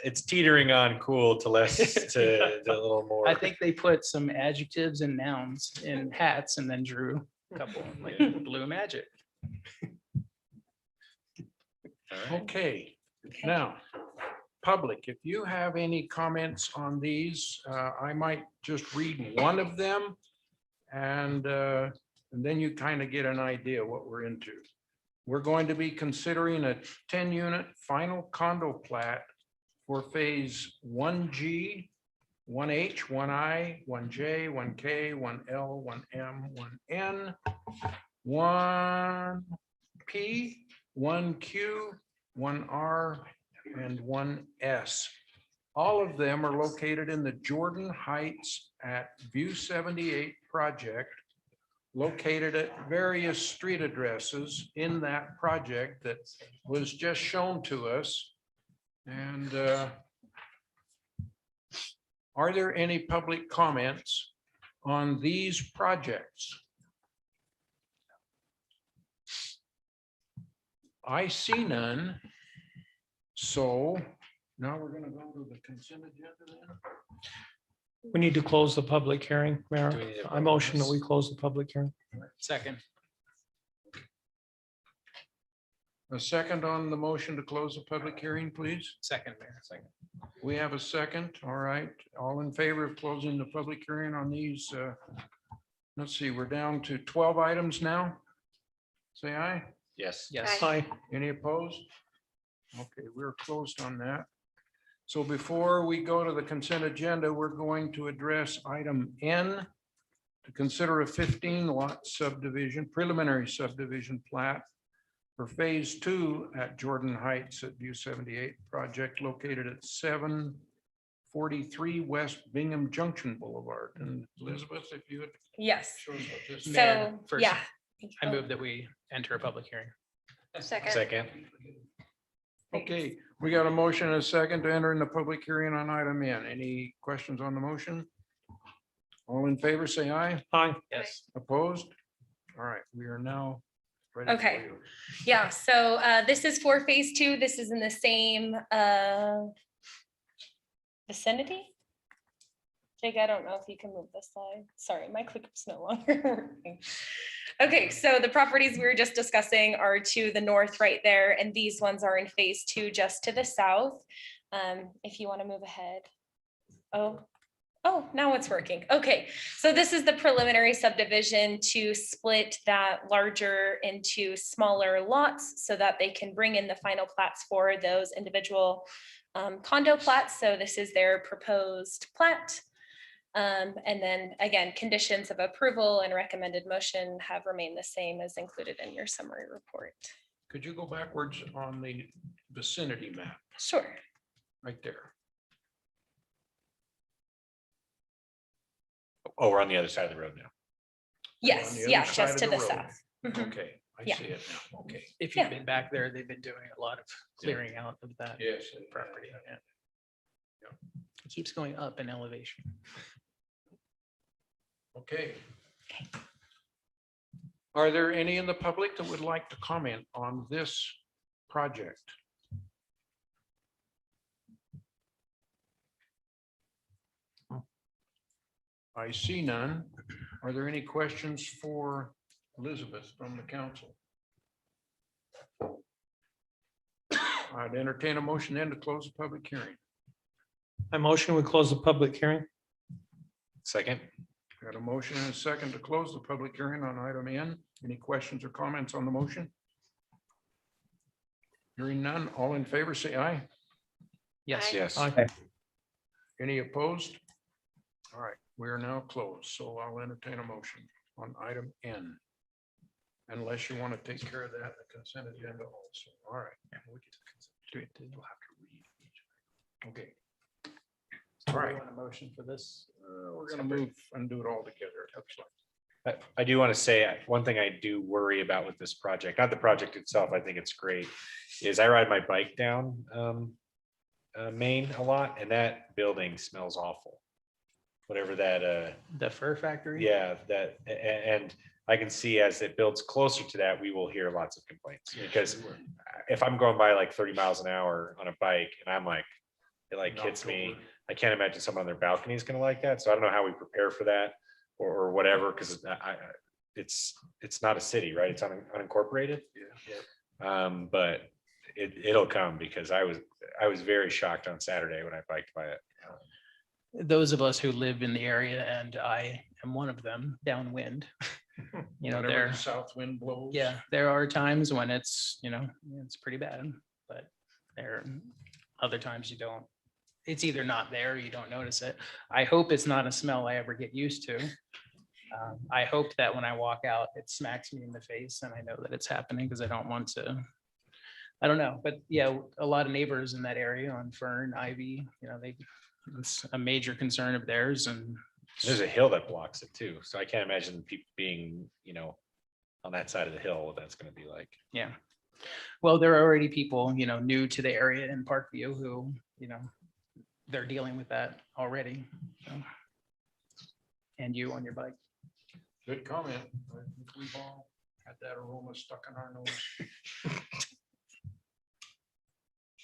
It's teetering on cool to less to a little more. I think they put some adjectives and nouns in hats and then drew a couple like Blue Magic. Okay, Now, public, if you have any comments on these, I might just read one of them. And then you kind of get an idea what we're into. We're going to be considering a 10-unit final condo plat for phase 1G, 1H, 1I, 1J, 1K, 1L, 1M, 1N, 1P, 1Q, 1R, and 1S. All of them are located in the Jordan Heights at View 78 project, located at various street addresses in that project that was just shown to us. And are there any public comments on these projects? I see none. So now we're going to go to the consent agenda then. We need to close the public hearing, Do we Mayor. need to vote I on motion that this? we close the public hearing. Second. A second on the motion to close the public hearing, please. Second, Mayor, second. We have a second. All right. All in favor of closing the public hearing on these? Let's see, we're down to 12 items now. Say aye. Yes. Yes. Aye. Any opposed? Okay, we're closed on that. So before we go to the consent agenda, we're going to address item N to consider a 15 lot subdivision, preliminary subdivision plat for phase 2 at Jordan Heights at View 78 project located at 743 West Bingham Junction Boulevard. And Elizabeth, if you would Yes. show us what this. So, first, yeah. I move that we enter a public hearing. Second. Okay, we got a motion and a second to enter in the public hearing on item N. Any questions on the motion? All in favor, say aye. Aye. Yes. Opposed? All right, we are now ready. for Okay. you. Yeah, so this is for phase 2. This is in the same vicinity. Jake, I don't know if you can move this slide. Sorry, my clicker's no longer working. Okay, so the properties we were just discussing are to the north right there, and these ones are in phase 2 just to the south. If you want to move ahead. Oh, now it's working. Okay, so this is the preliminary subdivision to split that larger into smaller lots so that they can bring in the final plats for those individual condo plats. So this is their proposed plat. And then again, conditions of approval and recommended motion have remained the same as included in your summary report. Could you go backwards on the vicinity map Sure. right there? Oh, we're on the other side of the road now. Yes, On the other yeah, side just of to the the road. south. Mhm. Okay, I Yeah. see it now. Okay. If Yeah. you've been back there, they've been doing a lot of clearing out of that Yes. property. Yeah. It keeps going up in elevation. Okay. Are there any in the public that would like to comment on this project? I see none. Are there any questions for Elizabeth from the council? I'd entertain a motion then to close the public hearing. I motion we close the public hearing. Second. Got a motion and a second to close the public hearing on item N. Any questions or comments on the motion? Hearing none, all in favor, say aye. Yes. Yes. Aye. Any opposed? All right, we are now closed, so I'll entertain a motion on item N. Unless you want to take care of that, in the consent agenda also. All right. Okay. All right. right. Want a motion for this? We're gonna move and do it all together. it looks like. I do want to say, one thing I do worry about with this project, not the project itself, I think it's great, is I ride my bike down Main a lot, and that building smells awful. Whatever that, The fur factory? yeah, and I can see as it builds closer to that, we will hear lots of complaints. Because if I'm going by like 30 miles an hour on a bike and I'm like, it like hits me, I can't imagine someone on their balcony is gonna like that. So I don't know how we prepare for that or whatever, because it's not a city, right? It's unincorporated. But it'll come because I was very shocked on Saturday when I biked by it. Those of us who live in the area, and I am one of them, downwind. You know, Whenever there, the south wind blows. yeah, there are times when it's, you know, it's pretty bad, but there are other times you don't. It's either not there or you don't notice it. I hope it's not a smell I ever get used to. I hope that when I walk out, it smacks me in the face and I know that it's happening because I don't want to. I don't know, but yeah, a lot of neighbors in that area on Fern, Ivy, you know, it's a major concern of theirs, and There's a hill that blocks it too. So I can't imagine people being, on that side of the hill, what that's gonna be like. yeah. Well, there are already people, you know, new to the area in Parkview who, you know, they're dealing with that already. So. And you on your bike. Good comment. I think we've all had that aroma stuck in our nose.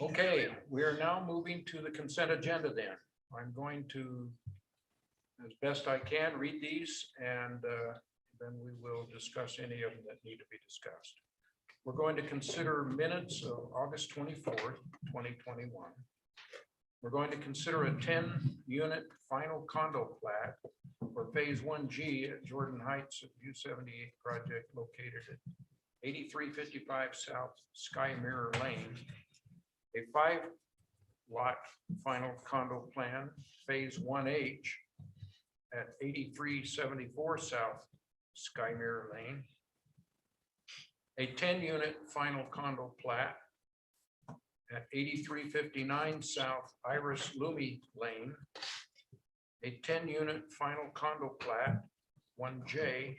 Okay, we are now moving to the consent agenda then. I'm going to, as best I can, read these and then we will discuss any of them that need to be discussed. We're going to consider minutes of August 24th, 2021. We're going to consider a 10-unit final condo plat for Phase 1G at Jordan Heights at View 78 project located at 8355 South Sky Mirror Lane. A 5-lot final condo plan, Phase 1H at 8374 South Sky Mirror Lane. A 10-unit final condo plat at 8359 South Iris Lumi Lane. A 10-unit final condo plat, 1J,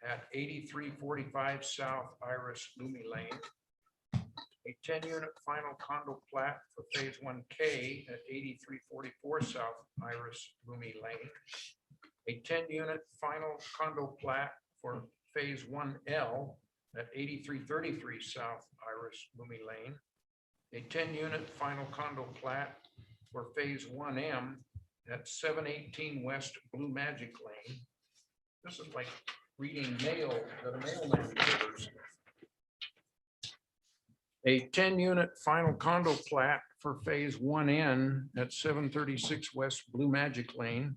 at 8345 South Iris Lumi Lane. A 10-unit final condo plat for Phase 1K at 8344 South Iris Lumi Lane. A 10-unit final condo plat for Phase 1L at 8333 South Iris Lumi Lane. A 10-unit final condo plat for Phase 1M at 718 West Blue Magic Lane. This is like reading mail that a mailman delivers. A 10-unit final condo plat for Phase 1N at 736 West Blue Magic Lane.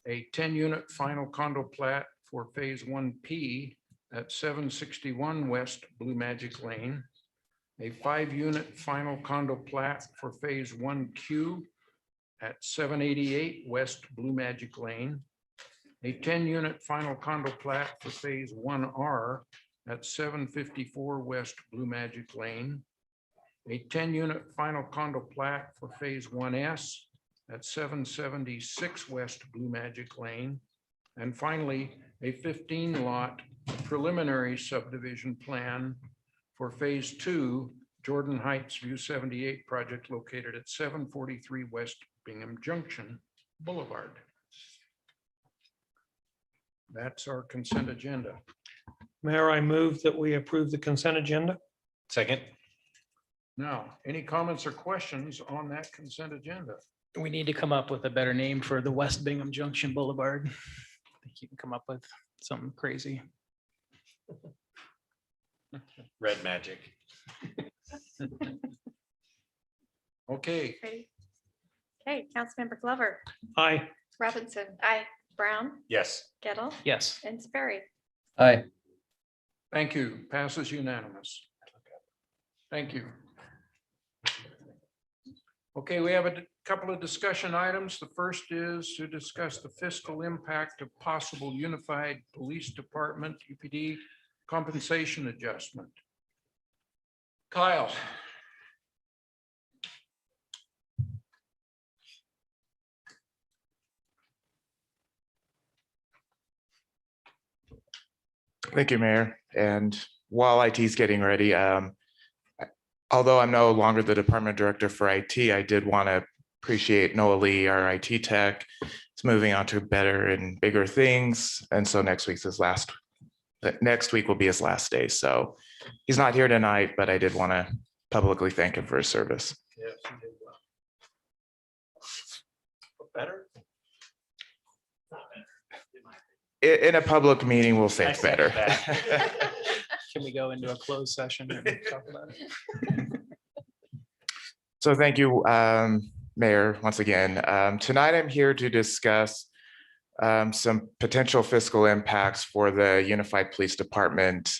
A 10-unit final condo plat for Phase 1P at 761 West Blue Magic Lane. A 5-unit final condo plat for Phase 1Q at 788 West Blue Magic Lane. A 10-unit final condo plat for Phase 1R at 754 West Blue Magic Lane. A 10-unit final condo plat for Phase 1S at 776 West Blue Magic Lane. And finally, a 15-lot preliminary subdivision plan for Phase 2 Jordan Heights View 78 project located at 743 West Bingham Junction Boulevard. That's our consent agenda. Mayor, I move that we approve the consent agenda. Second. Now, any comments or questions on that consent agenda? We need to come up with a better name for the West Bingham Junction Boulevard. I think you can come up with something crazy. Red magic. Okay, Ready? Okay, Councilmember Glover, Aye. Robinson. Aye. Brown, Yes. Gettle, Yes. and Sperry. Aye. thank you. Passes unanimous. Thank you. Okay, we have a couple of discussion items. The first is to discuss the fiscal impact of possible unified police department, UPD compensation adjustment. Kyle. Thank you, Mayor. And while IT is getting ready, although I'm no longer the department director for IT, I did want to appreciate Noah Lee, our IT tech. It's moving on to better and bigger things. And so next week will be his last day. So he's not here tonight, but I did want to publicly thank him for his service. Yes, you did well. Better? In a public meeting, we'll say it's better. Can we go into a closed session and talk about it? So thank you, Mayor, once again. Tonight I'm here to discuss some potential fiscal impacts for the Unified Police Department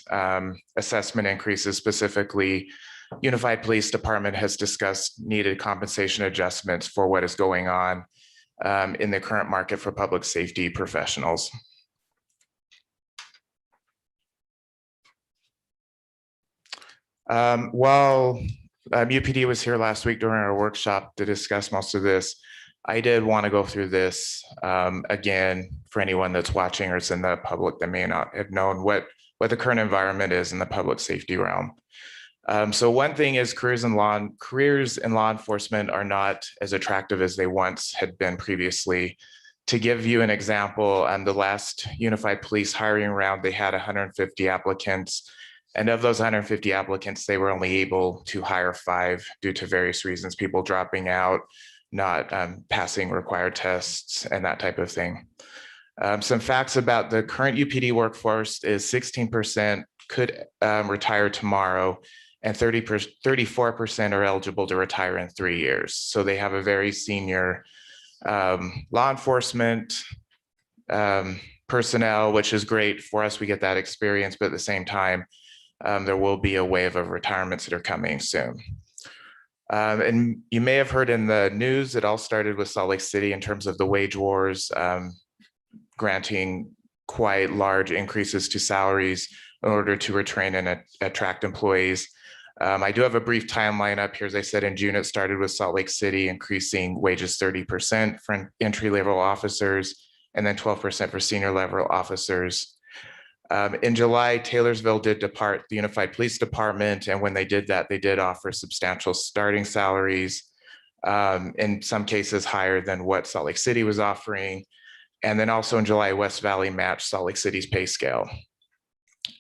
assessment increases. Specifically, Unified Police Department has discussed needed compensation adjustments for what is going on in the current market for public safety professionals. While UPD was here last week during our workshop to discuss most of this, I did want to go through this again for anyone that's watching or is in the public that may not have known what the current environment is in the public safety realm. So one thing is careers in law enforcement are not as attractive as they once had been previously. To give you an example, the last Unified Police hiring round, they had 150 applicants. And of those 150 applicants, they were only able to hire 5 due to various reasons, people dropping out, not passing required tests and that type of thing. Some facts about the current UPD workforce is 16% could retire tomorrow, and 34% are eligible to retire in 3 years. So they have a very senior law enforcement personnel, which is great for us. We get that experience, but at the same time, there will be a wave of retirements that are coming soon. And you may have heard in the news, it all started with Salt Lake City in terms of the wage wars, granting quite large increases to salaries in order to retrain and attract employees. I do have a brief timeline up here. As I said, in June, it started with Salt Lake City increasing wages 30% for entry-level officers and then 12% for senior level officers. In July, Taylorsville did depart the Unified Police Department, and when they did that, they did offer substantial starting salaries, in some cases higher than what Salt Lake City was offering. And then also in July, West Valley matched Salt Lake City's pay scale.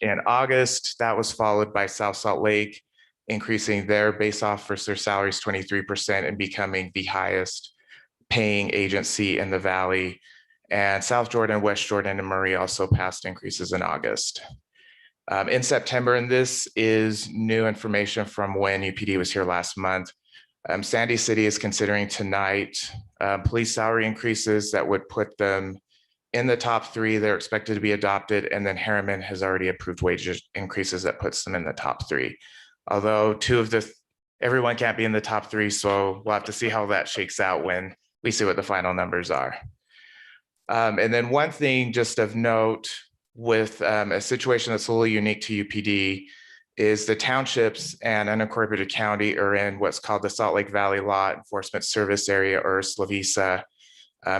In August, that was followed by South Salt Lake, increasing their base officer salaries 23% and becoming the highest paying agency in the Valley. And South Jordan, West Jordan, and Murray also passed increases in August. In September, and this is new information from when UPD was here last month, Sandy City is considering tonight police salary increases that would put them in the top 3. They're expected to be adopted, and then Harriman has already approved wage increases that puts them in the top 3. Although everyone can't be in the top 3, so we'll have to see how that shakes out when we see what the final numbers are. And then one thing just of note with a situation that's a little unique to UPD is the townships and unincorporated county are in what's called the Salt Lake Valley Law Enforcement Service Area, or SLVISA.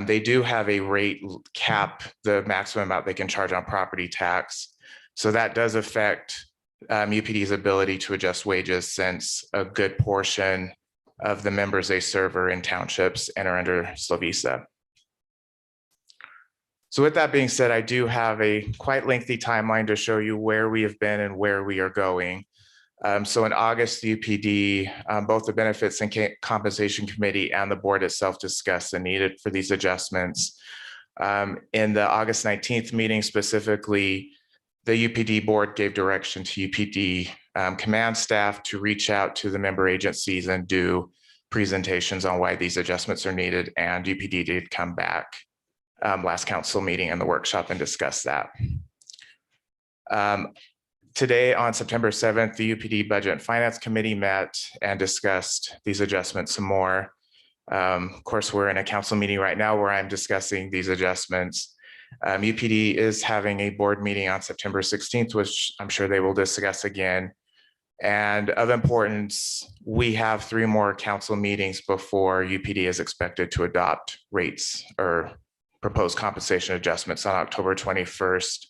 They do have a rate cap, the maximum amount they can charge on property tax. So that does affect UPD's ability to adjust wages, since a good portion of the members they serve are in townships and are under SLVISA. So with that being said, I do have a quite lengthy timeline to show you where we have been and where we are going. So in August, the UPD, both the Benefits and Compensation Committee and the board itself discussed the need for these adjustments. In the August 19th meeting specifically, the UPD board gave direction to UPD command staff to reach out to the member agencies and do presentations on why these adjustments are needed. And UPD did come back last council meeting and the workshop and discuss that. Today on September 7th, the UPD Budget and Finance Committee met and discussed these adjustments some more. Of course, we're in a council meeting right now where I'm discussing these adjustments. UPD is having a board meeting on September 16th, which I'm sure they will discuss again. And of importance, we have 3 more council meetings before UPD is expected to adopt rates or proposed compensation adjustments on October 21st.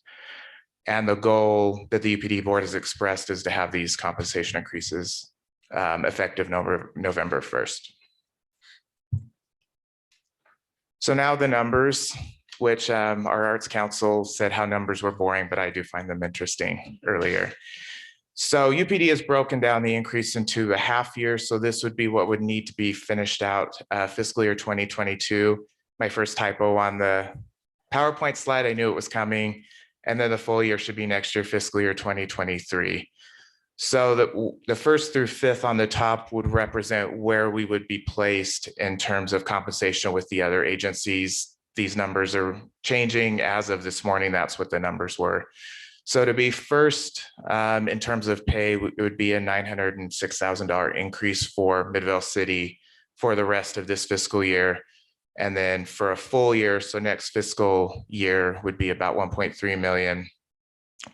And the goal that the UPD board has expressed is to have these compensation increases effective November 1st. So now the numbers, which our Arts Council said how numbers were boring, but I do find them interesting earlier. So UPD has broken down the increase into the half year. So this would be what would need to be finished out fiscal year 2022. My first typo on the PowerPoint slide, I knew it was coming. And then the full year should be next year, fiscal year 2023. So the first through fifth on the top would represent where we would be placed in terms of compensation with the other agencies. These numbers are changing as of this morning. That's what the numbers were. So to be first in terms of pay, it would be a $906,000 increase for Midvale City for the rest of this fiscal year. And then for a full year, so next fiscal year would be about 1.3 million,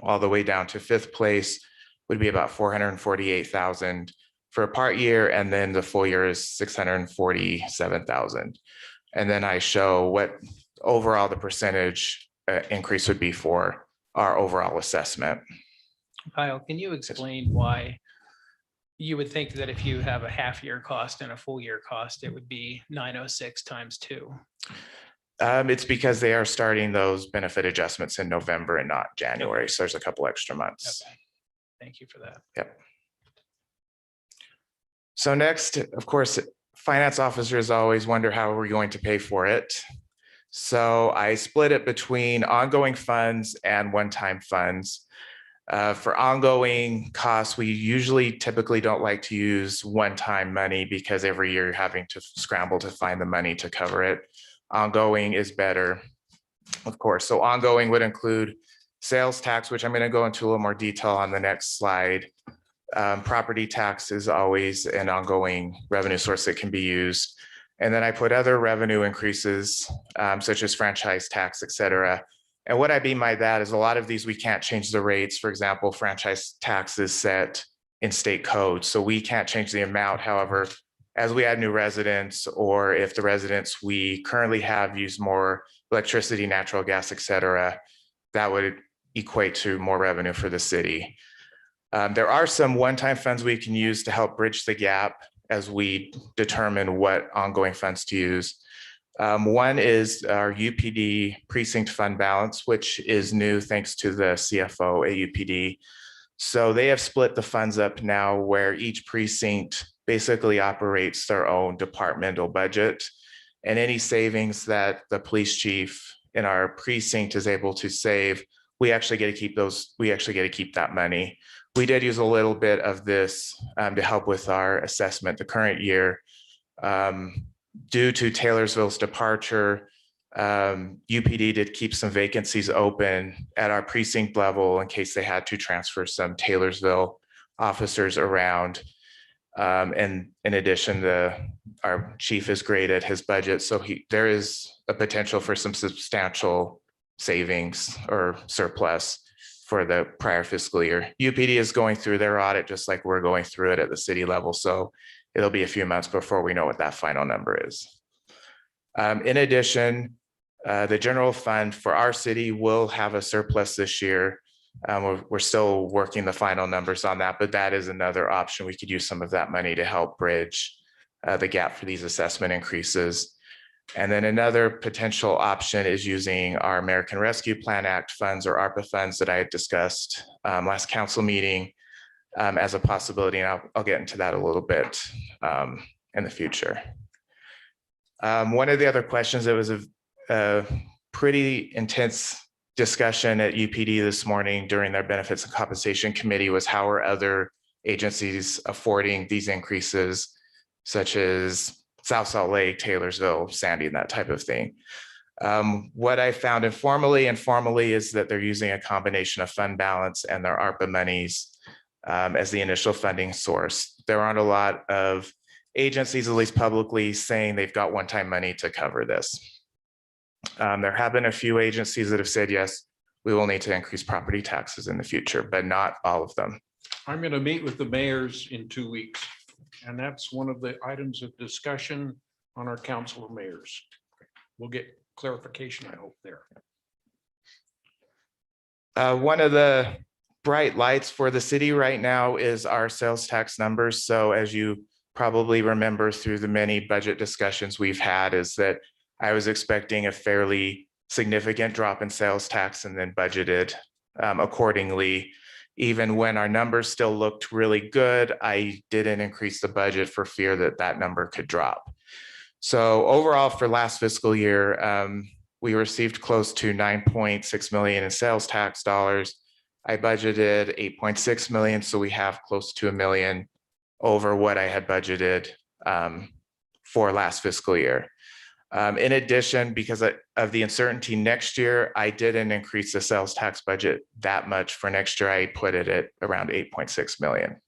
all the way down to fifth place would be about 448,000 for a part year. And then the full year is 647,000. And then I show what overall the percentage increase would be for our overall assessment. Kyle, can you explain why you would think that if you have a half year cost and a full year cost, it would be 906 times 2? It's because they are starting those benefit adjustments in November and not January. So there's a couple extra months. Okay. Thank you for that. Yep. So next, of course, finance officers always wonder how we're going to pay for it. So I split it between ongoing funds and one-time funds. For ongoing costs, we typically don't like to use one-time money because every year you're having to scramble to find the money to cover it. Ongoing is better, of course. So ongoing would include sales tax, which I'm going to go into a little more detail on the next slide. Property tax is always an ongoing revenue source that can be used. And then I put other revenue increases, such as franchise tax, et cetera. And what I mean by that is a lot of these, we can't change the rates. For example, franchise tax is set in state code, so we can't change the amount. However, as we add new residents, or if the residents we currently have use more electricity, natural gas, et cetera, that would equate to more revenue for the city. There are some one-time funds we can use to help bridge the gap as we determine what ongoing funds to use. One is our UPD precinct fund balance, which is new thanks to the CFO at UPD. So they have split the funds up now where each precinct basically operates their own departmental budget. And any savings that the police chief in our precinct is able to save, we actually get to keep those, we actually get to keep that money. We did use a little bit of this to help with our assessment the current year. Due to Taylorsville's departure, UPD did keep some vacancies open at our precinct level in case they had to transfer some Taylorsville officers around. And in addition, our chief is great at his budget, so there is a potential for some substantial savings or surplus for the prior fiscal year. UPD is going through their audit just like we're going through it at the city level, so it'll be a few months before we know what that final number is. In addition, the general fund for our city will have a surplus this year. We're still working the final numbers on that, but that is another option. We could use some of that money to help bridge the gap for these assessment increases. And then another potential option is using our American Rescue Plan Act funds, or ARPA funds, that I had discussed last council meeting as a possibility. And I'll get into that a little bit in the future. One of the other questions, that was a pretty intense discussion at UPD this morning during their benefits and compensation committee, was how are other agencies affording these increases, such as South Salt Lake, Taylorsville, Sandy, and that type of thing. What I found informally and formally is that they're using a combination of fund balance and their ARPA monies as the initial funding source. There aren't a lot of agencies, at least publicly, saying they've got one-time money to cover this. There have been a few agencies that have said, yes, we will need to increase property taxes in the future, but not all of them. I'm going to meet with the mayors in 2 weeks, and that's one of the items of discussion on our council of mayors. We'll get clarification, I hope, there. One of the bright lights for the city right now is our sales tax numbers. So as you probably remember through the many budget discussions we've had, is that I was expecting a fairly significant drop in sales tax and then budgeted accordingly. Even when our numbers still looked really good, I didn't increase the budget for fear that that number could drop. So overall for last fiscal year, we received close to 9.6 million in sales tax dollars. I budgeted 8.6 million, so we have close to $1 million over what I had budgeted for last fiscal year. In addition, because of the uncertainty next year, I didn't increase the sales tax budget that much for next year. I put it at around 8.6 million.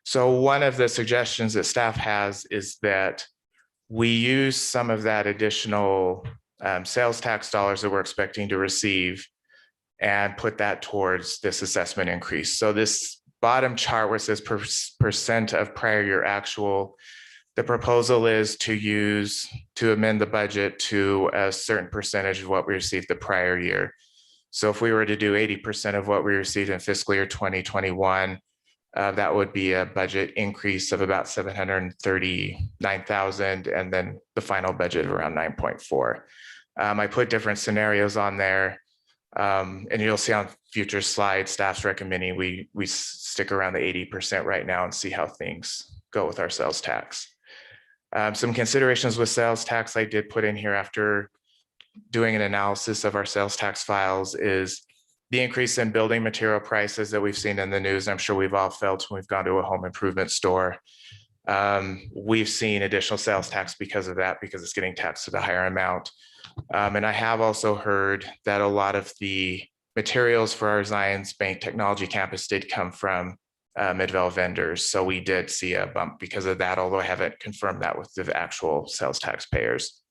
So one of the suggestions that staff has is that we use some of that additional sales tax dollars that we're expecting to receive and put that towards this assessment increase. So this bottom chart where it says percent of prior year actual, the proposal is to amend the budget to a certain percentage of what we received the prior year. So if we were to do 80% of what we received in fiscal year 2021, that would be a budget increase of about 739,000, and then the final budget of around 9.4. I put different scenarios on there, and you'll see on future slides, staff's recommending we stick around the 80% right now and see how things go with our sales tax. Some considerations with sales tax I did put in here after doing an analysis of our sales tax files is the increase in building material prices that we've seen in the news. I'm sure we've all felt when we've gone to a home improvement store. We've seen additional sales tax because of that, because it's getting taxed at a higher amount. And I have also heard that a lot of the materials for our Zions Bank Technology Campus did come from Midvale vendors. So we did see a bump because of that, although I haven't confirmed that with the actual sales taxpayers.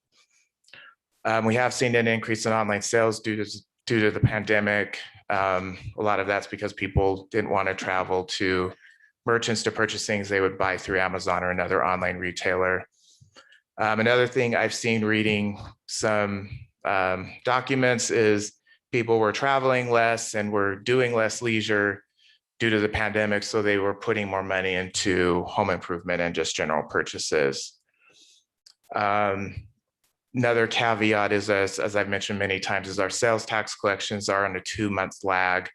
We have seen an increase in online sales due to the pandemic. A lot of that's because people didn't want to travel to merchants to purchase things they would buy through Amazon or another online retailer. Another thing I've seen reading some documents is people were traveling less and were doing less leisure due to the pandemic, so they were putting more money into home improvement and just general purchases. Another caveat is, as I've mentioned many times, is our sales tax collections are on a 2-month lag.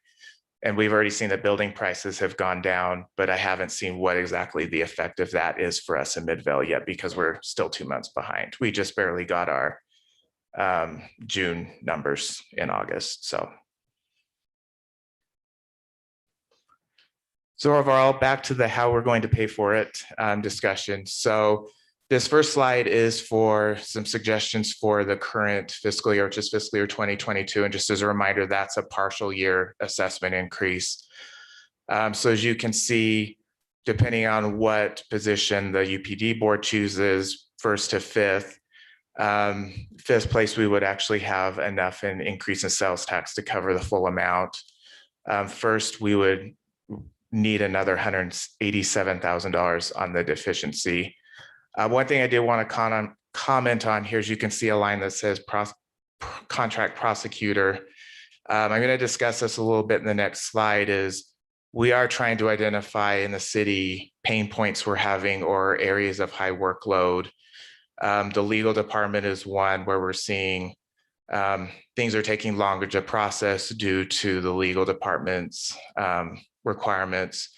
And we've already seen that building prices have gone down, but I haven't seen what exactly the effect of that is for us in Midvale yet, because we're still 2 months behind. We just barely got our June numbers in August, So overall, back to the how we're going to pay for it discussion. So this first slide is for some suggestions for the current fiscal year, which is fiscal year 2022. And just as a reminder, that's a partial year assessment increase. So as you can see, depending on what position the UPD board chooses, 1st to 5th, 5th place, we would actually have enough in increase in sales tax to cover the full amount. First, we would need another $187,000 on the deficiency. One thing I did want to comment on here is you can see a line that says contract prosecutor. I'm going to discuss this a little bit in the next slide. Is we are trying to identify in the city pain points we're having or areas of high workload. The legal department is one where we're seeing things are taking longer to process due to the legal department's requirements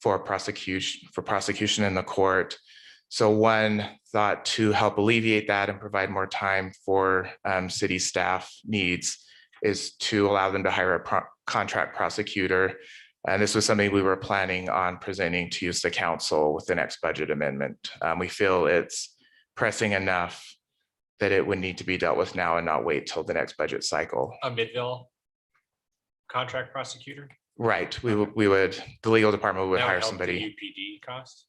for prosecution in the court. So one thought to help alleviate that and provide more time for city staff needs is to allow them to hire a contract prosecutor. And this was something we were planning on presenting to use the council with the next budget amendment. We feel it's pressing enough that it would need to be dealt with now and not wait till the next budget cycle. A Midvale contract prosecutor? Right, we would, the legal department would That hire help the somebody. UPD cost?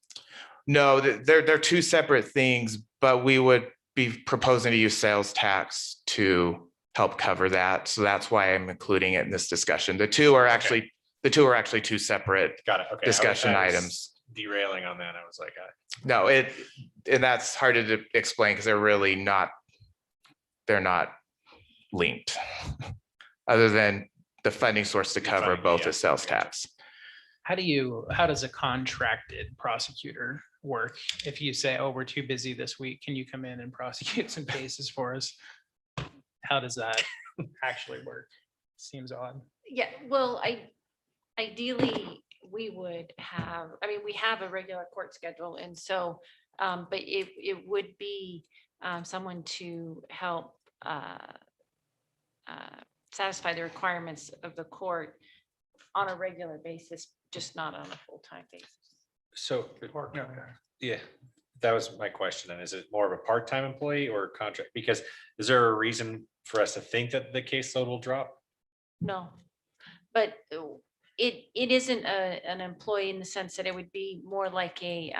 No, they're two separate things, but we would be proposing to use sales tax to help cover that. So that's why I'm including it in this discussion. The two are actually two separate Got it. Okay. discussion I was items. derailing on that. I was like, No, and that's hard to explain because they're not linked. Other than the funding source to cover both the sales tax. How does a contracted prosecutor work? If you say, oh, we're too busy this week, can you come in and prosecute some cases for us? How does that actually work? Seems odd. Yeah, well, ideally, we would have, we have a regular court schedule, and so, but it would be someone to help satisfy the requirements of the court on a regular basis, just not on a full-time basis. So, yeah, that was my question. And is it more of a part-time employee or contract? Because is there a reason for us to think that the caseload will drop? No, but it isn't an employee in the sense that it would be more like a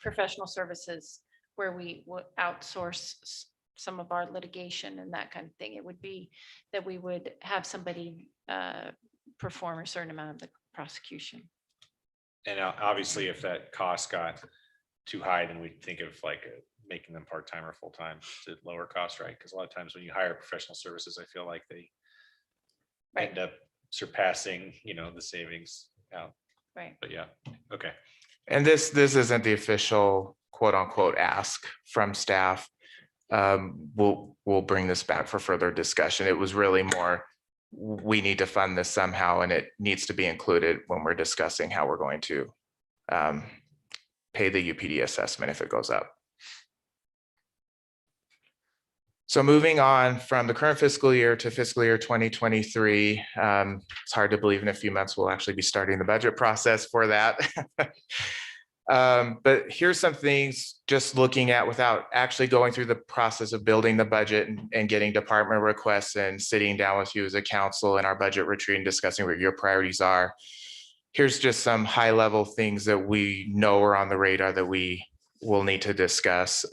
professional services where we would outsource some of our litigation and that kind of thing. It would be that we would have somebody perform a certain amount of the prosecution. And obviously, if that cost got too high, then we'd think of like making them part-time or full-time to lower costs, right? Because a lot of times when you hire professional services, I feel like they end up surpassing, the savings out. Right. But yeah, okay. And this isn't the official quote unquote ask from staff. We'll bring this back for further discussion. It was really more, we need to fund this somehow, and it needs to be included when we're discussing how we're going to pay the UPD assessment if it goes up. So moving on from the current fiscal year to fiscal year 2023, it's hard to believe in a few months we'll actually be starting the budget process for that. But here's some things just looking at without actually going through the process of building the budget and getting department requests and sitting down with you as a council in our budget retreat and discussing what your priorities are. Here's just some high level things that we know are on the radar that we will need to discuss.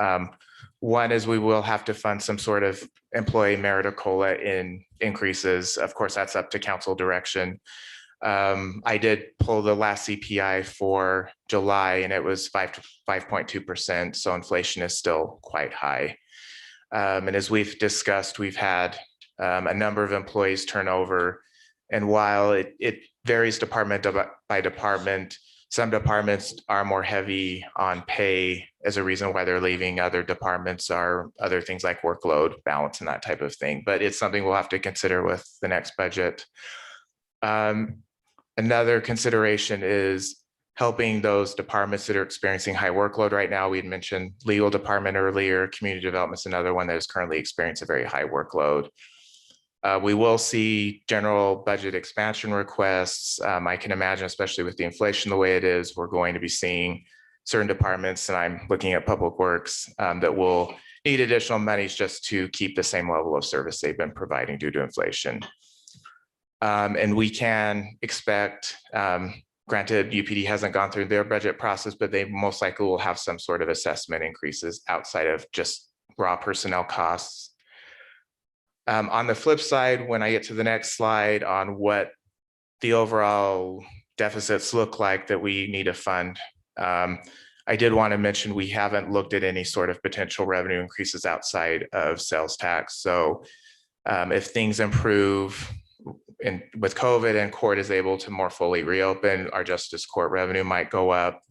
One is we will have to fund some sort of employee merit or COLA in increases. Of course, that's up to council direction. I did pull the last CPI for July and it was 5.2%. So inflation is still quite high. And as we've discussed, we've had a number of employees turnover. And while it varies department by department, some departments are more heavy on pay as a reason why they're leaving. Other departments are other things like workload balance and that type of thing. But it's something we'll have to consider with the next budget. Another consideration is helping those departments that are experiencing high workload right now. We had mentioned legal department earlier, community development is another one that is currently experiencing a very high workload. We will see general budget expansion requests. I can imagine, especially with the inflation the way it is, we're going to be seeing certain departments, and I'm looking at public works, that will need additional monies just to keep the same level of service they've been providing due to inflation. And we can expect, granted, UPD hasn't gone through their budget process, but they most likely will have some sort of assessment increases outside of just raw personnel costs. On the flip side, when I get to the next slide on what the overall deficits look like that we need to fund, I did want to mention we haven't looked at any sort of potential revenue increases outside of sales tax. So if things improve with COVID and court is able to more fully reopen, our justice court revenue might go up.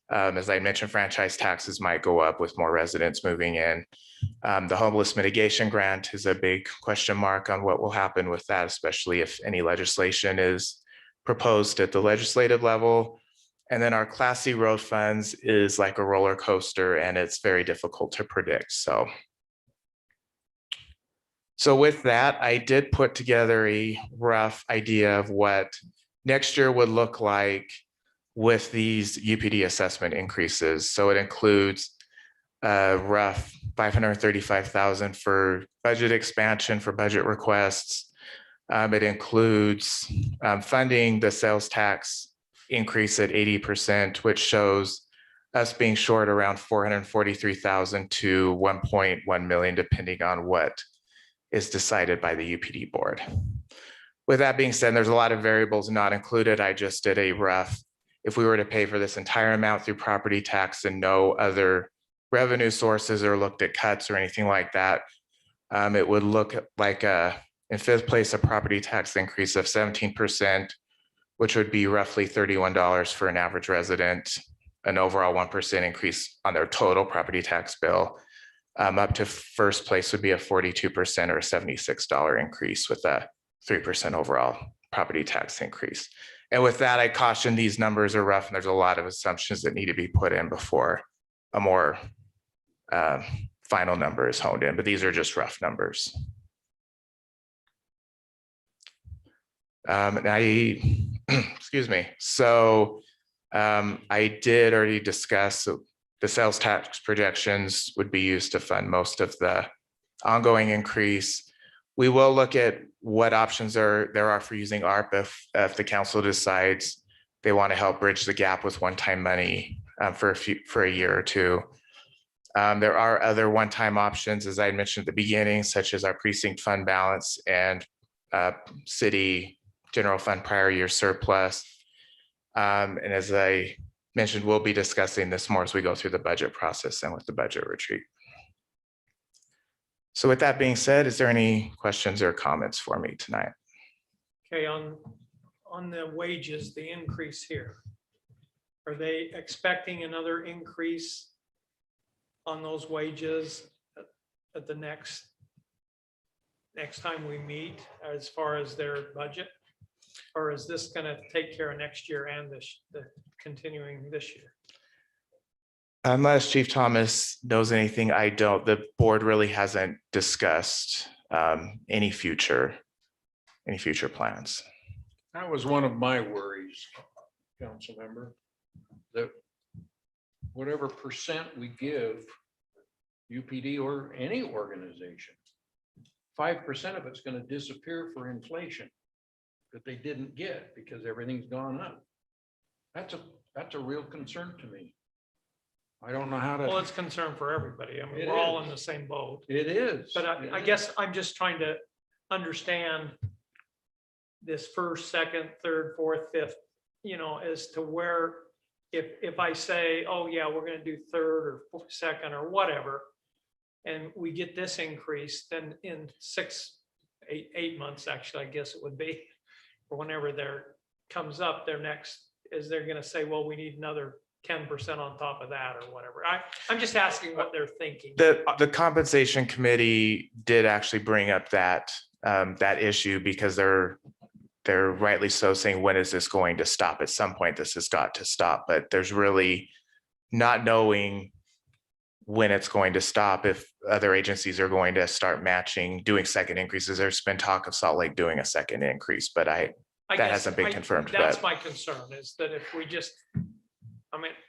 As I mentioned, franchise taxes might go up with more residents moving in. The homeless mitigation grant is a big question mark on what will happen with that, especially if any legislation is proposed at the legislative level. And then our Class C road funds is like a roller coaster and it's very difficult to predict. So with that, I did put together a rough idea of what next year would look like with these UPD assessment increases. So it includes a rough $535,000 for budget expansion for budget requests. It includes funding the sales tax increase at 80%, which shows us being short around $443,000 to $1.1 million, depending on what is decided by the UPD board. With that being said, there's a lot of variables not included. I just did a rough, if we were to pay for this entire amount through property tax and no other revenue sources or looked at cuts or anything like that, it would look like in fifth place, a property tax increase of 17%, which would be roughly $31 for an average resident, an overall 1% increase on their total property tax bill. Up to first place would be a 42% or $76 increase with a 3% overall property tax increase. And with that, I caution these numbers are rough and there's a lot of assumptions that need to be put in before a more final number is honed in, but these are just rough numbers. And I, excuse me, so I did already discuss the sales tax projections would be used to fund most of the ongoing increase. We will look at what options there are for using ARP if the council decides they want to help bridge the gap with one-time money for a year or two. There are other one-time options, as I had mentioned at the beginning, such as our precinct fund balance and city general fund prior year surplus. And as I mentioned, we'll be discussing this more as we go through the budget process and with the budget retreat. So with that being said, is there any questions or comments for me tonight? Okay, on the wages, the increase here. Are they expecting another increase on those wages at the next time we meet as far as their budget? Or is this gonna take care of next year and the continuing this year? Unless Chief Thomas knows anything I don't, the board really hasn't discussed any future plans. That was one of my worries, council member, that whatever percent we give UPD or any organization, 5% of it's going to disappear for inflation that they didn't get because everything's gone up. That's a real concern to me. I don't know how to. Well, it's concern for everybody. I mean, It we're all is. in the same boat. It is. But I guess I'm just trying to understand this first, second, third, fourth, fifth, as to where, if I say, oh yeah, we're gonna do third or second or whatever, and we get this increase, then in 8 months, actually, I guess it would be, or whenever there comes up, their next, is they're gonna say, well, we need another 10% on top of that or whatever. I'm just asking what they're thinking. The compensation committee did actually bring up that issue because they're rightly so saying, when is this going to stop? At some point, this has got to stop, but there's really not knowing when it's going to stop. If other agencies are going to start matching, doing second increases, there's been talk of Salt Lake doing a second increase, but that hasn't been confirmed. That's my concern, is that if we just,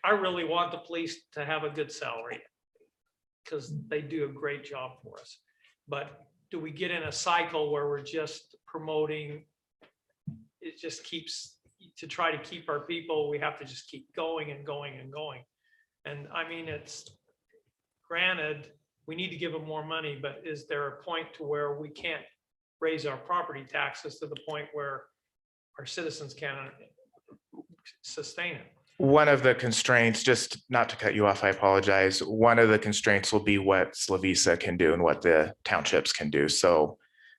I really want the police to have a good salary because they do a great job for us. But do we get in a cycle where we're just promoting, it just keeps, to try to keep our people, we have to just keep going and going and going. And it's granted, we need to give them more money, but is there a point to where we can't raise our property taxes to the point where our citizens can sustain it? One of the constraints, just not to cut you off, I apologize. One of the constraints will be what Slavisa can do and what the townships can do. So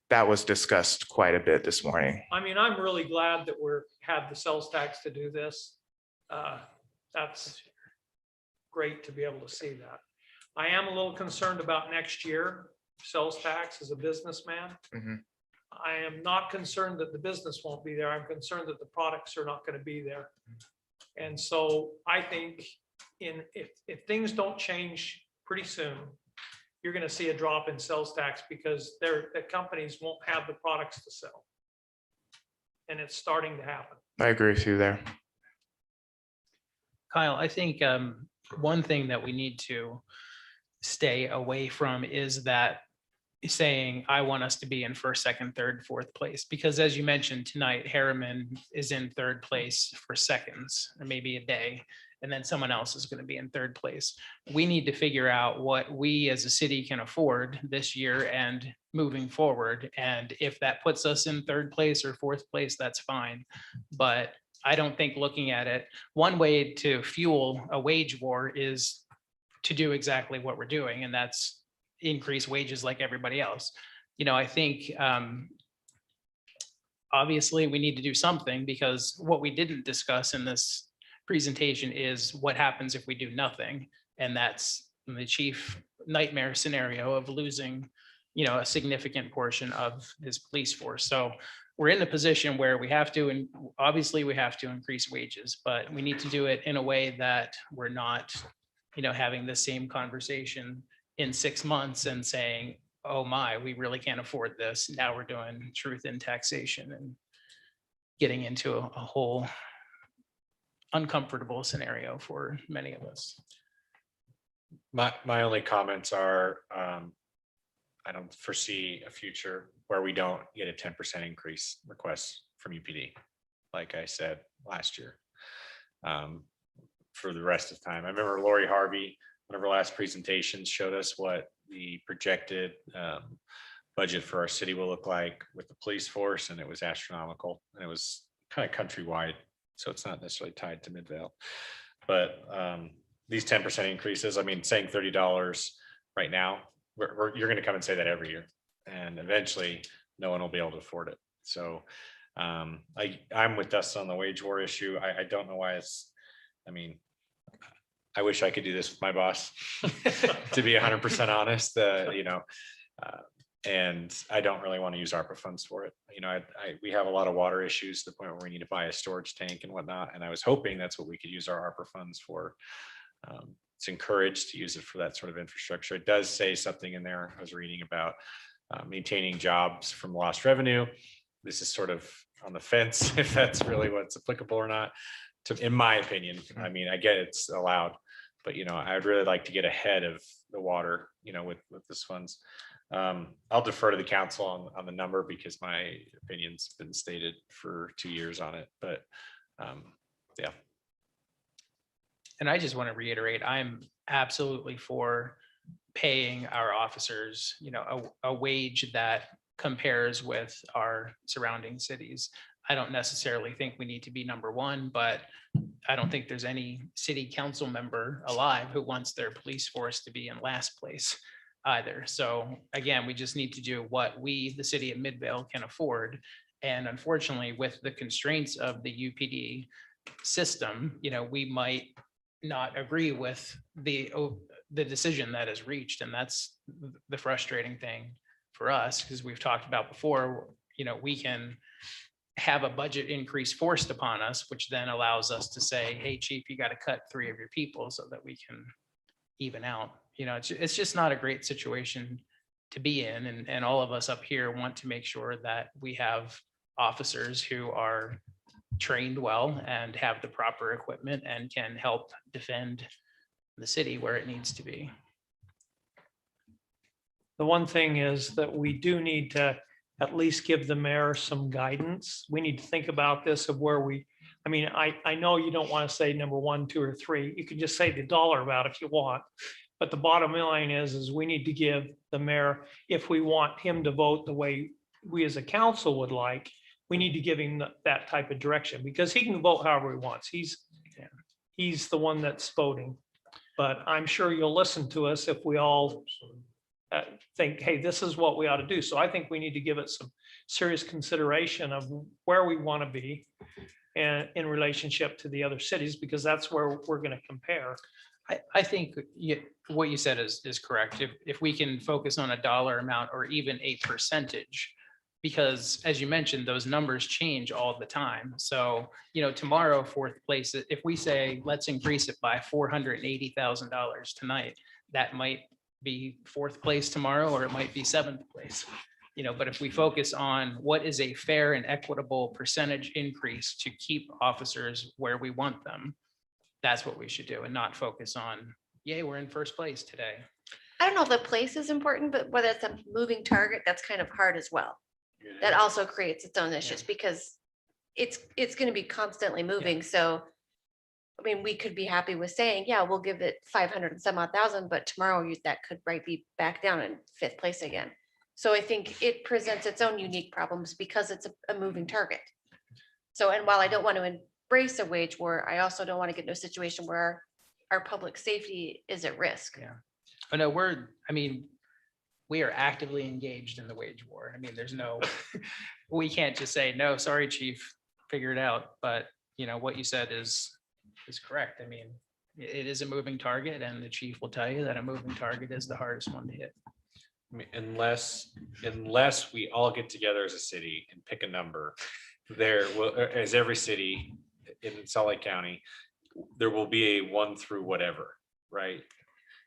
that was discussed quite a bit this morning. I'm really glad that have the sales tax to do this. That's great to be able to see that. I am a little concerned about next year, sales tax as a businessman. I am not concerned that the business won't be there. I'm concerned that the products are not going to be there. And so I think if things don't change pretty soon, you're going to see a drop in sales tax because the companies won't have the products to sell. And it's starting to happen. I agree with you there. Kyle, I think one thing that we need to stay away from is that saying, I want us to be in first, second, third, fourth place. Because as you mentioned tonight, Harriman is in third place for seconds, or maybe a day, and then someone else is going to be in third place. We need to figure out what we as a city can afford this year and moving forward. And if that puts us in third place or fourth place, that's fine. But I don't think looking at it, one way to fuel a wage war is to do exactly what we're doing, and that's increase wages like everybody else. I think obviously we need to do something, because what we didn't discuss in this presentation is what happens if we do nothing. And that's the chief nightmare scenario of losing, a significant portion of his police force. So we're in a position where we have to, and obviously we have to increase wages, but we need to do it in a way that we're not, having the same conversation in 6 months and saying, oh my, we really can't afford this. Now we're doing truth in taxation. And getting into a whole uncomfortable scenario for many of us. My only comments are, I don't foresee a future where we don't get a 10% increase request from UPD, like I said last year. For the rest of time. I remember Lori Harvey, one of our last presentations, showed us what the projected budget for our city will look like with the police force, and it was astronomical, and it was kind of countrywide, so it's not necessarily tied to Midvale. But these 10% increases, I mean, saying $30 right now, you're going to come and say that every year, and eventually no one will be able to afford it. So I'm with Dustin on the wage war issue. I don't know why it's, I mean, I wish I could do this with my boss, to be 100% honest, and I don't really want to use ARPA funds for it. We have a lot of water issues to the point where we need to buy a storage tank and whatnot. And I was hoping that's what we could use our ARPA funds for. It's encouraged to use it for that sort of infrastructure. It does say something in there. I was reading about maintaining jobs from lost revenue. This is sort of on the fence if that's really what's applicable or not. In my opinion, I mean, I get it's allowed, but I'd really like to get ahead of the water, with this funds. I'll defer to the council on the number because my opinion's been stated for 2 years on it, but yeah. And I just want to reiterate, I'm absolutely for paying our officers, a wage that compares with our surrounding cities. I don't necessarily think we need to be number one, but I don't think there's any city council member alive who wants their police force to be in last place either. So again, we just need to do what we, the city of Midvale, can afford. And unfortunately, with the constraints of the UPD system, we might not agree with the decision that is reached. And that's the frustrating thing for us, because we've talked about before, we can have a budget increase forced upon us, which then allows us to say, hey, chief, you got to cut 3 of your people so that we can even out. It's just not a great situation to be in. And all of us up here want to make sure that we have officers who are trained well and have the proper equipment and can help defend the city where it needs to be. The one thing is that we do need to at least give the mayor some guidance. We need to think about this of where I know you don't want to say number 1, 2, or 3. You can just say the dollar amount if you want. But the bottom line is we need to give the mayor, if we want him to vote the way we as a council would like, we need to give him that type of direction, because he can vote however he wants. He's the one that's voting. But I'm sure you'll listen to us if we all think, hey, this is what we ought to do. So I think we need to give it some serious consideration of where we want to be and in relationship to the other cities, because that's where we're going to compare. I think what you said is correct. If we can focus on a dollar amount or even a percentage, because as you mentioned, those numbers change all the time. So, tomorrow, 4th place, if we say, let's increase it by $480,000 tonight, that might be 4th place tomorrow, or it might be 7th place. But if we focus on what is a fair and equitable percentage increase to keep officers where we want them, that's what we should do, and not focus on, yay, we're in 1st place today. I don't know if the place is important, but whether it's a moving target, that's kind of hard as well. That also creates its own issues because it's going to be constantly moving. So, we could be happy with saying, yeah, we'll give it 500 and some odd thousand, but tomorrow that could be back down in 5th place again. So I think it presents its own unique problems because it's a moving target. So, and while I don't want to embrace a wage war, I also don't want to get into a situation where our public safety is at risk. Yeah. Oh, no, we are actively engaged in the wage war. There's no, we can't just say, no, sorry, chief, figure it out. But what you said is correct. It is a moving target, and the chief will tell you that a moving target is the hardest one to hit. Unless we all get together as a city and pick a number, there will, as every city in Salt Lake County, there will be a 1 through whatever, right?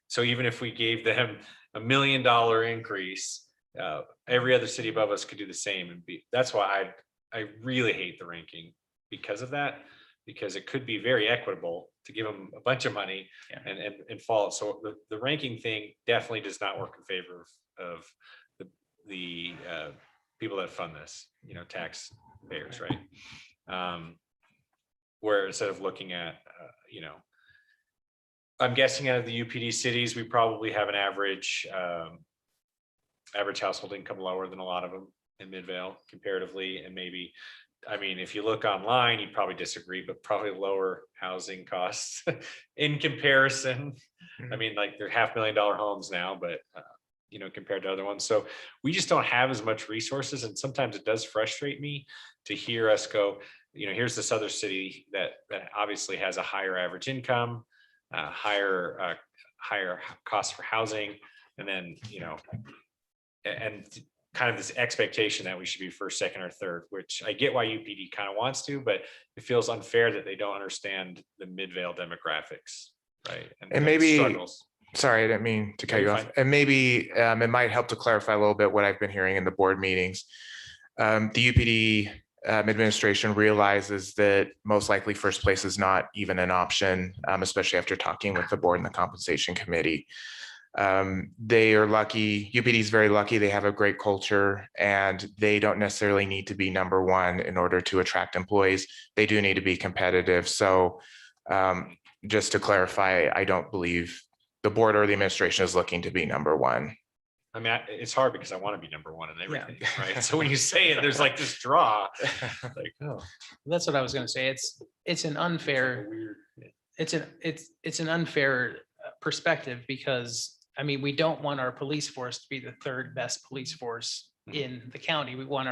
So even if we gave them $1 million increase, every other city above us could do the same. That's why I really hate the ranking because of that, because it could be very equitable to give them a bunch of money and fall. So the ranking thing definitely does not work in favor of the people that fund this, taxpayers, right? Where instead of looking at, I'm guessing out of the UPD cities, we probably have an average household income lower than a lot of them in Midvale comparatively. And maybe, I mean, if you look online, you'd probably disagree, but probably lower housing costs in comparison. I mean, like they're $500,000 homes now, but compared to other ones. So we just don't have as much resources. And sometimes it does frustrate me to hear us go, here's this other city that obviously has a higher average income, higher cost for housing. And then, and kind of this expectation that we should be first, second, or third, which I get why UPD kind of wants to, but it feels unfair that they don't understand the Midvale demographics, right? And maybe, struggles. sorry, I didn't mean to cut you off. And maybe it might help to clarify a little bit what I've been hearing in the board meetings. The UPD administration realizes that most likely first place is not even an option, especially after talking with the board and the compensation committee. They are lucky, UPD is very lucky, they have a great culture, and they don't necessarily need to be number one in order to attract employees. They do need to be competitive. So just to clarify, I don't believe the board or the administration is looking to be number one. I mean, it's hard because I want to be number one in everything, right? So when you say it, there's like this draw, like, oh. That's what I was gonna say. It's an unfair, it's an unfair perspective, because I mean, we don't want our police force to be the third best police force in the county. We want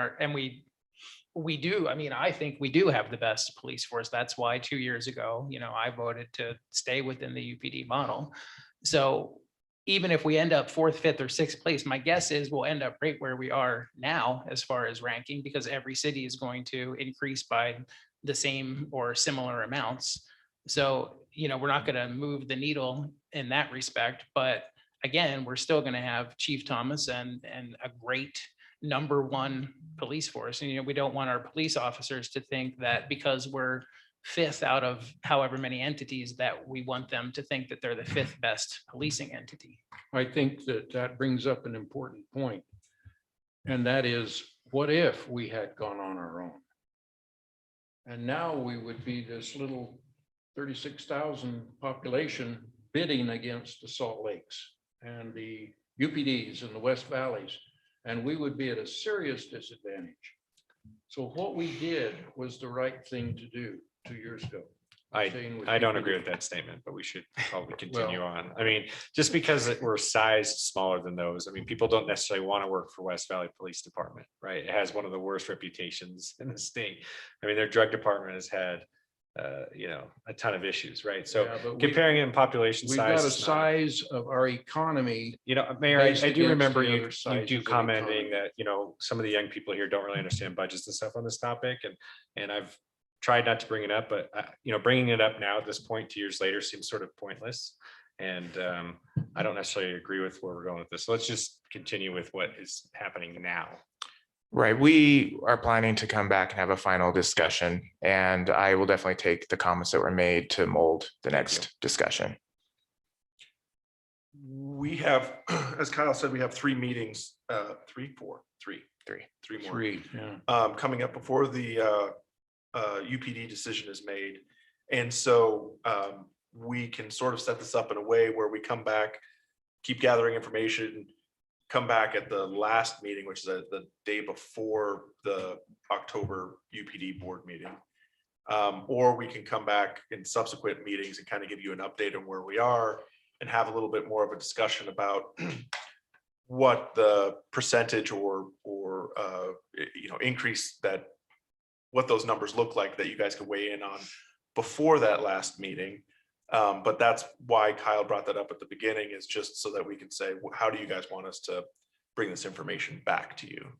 we do, I mean, I think we do have the best police force. That's why 2 years ago, I voted to stay within the UPD model. So even if we end up fourth, fifth, or sixth place, my guess is we'll end up right where we are now as far as ranking, because every city is going to increase by the same or similar amounts. So, we're not going to move the needle in that respect, but again, we're still going to have Chief Thomas and a great number one police force. And, we don't want our police officers to think that because we're fifth out of however many entities, that we want them to think that they're the fifth best policing entity. I think that brings up an important point. And that is, what if we had gone on our own? And now we would be this little 36,000 population bidding against the Salt Lakes and the UPDs and the West Valleys, and we would be at a serious disadvantage. So what we did was the right thing to do 2 years ago. I don't agree with that statement, but we should probably continue on. I mean, just because we're sized smaller than those, I mean, people don't necessarily want to work for West Valley Police Department, right? It has one of the worst reputations in the state. I mean, their drug department has had, a ton of issues, right? So comparing it in population size. We've got a size of our economy. Mayor, I based do against remember the you other sizes do of commenting economy. that, some of the young people here don't really understand budgets and stuff on this topic. And I've tried not to bring it up, but bringing it up now at this point, 2 years later, seems sort of pointless. And I don't necessarily agree with where we're going with this. So let's just continue with what is happening now. Right. We are planning to come back and have a final discussion, and I will definitely take the comments that were made to mold the next discussion. We have, as Kyle said, we have 3 meetings, three more coming up before the UPD decision is made. And so we can sort of set this up in a way where we come back, keep gathering information, come back at the last meeting, which is the day before the October UPD board meeting. Or we can come back in subsequent meetings and kind of give you an update on where we are and have a little bit more of a discussion about what the percentage or increase that, what those numbers look like that you guys could weigh in on before that last meeting. But that's why Kyle brought that up at the beginning, is just so that we can say, how do you guys want us to bring this information back to you?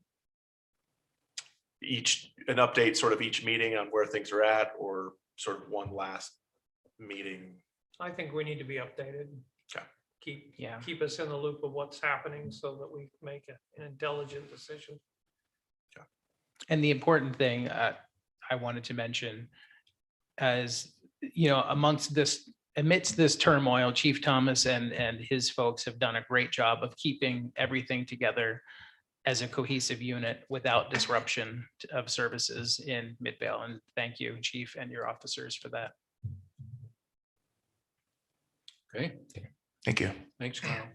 An update sort of each meeting on where things are at, or sort of one last meeting. I think we need to be updated. Okay. Keep us in the loop of what's happening so that we make an intelligent decision. And the important thing I wanted to mention as, amidst this turmoil, Chief Thomas and his folks have done a great job of keeping everything together as a cohesive unit without disruption of services in Midvale. And thank you, Chief, and your officers for that. Okay, Thank you. thanks, Kyle.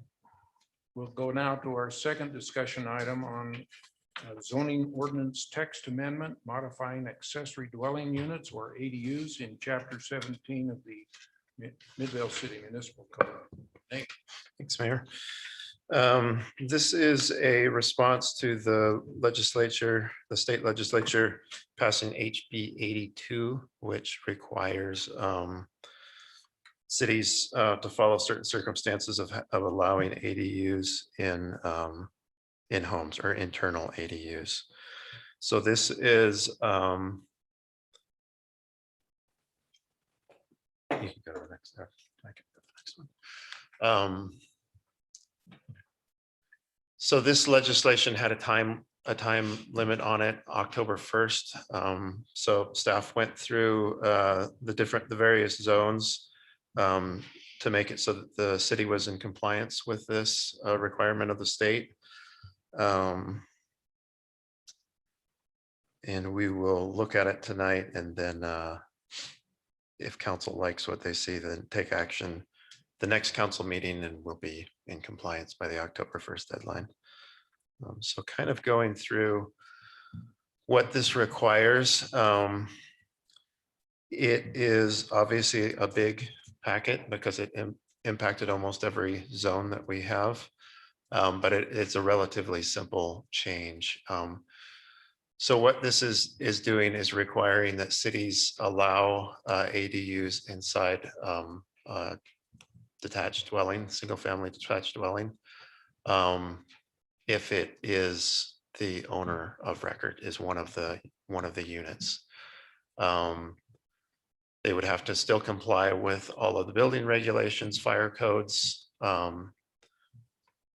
We'll go now to our second discussion item on zoning ordinance text amendment, modifying accessory dwelling units or ADUs in chapter 17 of the Midvale City Municipal Code. Thanks, Mayor. This is a response to the legislature, the state legislature passing HB 82, which requires cities to follow certain circumstances of allowing ADUs in homes or internal ADUs. So this is you can go to the next step. I can go to the next one. So this legislation had a time limit on it, October 1st. So staff went through the various zones to make it so that the city was in compliance with this requirement of the state. And we will look at it tonight, and then if council likes what they see, then take action the next council meeting, and we'll be in compliance by the October 1st deadline. So kind of going through what this requires. It is obviously a big packet because it impacted almost every zone that we have. But it's a relatively simple change. So what this is doing is requiring that cities allow ADUs inside detached dwelling, single family detached dwelling. If it is the owner of record is one of the units. They would have to still comply with all of the building regulations, fire codes, and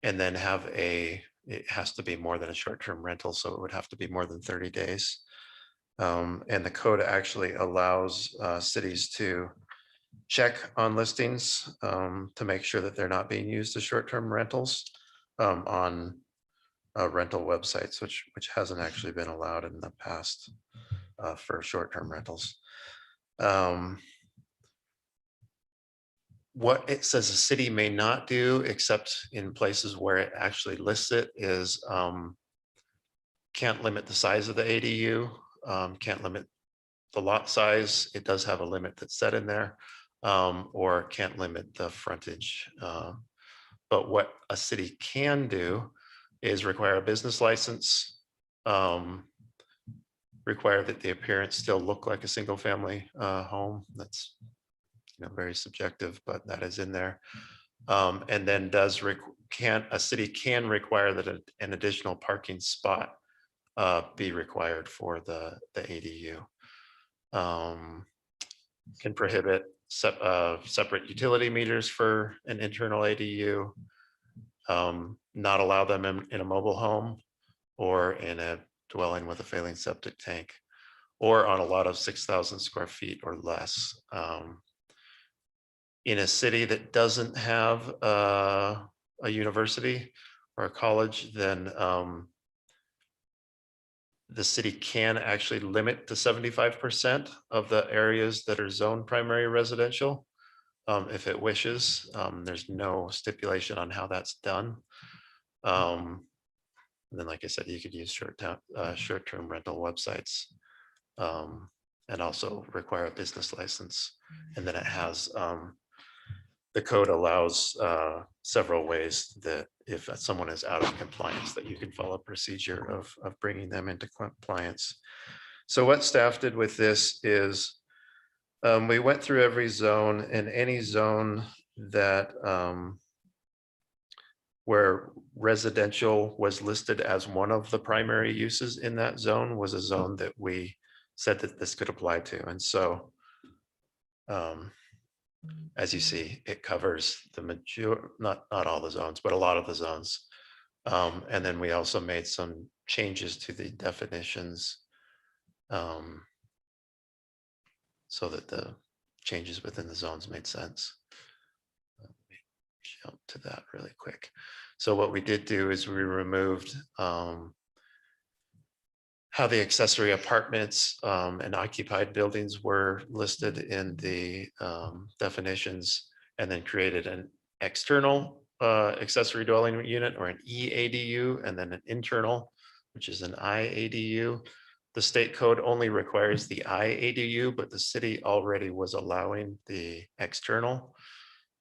then it has to be more than a short-term rental, so it would have to be more than 30 days. And the code actually allows cities to check on listings to make sure that they're not being used as short-term rentals on rental websites, which hasn't actually been allowed in the past for short-term rentals. What it says a city may not do, except in places where it actually lists it, is can't limit the size of the ADU, can't limit the lot size. It does have a limit that's set in there, or can't limit the frontage. But what a city can do is require a business license, require that the appearance still look like a single family home. That's very subjective, but that is in there. And then a city can require that an additional parking spot be required for the ADU. Can prohibit separate utility meters for an internal ADU. Not allow them in a mobile home or in a dwelling with a failing septic tank, or on a lot of 6,000 square feet or less. In a city that doesn't have a university or a college, then the city can actually limit to 75% of the areas that are zoned primary residential if it wishes. There's no stipulation on how that's done. And then, like I said, you could use short-term rental websites and also require a business license. And then it has the code allows several ways that if someone is out of compliance, that you can follow a procedure of bringing them into compliance. So what staff did with this is we went through every zone, and any zone that where residential was listed as one of the primary uses in that zone was a zone that we said that this could apply to. And so as you see, it covers the not all the zones, but a lot of the zones. And then we also made some changes to the definitions So that the changes within the zones made sense. Let me jump to that really quick. So what we did do is we removed how the accessory apartments and occupied buildings were listed in the definitions, and then created an external accessory dwelling unit, or an EADU, and then an internal, which is an IADU. The state code only requires the IADU, but the city already was allowing the external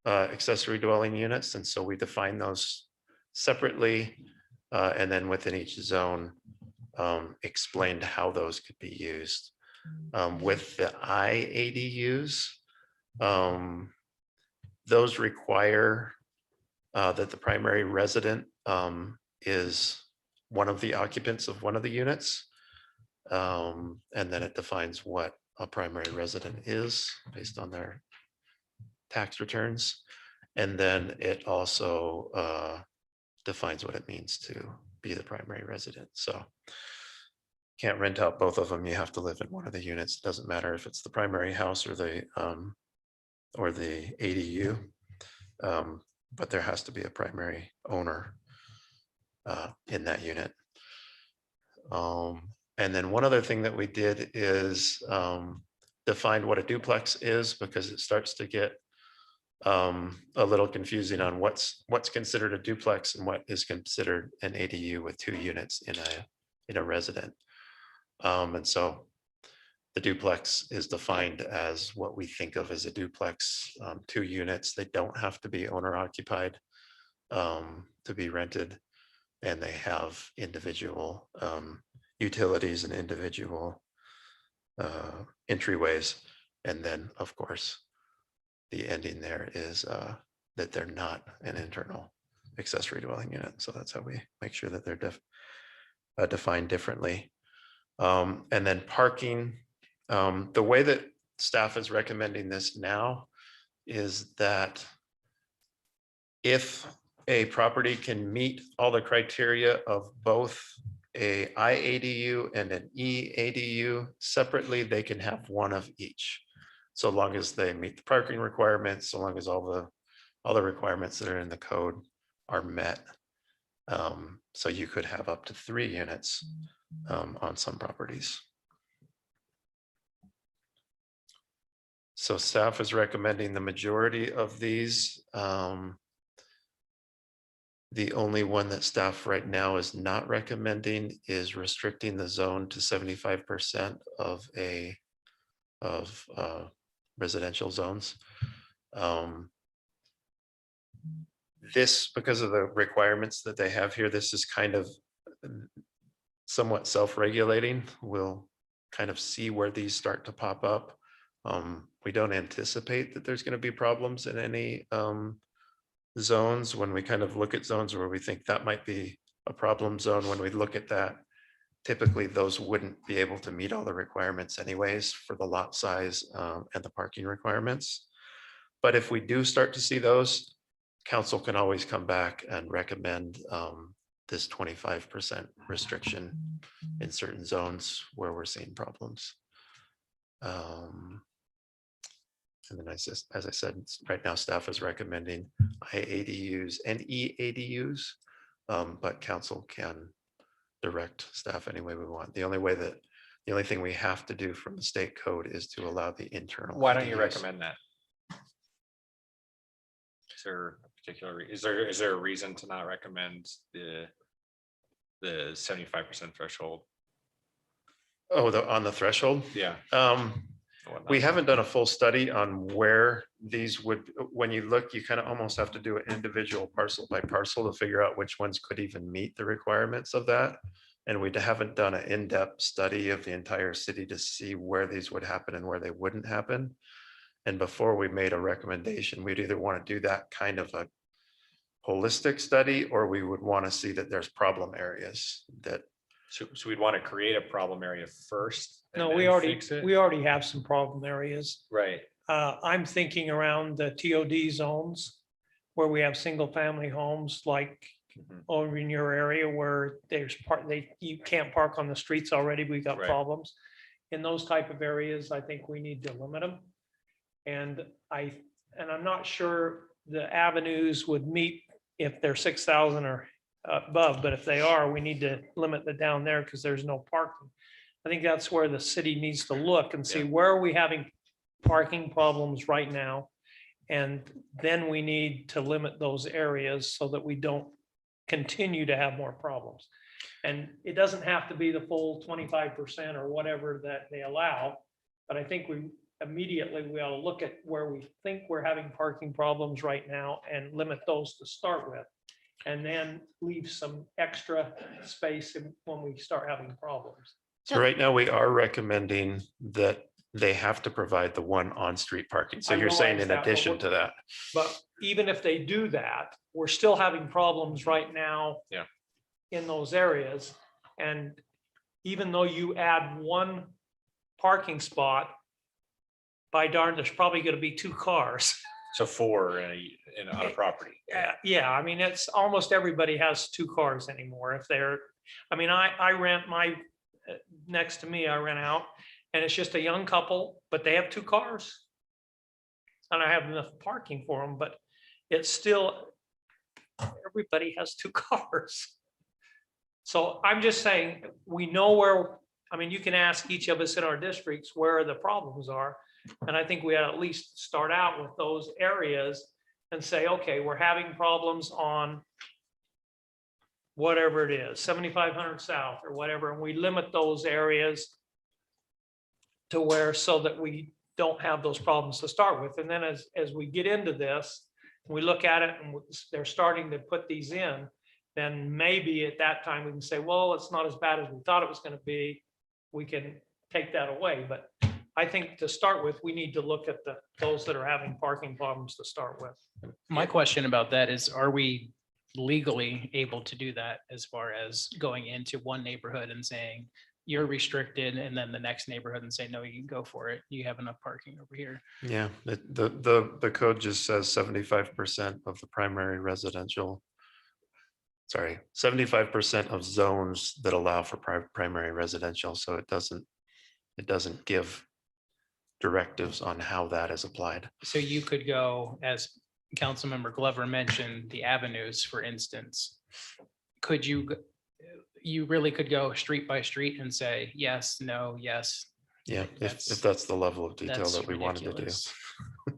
accessory dwelling units. And so we define those separately. And then within each zone, explained how those could be used. With the IADUs, those require that the primary resident is one of the occupants of one of the units. And then it defines what a primary resident is based on their tax returns. And then it also defines what it means to be the primary resident. So can't rent out both of them. You have to live in one of the units. It doesn't matter if it's the primary house or the ADU. But there has to be a primary owner in that unit. And then one other thing that we did is defined what a duplex is, because it starts to get a little confusing on what's considered a duplex and what is considered an ADU with 2 units in a resident. And so the duplex is defined as what we think of as a duplex, 2 units. They don't have to be owner occupied to be rented, and they have individual utilities and individual entryways. And then, of course, the ending there is that they're not an internal accessory dwelling unit. So that's how we make sure that they're defined differently. And then parking, the way that staff is recommending this now is that if a property can meet all the criteria of both a IADU and an EADU separately, they can have one of each. So long as they meet the parking requirements, so long as all the requirements that are in the code are met. So you could have up to 3 units on some properties. So staff is recommending the majority of these. The only one that staff right now is not recommending is restricting the zone to 75% of residential zones. This, because of the requirements that they have here, this is kind of somewhat self-regulating. We'll kind of see where these start to pop up. We don't anticipate that there's going to be problems in any zones. When we kind of look at zones where we think that might be a problem zone, when we look at that, typically those wouldn't be able to meet all the requirements anyways for the lot size and the parking requirements. But if we do start to see those, council can always come back and recommend this 25% restriction in certain zones where we're seeing problems. And then as I said, right now staff is recommending IADUs and EADUs, but council can direct staff any way we want. The only thing we have to do from the state code is to allow the internal. Why don't you ADUs. recommend that? Is there a particular, is there a reason to not recommend the 75% threshold? Oh, on the threshold? Yeah. We haven't done a full study on where these would, when you look, you kind of almost have to do an individual parcel by parcel to figure out which ones could even meet the requirements of that. And we haven't done an in-depth study of the entire city to see where these would happen and where they wouldn't happen. And before we made a recommendation, we'd either want to do that kind of a holistic study, or we would want to see that there's problem areas that. So we'd want to create a problem area first. and No, then we already fix it? have some problem areas. Right. I'm thinking around the TOD zones where we have single family homes, like over in your area where you can't park on the streets already. We got Right. problems. in those type of areas, I think we need to limit them. And I'm not sure the avenues would meet if they're 6,000 or above, but if they are, we need to limit the down there because there's no parking. I think that's where the city needs to look and see where are we having parking problems right now? And then we need to limit those areas so that we don't continue to have more problems. And it doesn't have to be the full 25% or whatever that they allow. But I think we ought to look at where we think we're having parking problems right now and limit those to start with. And then leave some extra space when we start having problems. So right now we are recommending that they have to provide the one on-street parking. So I you're saying realize in that, but addition to that. But even if they do that, we're still having problems right now. Yeah. In those areas. And even though you add one parking spot, by darn, there's probably going to be 2 cars. So 4 on a property. Yeah, I mean, it's almost everybody has 2 cars anymore. If they're, I mean, I rent my, next to me, I rent out and it's just a young couple, but they have 2 cars. And I have enough parking for them, but it's still, everybody has 2 cars. So I'm just saying, we know where, I mean, you can ask each of us in our districts where the problems are. And I think we ought to at least start out with those areas and say, okay, we're having problems on whatever it is, 7,500 South or whatever, and we limit those areas to where, so that we don't have those problems to start with. And then as we get into this, we look at it and they're starting to put these in, then maybe at that time we can say, well, it's not as bad as we thought it was going to be. We can take that away. But I think to start with, we need to look at those that are having parking problems to start with. My question about that is, are we legally able to do that as far as going into one neighborhood and saying you're restricted, and then the next neighborhood and say, no, you can go for it. You have enough parking over here. Yeah, the code just says 75% of the primary residential. Sorry, 75% of zones that allow for primary residential. So it doesn't give directives on how that is applied. So you could go, as Councilmember Glover mentioned, the avenues, for instance. Could you really could go street by street and say, yes, no, yes. Yeah, if that's the level of detail that we wanted to do.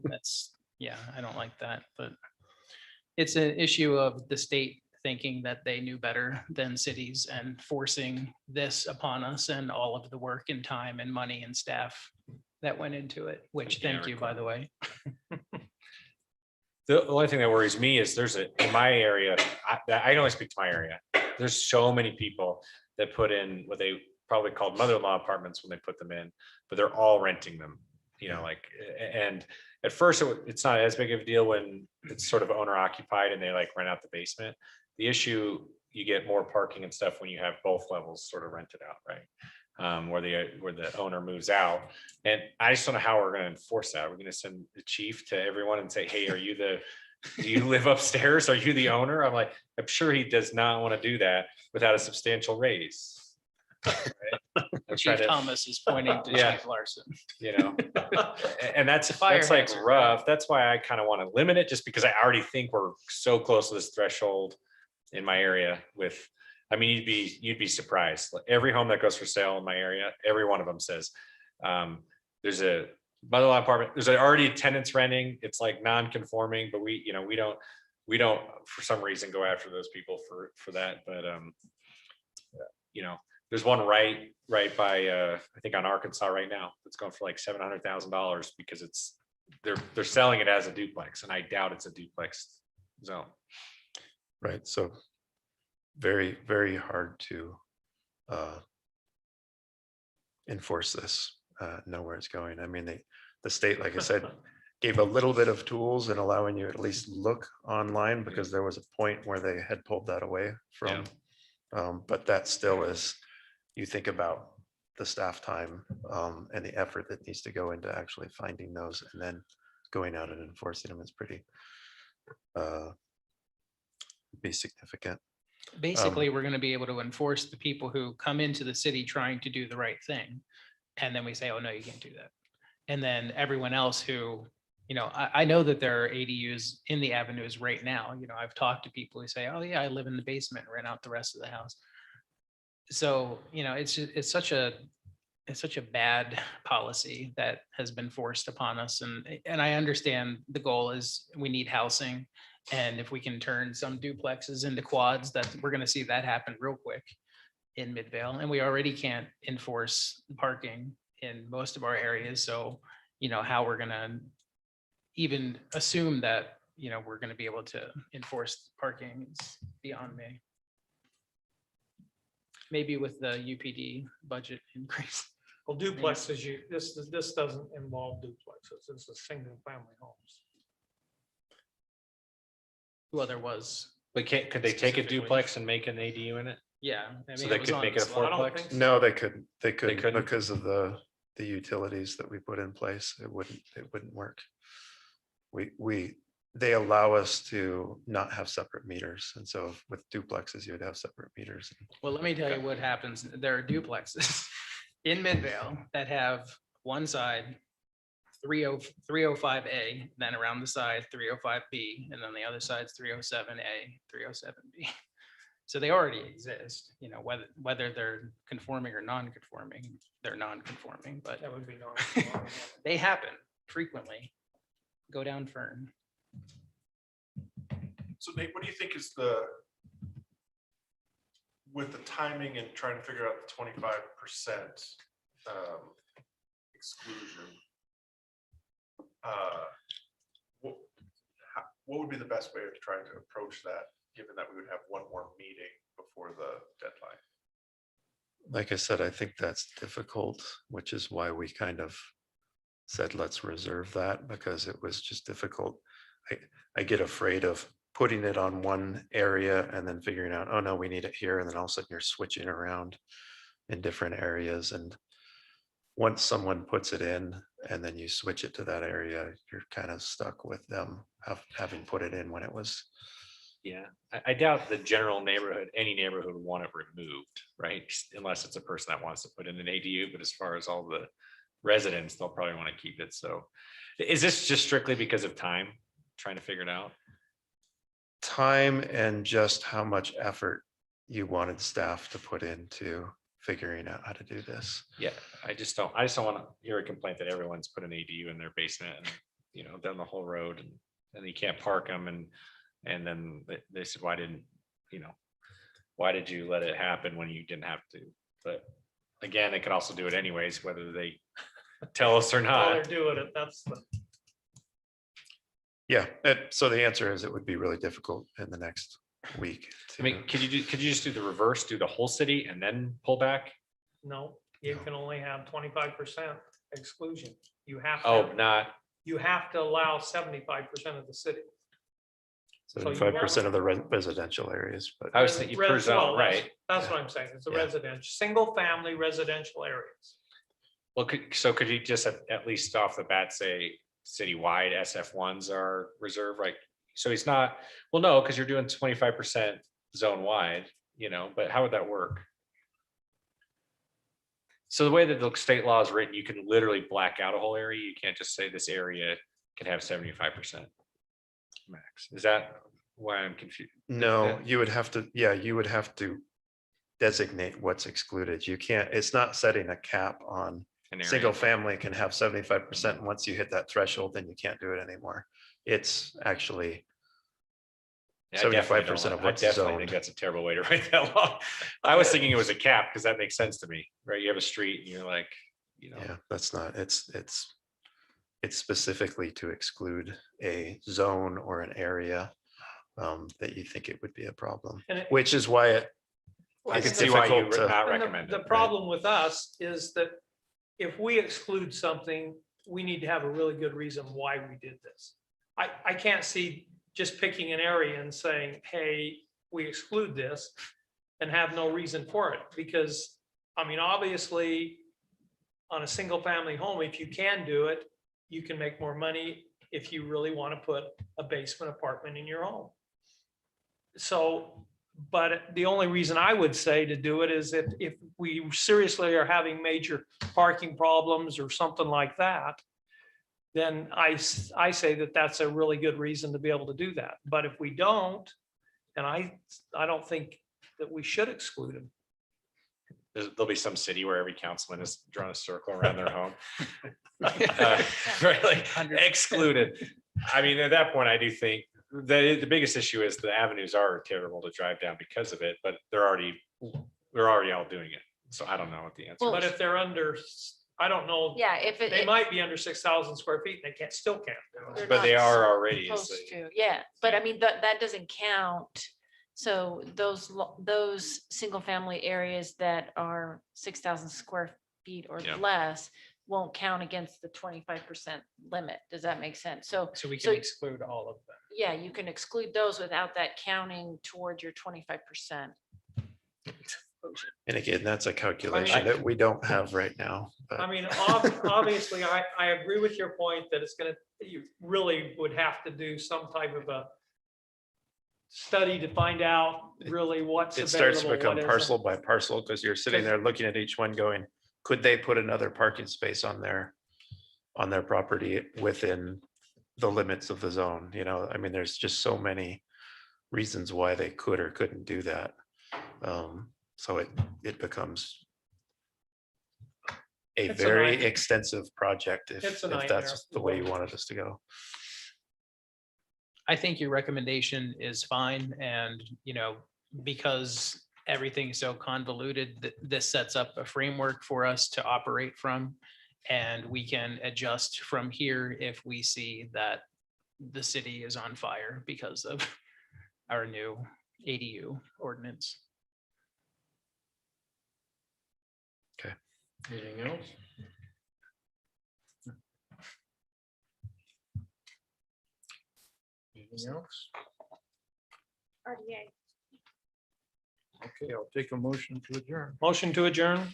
That's, yeah, I don't like that, but it's an issue of the state thinking that they knew better than cities and forcing this upon us and all of the work and time and money and staff that went into it, which thank you, by the way. The only thing that worries me is in my area, I can only speak to my area. There's so many people that put in what they probably called mother-in-law apartments when they put them in, but they're all renting them, and at first it's not as big of a deal when it's sort of owner occupied and they like rent out the basement. The issue, you get more parking and stuff when you have both levels sort of rented out, right? Where the owner moves out. And I just don't know how we're going to enforce that. We're going to send the chief to everyone and say, hey, do you live upstairs? Are you the owner? I'm like, I'm sure he does not want to do that without a substantial raise. Right? Chief Thomas is pointing to Chief Larson. And that's like rough. That's why I kind of want to limit it, just because I already think we're so close to this threshold in my area with, I mean, you'd be surprised. Like every home that goes for sale in my area, every one of them says, there's a mother-in-law apartment, there's already tenants renting. It's like non-conforming, but we don't for some reason go after those people for that. But there's one right by I think on Arkansas right now that's going for like $700,000 because they're selling it as a duplex, and I doubt it's a duplex zone. Right. So very, very hard to enforce this, know where it's going. I mean, the state, like I said, gave a little bit of tools in allowing you at least look online, because there was a point where they had pulled that away from. But that still is, you think about the staff time and the effort that needs to go into actually finding those and then going out and enforcing them is pretty be significant. Basically, we're going to be able to enforce the people who come into the city trying to do the right thing. And then we say, oh, no, you can't do that. And then everyone else who, I know that there are ADUs in the avenues right now. I've talked to people who say, oh yeah, I live in the basement, rent out the rest of the house. So, it's such a bad policy that has been forced upon us. And I understand the goal is we need housing. And if we can turn some duplexes into quads, that we're going to see that happen real quick in Midvale. And we already can't enforce parking in most of our areas. So, how we're going to even assume that, we're going to be able to enforce parking is beyond me. Maybe with the UPD budget increase. Well, duplexes, this doesn't involve duplexes. It's a single family homes. Well, there was. But could they take a duplex and make an ADU in it? Yeah. So they could make it a fourplex? No, they couldn't. They couldn't couldn't? because of the utilities that we put in place. It wouldn't work. They allow us to not have separate meters. And so with duplexes, you would have separate meters. Well, let me tell you what happens. There are duplexes in Midvale that have one side 305A, then around the side 305B, and then the other side's 307A, 307B. So they already exist, whether they're conforming or non-conforming, they're non-conforming, but That would be non. they happen frequently. Go down Fern. So Nate, what do you think is with the timing and trying to figure out the 25% exclusion? What would be the best way of trying to approach that, given that we would have one more meeting before the deadline? Like I said, I think that's difficult, which is why we kind of said, let's reserve that, because it was just difficult. I get afraid of putting it on one area and then figuring out, oh no, we need it here. And then all of a sudden you're switching around in different areas. And once someone puts it in and then you switch it to that area, you're kind of stuck with them having put it in when it was. Yeah, I doubt the general neighborhood, any neighborhood would want it removed, right? Unless it's a person that wants to put in an ADU, but as far as all the residents, they'll probably want to keep it. So is this just strictly because of time, trying to figure it out? Time and just how much effort you wanted staff to put into figuring out how to do this. Yeah, I just don't want to hear a complaint that everyone's put an ADU in their basement and, down the whole road and you can't park them. And then they said, why did you let it happen when you didn't have to? But again, they could also do it anyways, whether they tell us or While they're not. doing it, that's the. Yeah, so the answer is it would be really difficult in the next week. I mean, could you just do the reverse, do the whole city and then pull back? No, you can only have 25% exclusion. You have. You have to allow 75% of the city. 75% of the residential areas, but I was thinking per zone, right? That's what I'm saying. It's a residential, single family residential areas. Well, could you just at least off the bat say citywide SF1s are reserved, right? So he's not, well, no, because you're doing 25% zone wide, but how would that work? So the way that the state law is written, you can literally black out a whole area. You can't just say this area can have 75% max. Is that why I'm confused? no, you would have to designate what's excluded. You can't, it's not setting a cap on An area. single family can have 75%. And once you hit that threshold, then you can't do it anymore. It's actually Yeah, I definitely 75% don't- of what's I definitely zoned. think that's a terrible way to write that law. I was thinking it was a cap because that makes sense to me, right? You have a street and you're like, Yeah, that's not, it's specifically to exclude a zone or an area that you think it would be a problem, And it- which is why I can it's see why you difficult would to. not And recommend the it. problem with us is that if we exclude something, we need to have a really good reason why we did this. I can't see just picking an area and saying, hey, we exclude this and have no reason for it. Because, obviously, on a single family home, if you can do it, you can make more money if you really want to put a basement apartment in your home. So, But the only reason I would say to do it is if we seriously are having major parking problems or something like that, then I say that that's a really good reason to be able to do that. But if we don't, and I don't think that we should exclude them. There'll be some city where every councilman has drawn a circle around their home. Right, like excluded. I mean, at that point, I do think the biggest issue is the avenues are terrible to drive down because of it, but we're already all doing it. So I don't know what the answer But if they're under, I don't know. Yeah, if it. They might be under 6,000 square feet, they still can't do it. They're But not they are already. supposed to, yeah, but I mean, that doesn't count. So those single family areas that are 6,000 square feet or Yeah. less won't count against the 25% limit. Does that make sense? So, So we So- can exclude all of them. yeah, you can exclude those without that counting towards your 25%. And again, that's a calculation that we don't have right now. but- I mean, obviously, I agree with your point that you really would have to do some type of a study to find out really what's It starts to available, become what parcel isn't. by parcel because you're sitting there looking at each one going, could they put another parking space on their property within the limits of the zone? You know, I mean, there's just so many reasons why they could or couldn't do that. So it becomes a It's a very nightmare. extensive project It's if a nightmare. that's the way you wanted us to go. I think your recommendation is fine, and, because everything is so convoluted, this sets up a framework for us to operate from. And we can adjust from here if we see that the city is on fire because of our new ADU ordinance. Anything else? Anything else? Okay, I'll take a motion to adjourn. Motion to adjourn.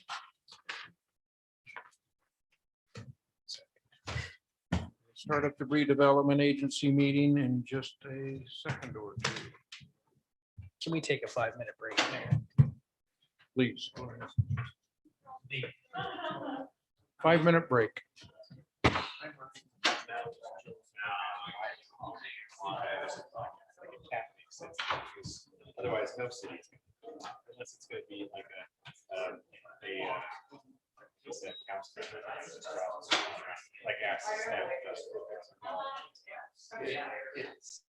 Start up the redevelopment agency meeting in just a second or two. Can we take a 5-minute break there? Please. 5-minute break. Otherwise, no cities, unless it's gonna be like just a council, like access. It's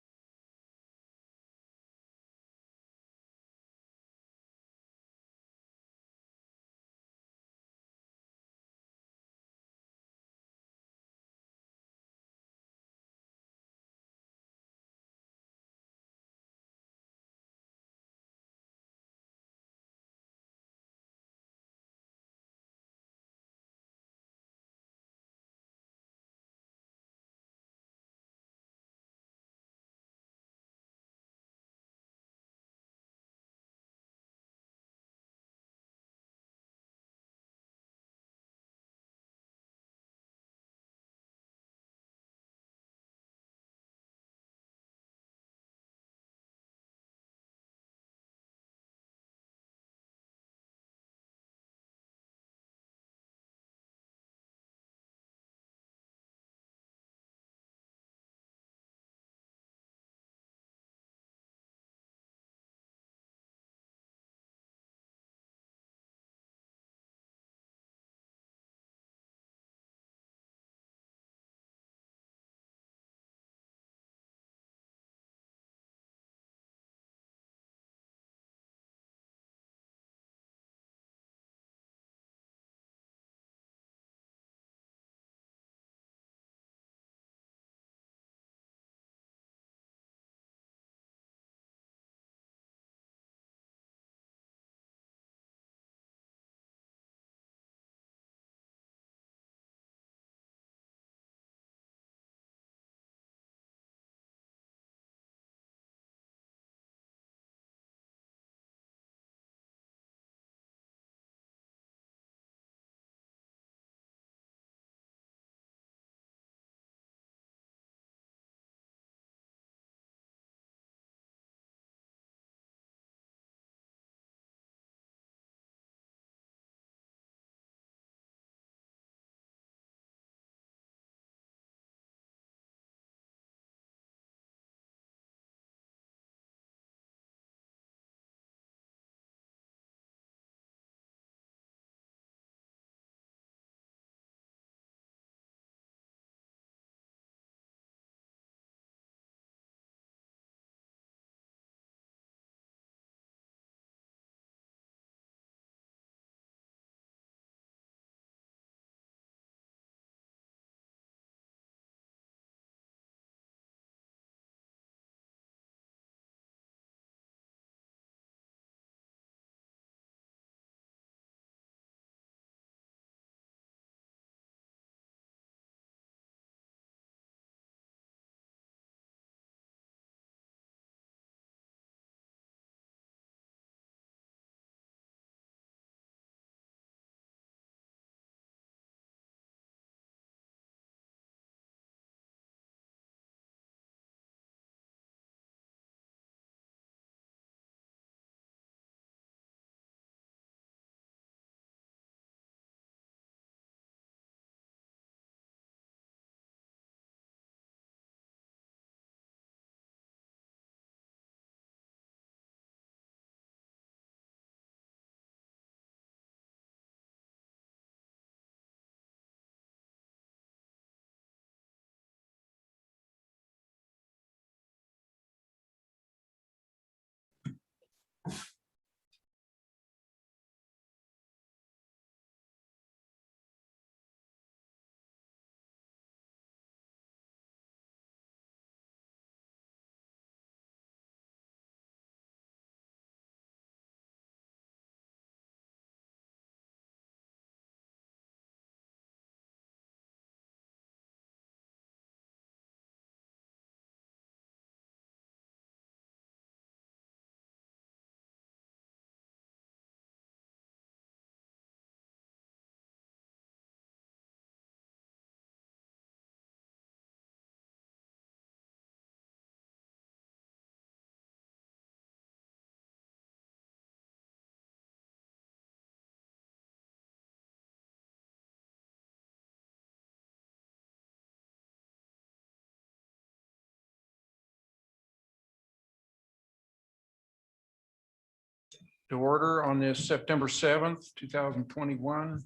to order on this September 7th, 2021.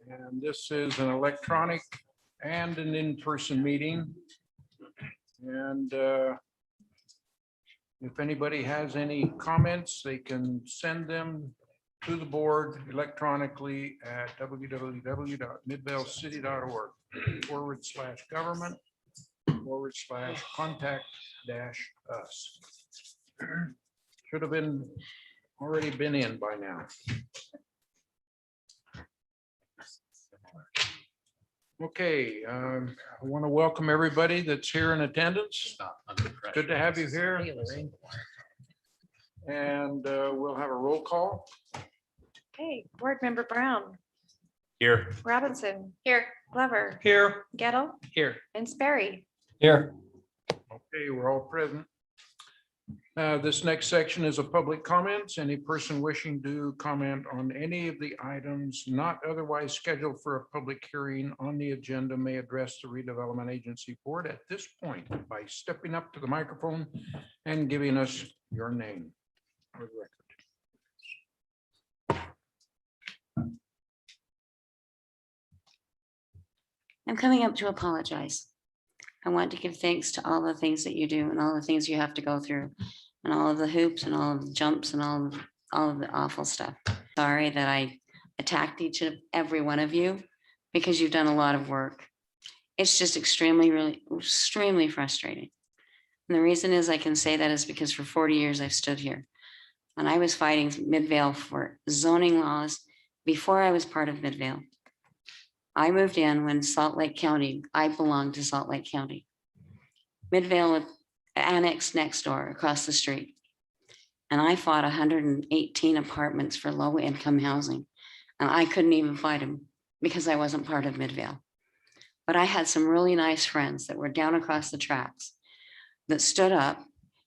And this is an electronic and an in-person meeting. And if anybody has any comments, they can send them to the board electronically at www.midvale.city.org/government/contact-us. Should have already been in by now. Okay, I want to welcome everybody that's here in attendance. Good to have you here. And we'll have a roll call. Okay, Board Member Brown, Here. Robinson. Here. Glover. Here. Gettle, Here. and Sperry. Here. Okay, we're all present. This next section is a public comments. Any person wishing to comment on any of the items not otherwise scheduled for a public hearing on the agenda may address the redevelopment agency board at this point by stepping up to the microphone and giving us your name for the record. I'm coming up to apologize. I want to give thanks to all the things that you do and all the things you have to go through and all of the hoops and all of the jumps and all of the awful stuff. Sorry that I attacked each and every one of you because you've done a lot of work. It's just extremely frustrating. And the reason is I can say that is because for 40 years I've stood here and I was fighting Midvale for zoning laws before I was part of Midvale. I moved in when Salt Lake County, I belonged to Salt Lake County. Midvale annexed next door across the street. And I fought 118 apartments for low income housing. And I couldn't even fight them because I wasn't part of Midvale. But I had some really nice friends that were down across the tracks that stood up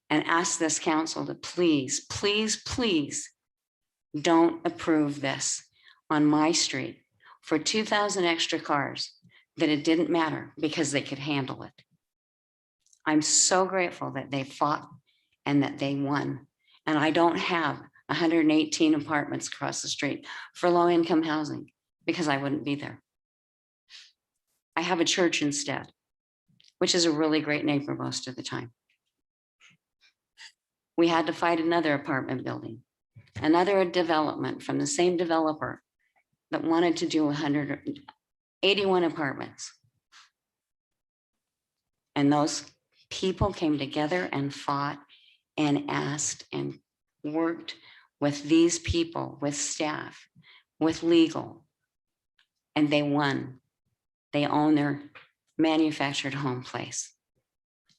and asked this council to please, please, please don't approve this on my street for 2,000 extra cars, that it didn't matter because they could handle it. I'm so grateful that they fought and that they won. And I don't have 118 apartments across the street for low income housing because I wouldn't be there. I have a church instead, which is a really great neighbor most of the time. We had to fight another apartment building, another development from the same developer that wanted to do 181 apartments. And those people came together and fought and asked and worked with these people, with staff, with legal, and they won. They own their manufactured home place.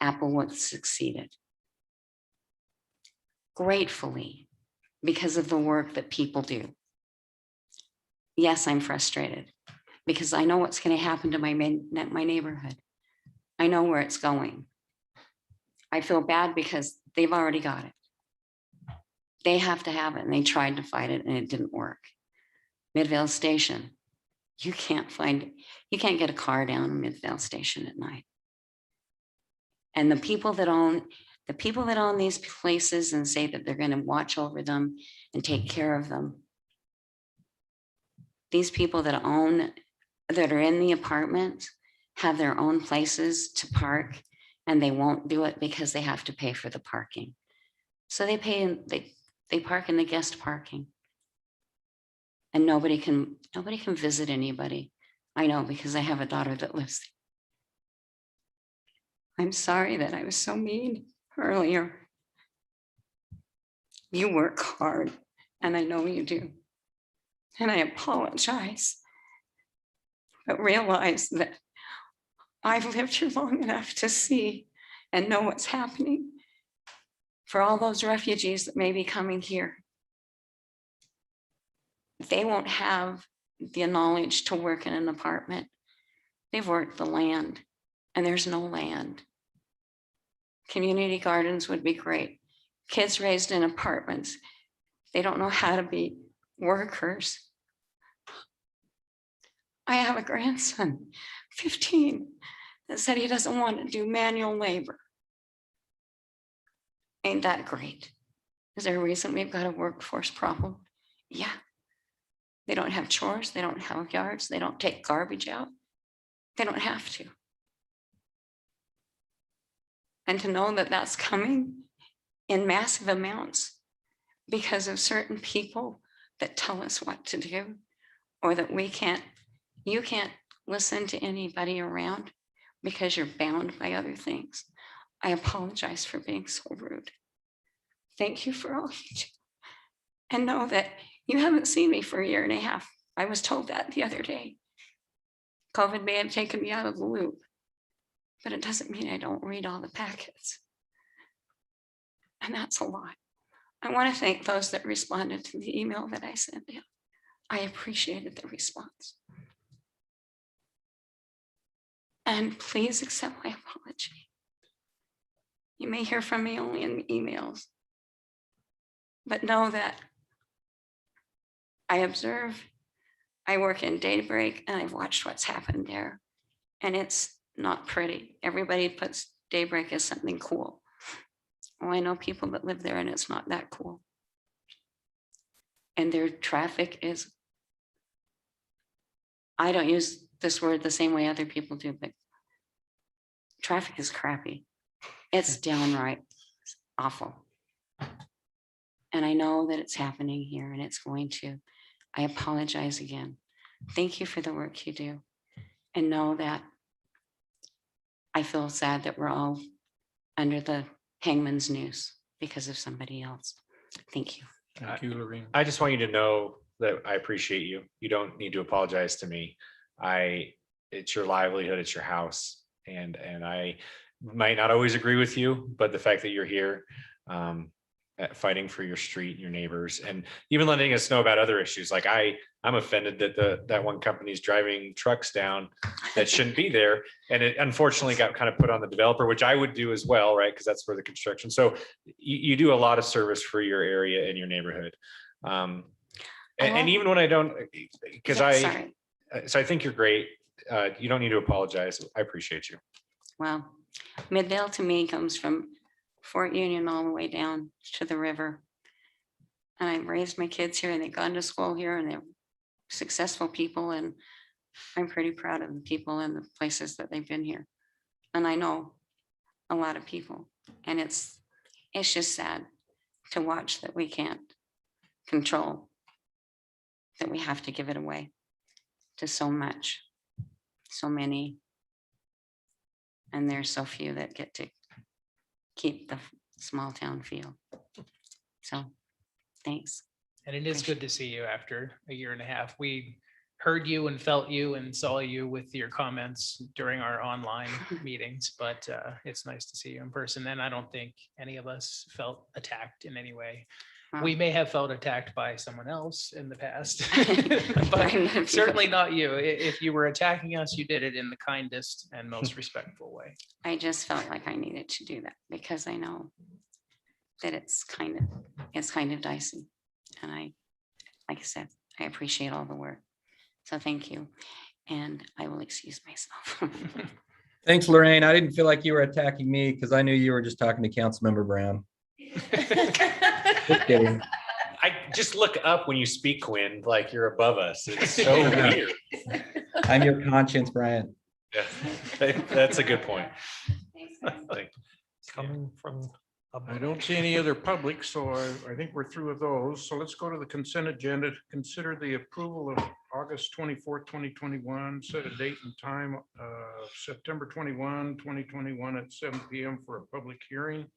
Applewood succeeded. Gratefully, because of the work that people do. Yes, I'm frustrated because I know what's going to happen to my neighborhood. I know where it's going. I feel bad because they've already got it. They have to have it and they tried to fight it and it didn't work. Midvale Station, you can't get a car down Midvale Station at night. And the people that own these places and say that they're going to watch over them and take care of them. These people that are in the apartments have their own places to park and they won't do it because they have to pay for the parking. So they park in the guest parking. And nobody can visit anybody. I know because I have a daughter that lives there. I'm sorry that I was so mean earlier. You work hard and I know you do. And I apologize, but realize that I've lived here long enough to see and know what's happening for all those refugees that may be coming here. They won't have the knowledge to work in an apartment. They've worked the land and there's no land. Community gardens would be great. Kids raised in apartments, they don't know how to be workers. I have a grandson, 15, that said he doesn't want to do manual labor. Ain't that great? Is there a reason we've got a workforce problem? Yeah. They don't have chores, they don't have yards, they don't take garbage out. They don't have to. And to know that that's coming in massive amounts because of certain people that tell us what to do, or that you can't listen to anybody around because you're bound by other things. I apologize for being so rude. Thank you for all you do. And know that you haven't seen me for a year and a half. I was told that the other day. COVID may have taken me out of the loop, but it doesn't mean I don't read all the packets. And that's a lot. I want to thank those that responded to the email that I sent in. I appreciated the response. And please accept my apology. You may hear from me only in emails, but know that I observe, I work in Daybreak, and I've watched what's happened there. And it's not pretty. Everybody puts Daybreak as something cool. Oh, I know people that live there and it's not that cool. And their traffic is, I don't use this word the same way other people do, but traffic is crappy. It's downright awful. And I know that it's happening here and it's going to. I apologize again. Thank you for the work you do. And know that I feel sad that we're all under the hangman's noose because of somebody else. Thank you. Thank you, Lorraine. I just want you to know that I appreciate you. You don't need to apologize to me. It's your livelihood, it's your house. And I might not always agree with you, but the fact that you're here, fighting for your street, your neighbors, and even letting us know about other issues. Like I'm offended that that one company's driving trucks down that shouldn't be there. And it unfortunately got kind of put on the developer, which I would do as well, right? Because that's where the construction. So you do a lot of service for your area and your neighborhood. And even when I don't, because so I think you're great. You don't need to apologize. I appreciate you. Well, Midvale to me comes from Fort Union all the way down to the river. And I've raised my kids here and they've gone to school here and they're successful people. And I'm pretty proud of the people and the places that they've been here. And I know a lot of people. And it's just sad to watch that we can't control, that we have to give it away to so much, so many. And there's so few that get to keep the small town feel. So thanks. And it is good to see you after a year and a half. We heard you and felt you and saw you with your comments during our online meetings, but it's nice to see you in person. And I don't think any of us felt attacked in any way. We may have felt attacked by someone else in the past, but certainly not you. If you were attacking us, you did it in the kindest and most respectful way. I just felt like I needed to do that because I know that it's kind of dicey. And like I said, I appreciate all the work. So thank you. And I will excuse myself. Thanks, Lorraine. I didn't feel like you were attacking me because I knew you were just talking to Councilmember Brown. Just kidding. I just look up when you speak, Quinn, like you're above us. It's so weird. I'm your conscience, Brian. Yeah, that's a good point. Coming from. I don't see any other public, so I think we're through with those. So let's go to the consent agenda to consider the approval of August 24th, 2021, set a date and time, September 21, 2021 at 7 p.m. for a public hearing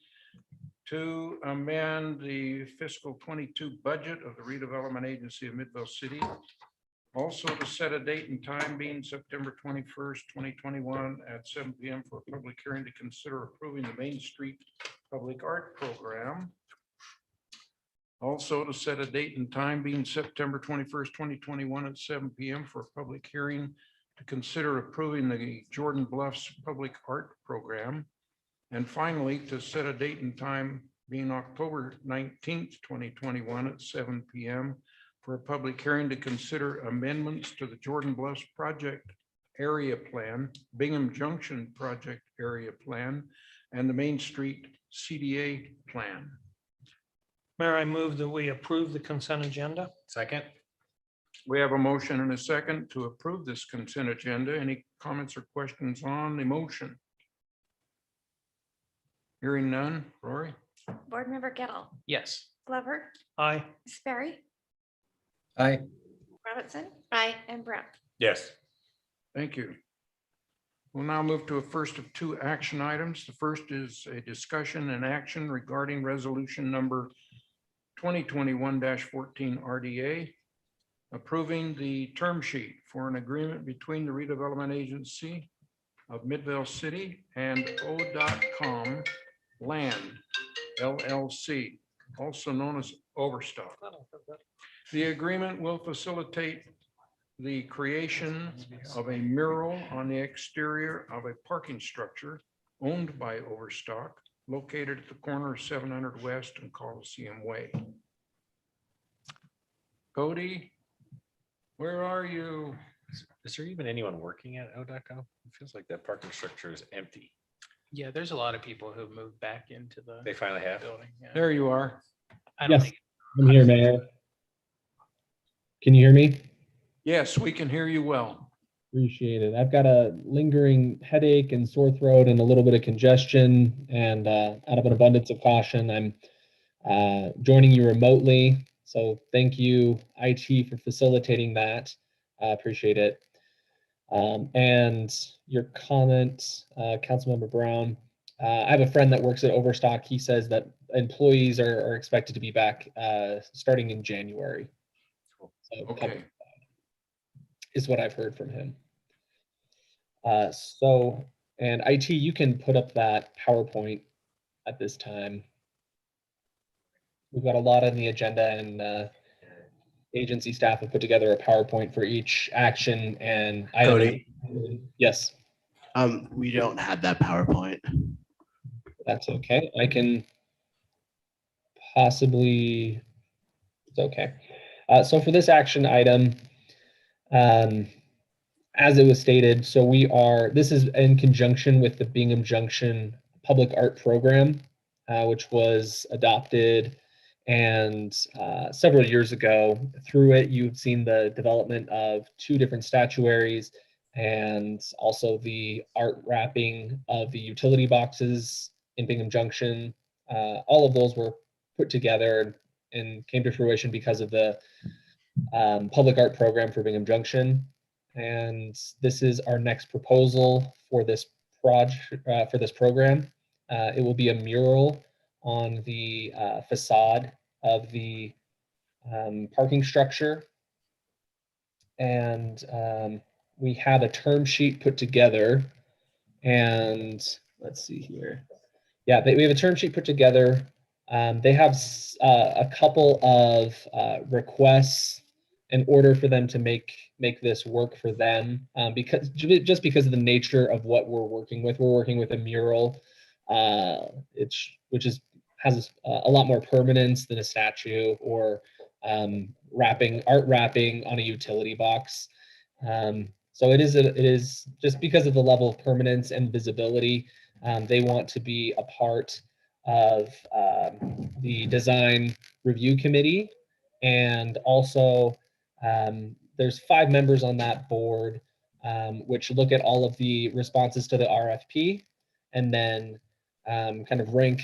to amend the fiscal 22 budget of the redevelopment agency of Midvale City. Also to set a date and time being September 21st, 2021 at 7 p.m. for a public hearing to consider approving the Main Street Public Art Program. Also to set a date and time being September 21st, 2021 at 7 p.m. for a public hearing to consider approving the Jordan Bluffs Public Art Program. And finally, to set a date and time being October 19th, 2021 at 7 p.m. for a public hearing to consider amendments to the Jordan Bluffs Project Area Plan, Bingham Junction Project Area Plan, and the Main Street CDA Plan. Mayor, I move that we approve the consent agenda. Second. We have a motion and a second to approve this consent agenda. Any comments or questions on the motion? Hearing none. Rory? Board Member Gettle, Yes. Glover, Aye. Sperry, Aye. Robinson. Aye. And Brown. Yes. Thank you. We'll now move to a first of two action items. The first is a discussion and action regarding resolution number 2021-14 RDA, approving the term sheet for an agreement between the redevelopment agency of Midvale City and O.com Land LLC, also known as Overstock. The agreement will facilitate the creation of a mural on the exterior of a parking structure owned by Overstock, located at the corner of 700 West and Coliseum Way. Cody, where are you? Is there even anyone working at O.com? It feels like that parking structure is empty. Yeah, there's a lot of people who've moved back into the They finally have. building. Yeah. There you are. I don't Yes, think, I'm here, Mayor. Can you hear me? Yes, we can hear you well. Appreciate it. I've got a lingering headache and sore throat and a little bit of congestion. And out of an abundance of caution, I'm joining you remotely. So thank you, IT, for facilitating that. I appreciate it. And your comment, Councilmember Brown. I have a friend that works at Overstock. He says that employees are expected to be back starting in January. So Okay. is what I've heard from him. And IT, you can put up that PowerPoint at this time. We've got a lot on the agenda, and agency staff have put together a PowerPoint for each action and item. Cody? Yes, We don't have that PowerPoint. that's okay. I can possibly, it's okay. So for this action item, as it was stated, so this is in conjunction with the Bingham Junction Public Art Program, which was adopted and several years ago. Through it, you've seen the development of 2 different statuaries and also the art wrapping of the utility boxes in Bingham Junction. All of those were put together and came to fruition because of the public art program for Bingham Junction. And this is our next proposal for this program. It will be a mural on the facade of the parking structure. And we have a term sheet put together, and let's see here. Yeah, we have a term sheet put together. They have a couple of requests in order for them to make this work for them, because of the nature of what we're working with. We're working with a mural, which has a lot more permanence than a statue or art wrapping on a utility box. So it is just because of the level of permanence and visibility. They want to be a part of the design review committee, and also there's 5 members on that board, which look at all of the responses to the RFP and then kind of rank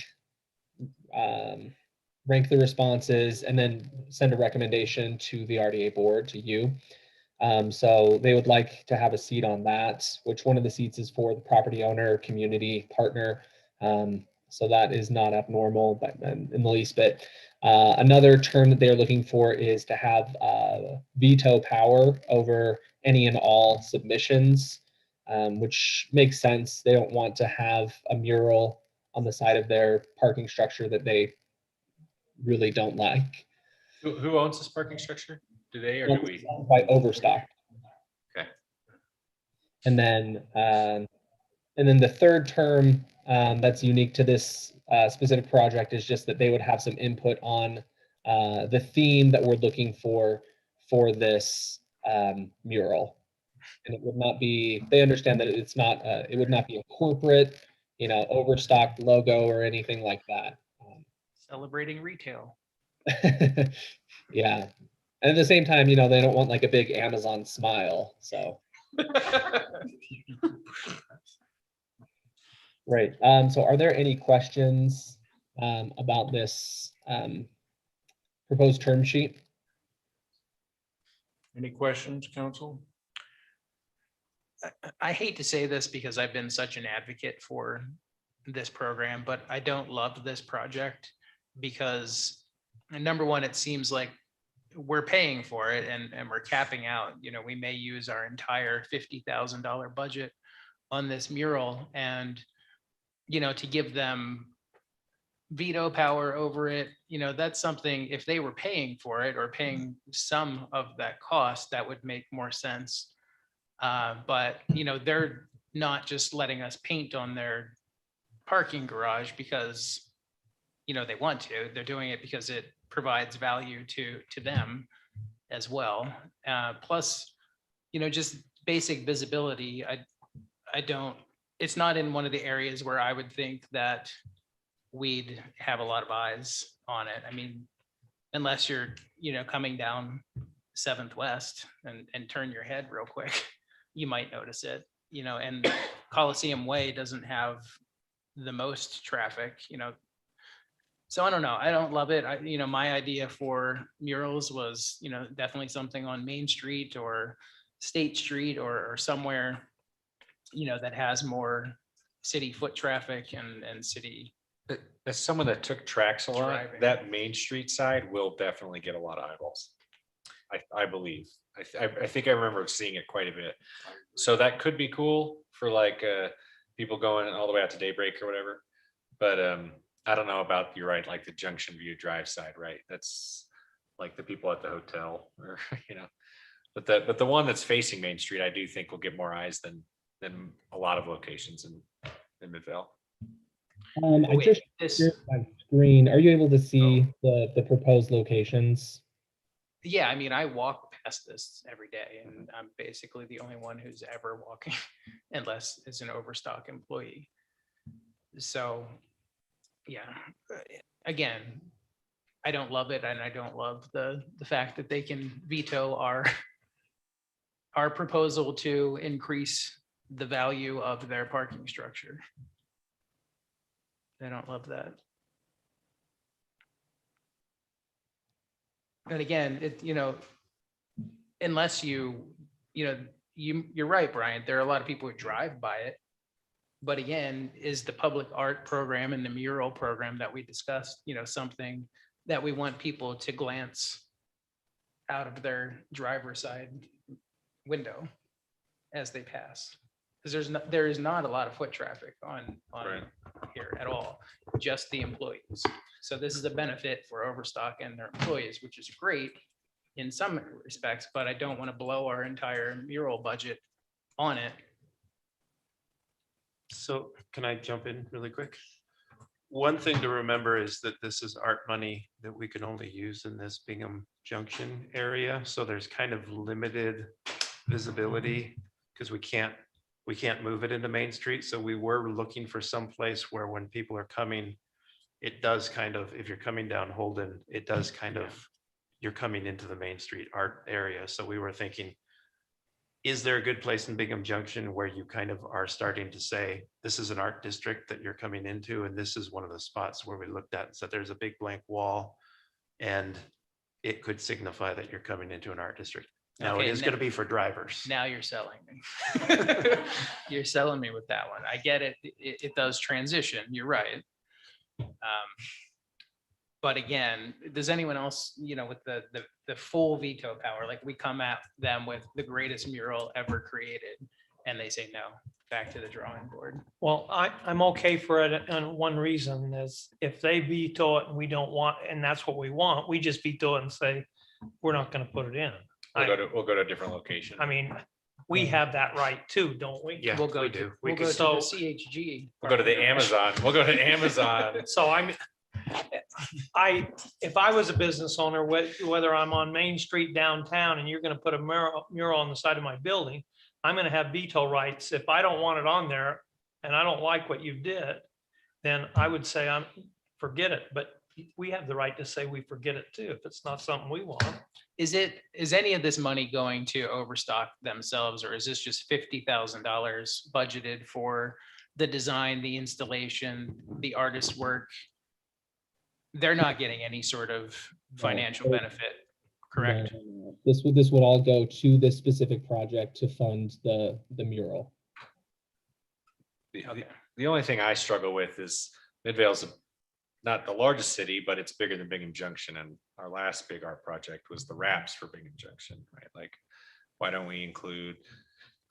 the responses and then send a recommendation to the RDA board, to you. So they would like to have a seat on that, which one of the seats is for the property owner, community partner. So that is not abnormal but in the least bit. Another term that they're looking for is to have veto power over any and all submissions, which makes sense. They don't want to have a mural on the side of their parking structure that they really don't like. Who owns this parking structure? Do they or do we? By Overstock. Okay. And then the third term that's unique to this specific project is just that they would have some input on the theme that we're looking for this mural. And it would not be, they understand that it's not, it would not be a corporate, Overstock logo or anything like that. celebrating retail. Yeah. And at the same time, you know, they don't want like a big Amazon smile, so. Right. So are there any questions about this proposed term sheet? Any questions, council? I hate to say this because I've been such an advocate for this program, but I don't love this project because number one, it seems like we're paying for it and we're capping out, you know, we may use our entire $50,000 budget on this mural and, you know, to give them veto power over it, you know, that's something, if they were paying for it or paying some of that cost, that would make more sense. But, you know, they're not just letting us paint on their parking garage because, you know, they want to, they're doing it because it provides value to them as well. Plus, you know, just basic visibility. I don't, it's not in one of the areas where I would think that we'd have a lot of eyes on it. I mean, unless you're, you know, coming down 7th West and turn your head real quick, you might notice it, you know, and Coliseum Way doesn't have the most traffic, you know. So I don't know. I don't love it. You know, my idea for murals was, you know, definitely something on Main Street or State Street or somewhere, you know, that has more city foot traffic and city. As someone that took tracks a lot, Driving. that Main Street side will definitely get a lot of eyeballs. I believe. I think I remember seeing it quite a bit. So that could be cool for like people going all the way out to Daybreak or whatever. But I don't know about, you're right, like the Junction View Drive side, right? That's like the people at the hotel or, you know, but the one that's facing Main Street, I do think will get more eyes than a lot of locations in Midvale. I just shared my screen. Are you able to see the proposed locations? Yeah, I mean, I walk past this every day and I'm basically the only one who's ever walking unless it's an Overstock employee. So, yeah, again, I don't love it and I don't love the fact that they can veto our proposal to increase the value of their parking structure. I don't love that. And again, it, you know, unless you're right, Brian, there are a lot of people who drive by it. But again, is the public art program and the mural program that we discussed, you know, something that we want people to glance out of their driver's side window as they pass? Because there is not a lot of foot traffic on here at all, just the employees. So this is a benefit for Overstock and their employees, which is great in some respects, but I don't want to blow our entire mural budget on it. So can I jump in really quick? One thing to remember is that this is art money that we can only use in this Bingham Junction area. So there's kind of limited visibility because we can't move it into Main Street. So we were looking for some place where when people are coming, it does kind of, if you're coming down Holden, it does kind of, you're coming into the Main Street art area. So we were thinking, is there a good place in Bingham Junction where you kind of are starting to say, this is an art district that you're coming into? And this is one of the spots where we looked at and said, there's a big blank wall and it could signify that you're coming into an art district. Now Okay, it is going to be for drivers. Now you're selling me. You're selling me with that one. I get it. It does transition. You're right. But again, does anyone else, you know, with the full veto power, like we come at them with the greatest mural ever created and they say, no, back to the drawing board. Well, I'm okay for it, and one reason is if they veto it and we don't want, and that's what we want, we just veto it and say, we're not gonna put it in. We'll go to a different location. I mean, we have that right too, don't we? Yeah, We'll go we to, do. we'll We go could, to so- the CHG. We'll go to the Amazon. We'll go to Amazon. So if I was a business owner, whether I'm on Main Street downtown and you're gonna put a mural on the side of my building, I'm gonna have veto rights. If I don't want it on there and I don't like what you did, then I would say forget it. But we have the right to say we forget it too, if it's not something we want. Is any of this money going to Overstock themselves, or is this just $50,000 budgeted for the design, the installation, the artist work? They're not getting any sort of financial benefit, correct? No. This would all go to this specific project to fund the mural. The only thing I struggle with is Midvale's not the largest city, but it's bigger than Bingham Junction. And our last big art project was the wraps for Bingham Junction, right? Like, why don't we include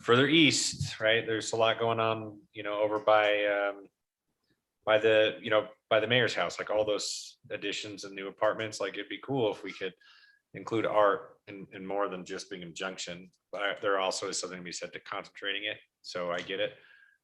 further east, right? There's a lot going on, over by the mayor's house, like all those additions and new apartments. Like, it'd be cool if we could include art in more than just Bingham Junction. But there also is something to be said to concentrating it. So I get it.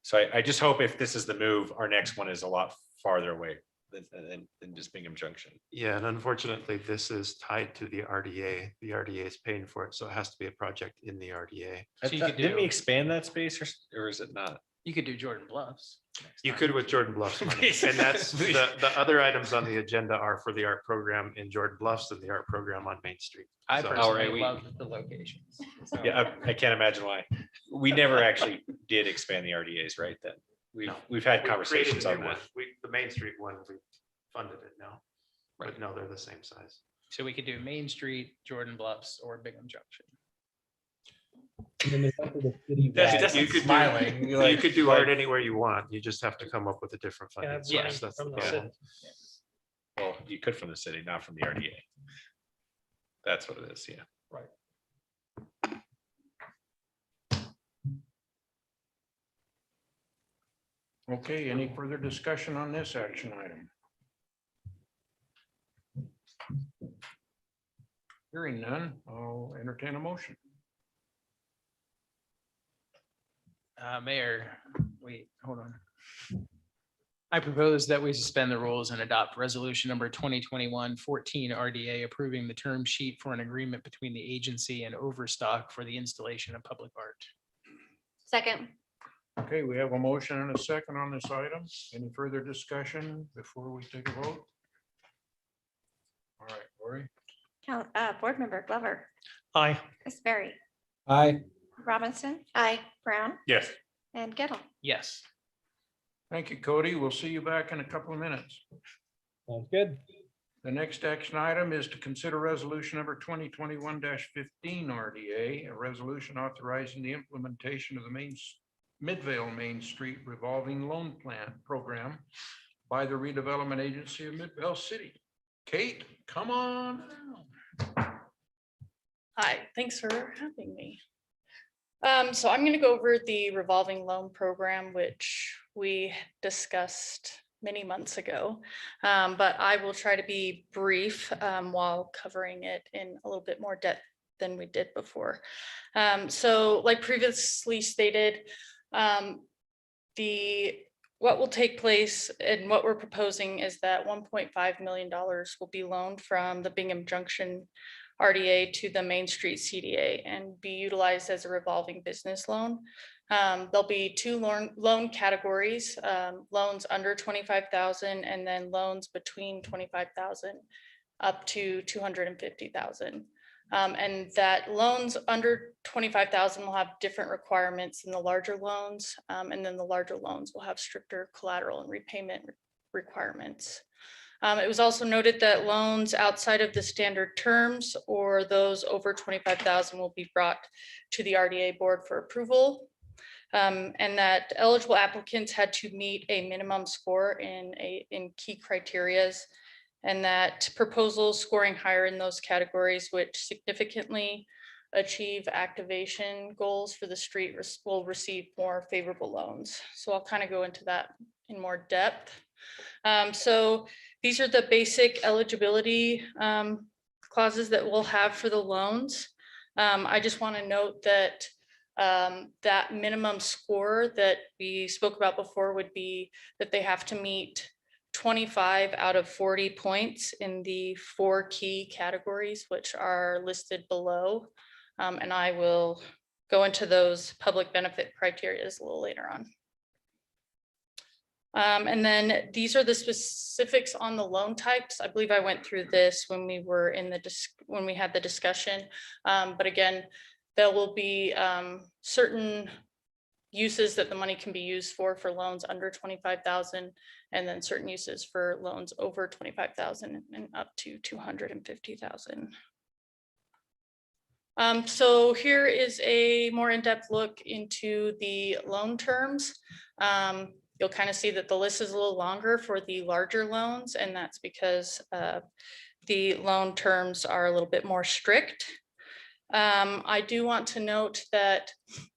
So I just hope if this is the move, our next one is a lot farther away than just Bingham Junction. Yeah, and unfortunately, this is tied to the RDA. The RDA is paying for it, so it has to be a project in the RDA. Didn't we expand that space or is it not? You could do Jordan Bluffs. You could with Jordan Bluffs money. And that's the other items on the agenda are for the art program in Jordan Bluffs and the art program on Main Street. I So- personally love the locations. So- Yeah, I can't imagine why. We never actually did expand the RDAs, right? Then we've had We conversations created on a new that. one. The Main Street one, we funded it now. But no, they're the same size. So we could do Main Street, Jordan Bluffs, or Bingham Junction. And then there's also the city. You could do, you could do art anywhere you want. You just have to come up with a different funding Yeah, source. That's the from the problem. city. Well, you could from the city, not from the RDA. That's what it is, yeah. Right. Okay, any further discussion on this action item? Hearing none, I'll entertain a motion. Mayor, wait, hold on. I propose that we suspend the rules and adopt resolution number 2021-14 RDA approving the term sheet for an agreement between the agency and Overstock for the installation of public art. Second. Okay, we have a motion and a second on this item. Any further discussion before we take a vote? All right, Lori? Board Member Glover, Aye. Chris Berry, Aye. Robinson, Aye. Brown, Yes. and Gettle. Yes. Thank you, Cody. We'll see you back in a couple of minutes. Sounds good. The next action item is to consider resolution number 2021-15 RDA, a resolution authorizing the implementation of the Midvale Main Street revolving loan plan program by the redevelopment agency of Midvale City. Kate, come on. Hi, thanks for having me. So I'm going to go over the revolving loan program, which we discussed many months ago. But I will try to be brief while covering it in a little bit more depth than we did before. So like previously stated, what will take place and what we're proposing is that $1.5 million will be loaned from the Bingham Junction RDA to the Main Street CDA and be utilized as a revolving business loan. There'll be two loan categories, loans under 25,000 and then loans between 25,000 up to 250,000. And that loans under 25,000 will have different requirements than the larger loans. And then the larger loans will have stricter collateral and repayment requirements. It was also noted that loans outside of the standard terms or those over 25,000 will be brought to the RDA board for approval. And that eligible applicants had to meet a minimum score in key criterias, and that proposals scoring higher in those categories, which significantly achieve activation goals for the street, will receive more favorable loans. So I'll kind of go into that in more depth. So these are the basic eligibility clauses that we'll have for the loans. I just want to note that that minimum score that we spoke about before would be that they have to meet 25 out of 40 points in the 4 key categories, which are listed below. And I will go into those public benefit criteria a little later on. And then these are the specifics on the loan types. I believe I went through this when we were in the, when we had the discussion. But again, there will be certain uses that the money can be used for loans under 25,000, and then certain uses for loans over 25,000 and up to 250,000. So here is a more in-depth look into the loan terms. You'll kind of see that the list is a little longer for the larger loans, and that's because the loan terms are a little bit more strict. I do want to note that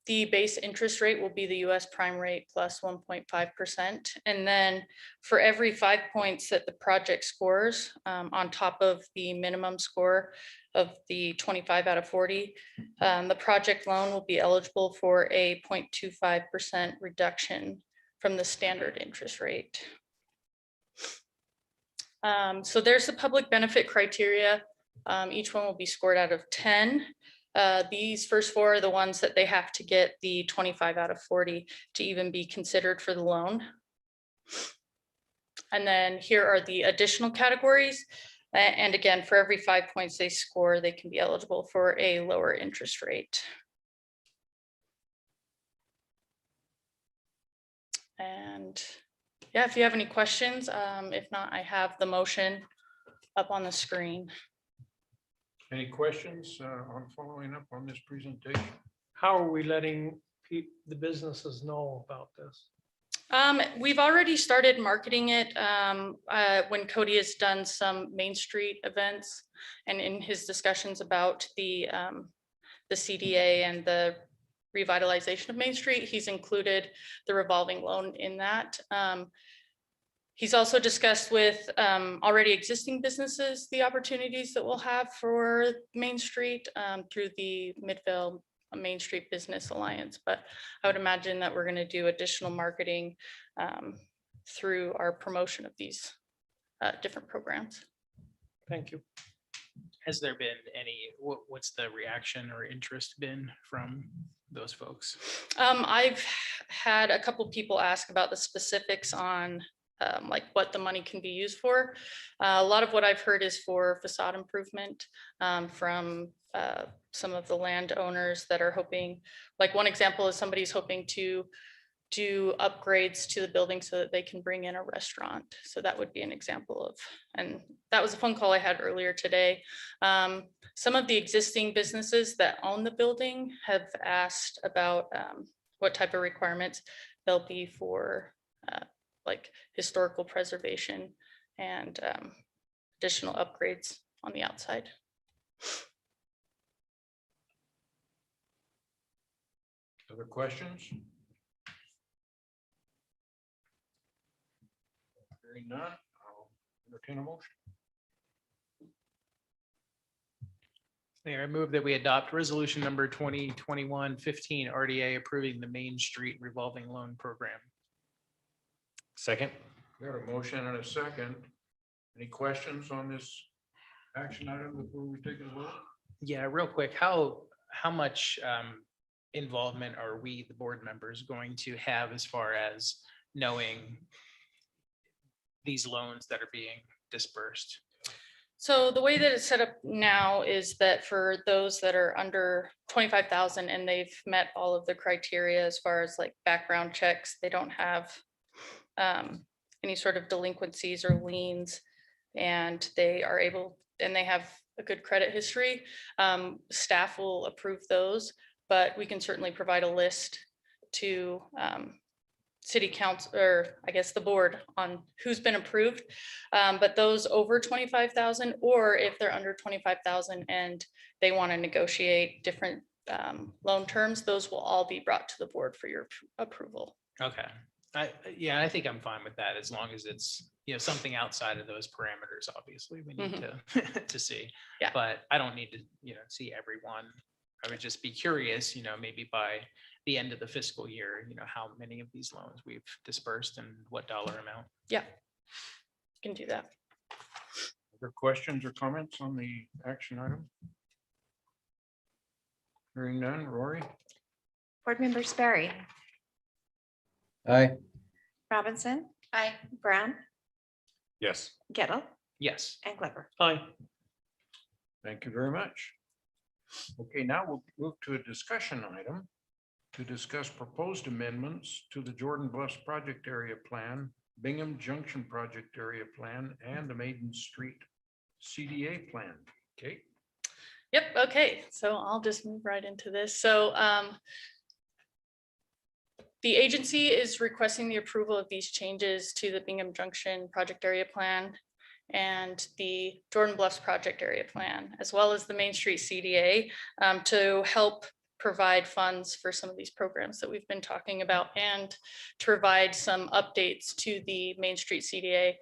the base interest rate will be the US prime rate plus 1.5%. And then for every 5 points that the project scores on top of the minimum score of the 25 out of 40, the project loan will be eligible for a 0.25% reduction from the standard interest rate. So there's the public benefit criteria. Each one will be scored out of 10. These first four are the ones that they have to get the 25 out of 40 to even be considered for the loan. And then here are the additional categories. And again, for every 5 points they score, they can be eligible for a lower interest rate. And yeah, if you have any questions, if not, I have the motion up on the screen. Any questions on following up on this presentation? How are we letting the businesses know about this? We've already started marketing it when Cody has done some Main Street events, and in his discussions about the CDA and the revitalization of Main Street, he's included the revolving loan in that. He's also discussed with already existing businesses the opportunities that we'll have for Main Street through the Midvale Main Street Business Alliance. But I would imagine that we're going to do additional marketing through our promotion of these different programs. Thank you. Has there been any, what's the reaction or interest been from those folks? I've had a couple people ask about the specifics on like what the money can be used for. A lot of what I've heard is for facade improvement from some of the landowners that are hoping, like one example is somebody's hoping to do upgrades to the building so that they can bring in a restaurant. So that would be an example of, and that was a phone call I had earlier today. Some of the existing businesses that own the building have asked about what type of requirements there'll be for like historical preservation and additional upgrades on the outside. Other questions? Hearing none, I'll entertain a motion. Mayor, I move that we adopt resolution number 2021-15 RDA approving the Main Street revolving loan program. Second. We have a motion and a second. Any questions on this action item before we take a vote? Yeah, real quick, how much involvement are we, the board members, going to have as far as knowing these loans that are being dispersed? So the way that it's set up now is that for those that are under 25,000 and they've met all of the criteria as far as like background checks, they don't have any sort of delinquencies or liens, and they are able, and they have a good credit history, staff will approve those, but we can certainly provide a list to city council, or I guess the board, on who's been approved. But those over 25,000, or if they're under 25,000 and they want to negotiate different loan terms, those will all be brought to the board for your approval. Okay. Yeah, I think I'm fine with that as long as it's, something outside of those parameters. Obviously, we need to see. Yeah. But I don't need to, see everyone. I would just be curious, maybe by the end of the fiscal year, how many of these loans we've dispersed and what dollar amount. Yeah, can do that. Other questions or comments on the action item? Hearing none, Rory? Board Member Sperry, Aye. Robinson, Aye. Brown, Yes. Gettle, Yes. and Glover. Aye. Thank you very much. Okay, now we'll move to a discussion item to discuss proposed amendments to the Jordan Bluffs Project Area Plan, Bingham Junction Project Area Plan, and the Maiden Street CDA Plan. Kate? Yep, okay, so I'll just move right into this. So the agency is requesting the approval of these changes to the Bingham Junction Project Area Plan and the Jordan Bluffs Project Area Plan, as well as the Main Street CDA, to help provide funds for some of these programs that we've been talking about, and to provide some updates to the Main Street CDA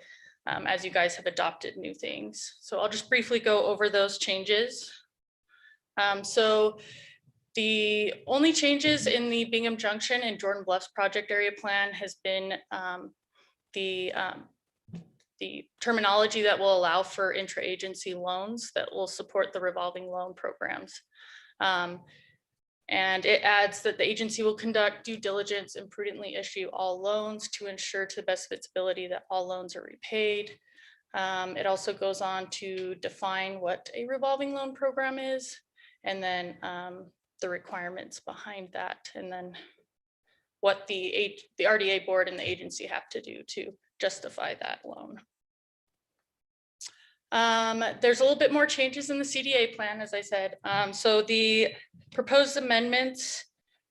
as you guys have adopted new things. So I'll just briefly go over those changes. So the only changes in the Bingham Junction and Jordan Bluffs Project Area Plan has been the terminology that will allow for intra-agency loans that will support the revolving loan programs. And it adds that the agency will conduct due diligence and prudently issue all loans to ensure to the best of its ability that all loans are repaid. It also goes on to define what a revolving loan program is, and then the requirements behind that, and then what the RDA board and the agency have to do to justify that loan. There's a little bit more changes in the CDA plan, as I said. So the proposed amendments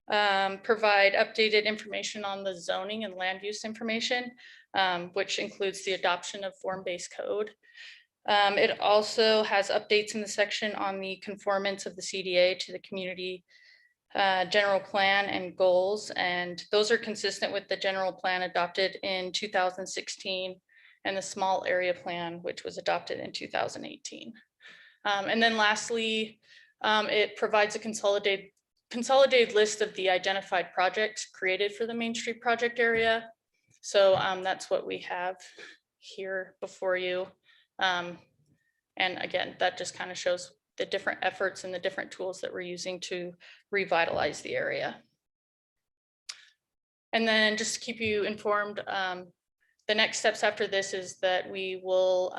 provide updated information on the zoning and land use information, which includes the adoption of form-based code. It also has updates in the section on the conformance of the CDA to the community general plan and goals, and those are consistent with the general plan adopted in 2016 and the small area plan, which was adopted in 2018. And then lastly, it provides a consolidated list of the identified projects created for the Main Street project area. So that's what we have here before you. And again, that just kind of shows the different efforts and the different tools that we're using to revitalize the area. And then just to keep you informed, the next steps after this is that we will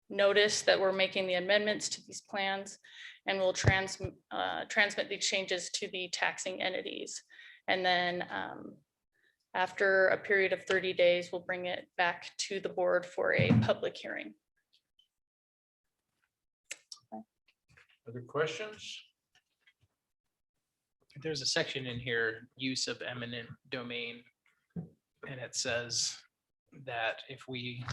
notice that we're making the amendments to these plans, and we'll transmit these changes to the taxing entities. And then after a period of 30 days, we'll bring it back to the board for a public hearing. Other questions? There's a section in here, use of eminent domain. And it says that if we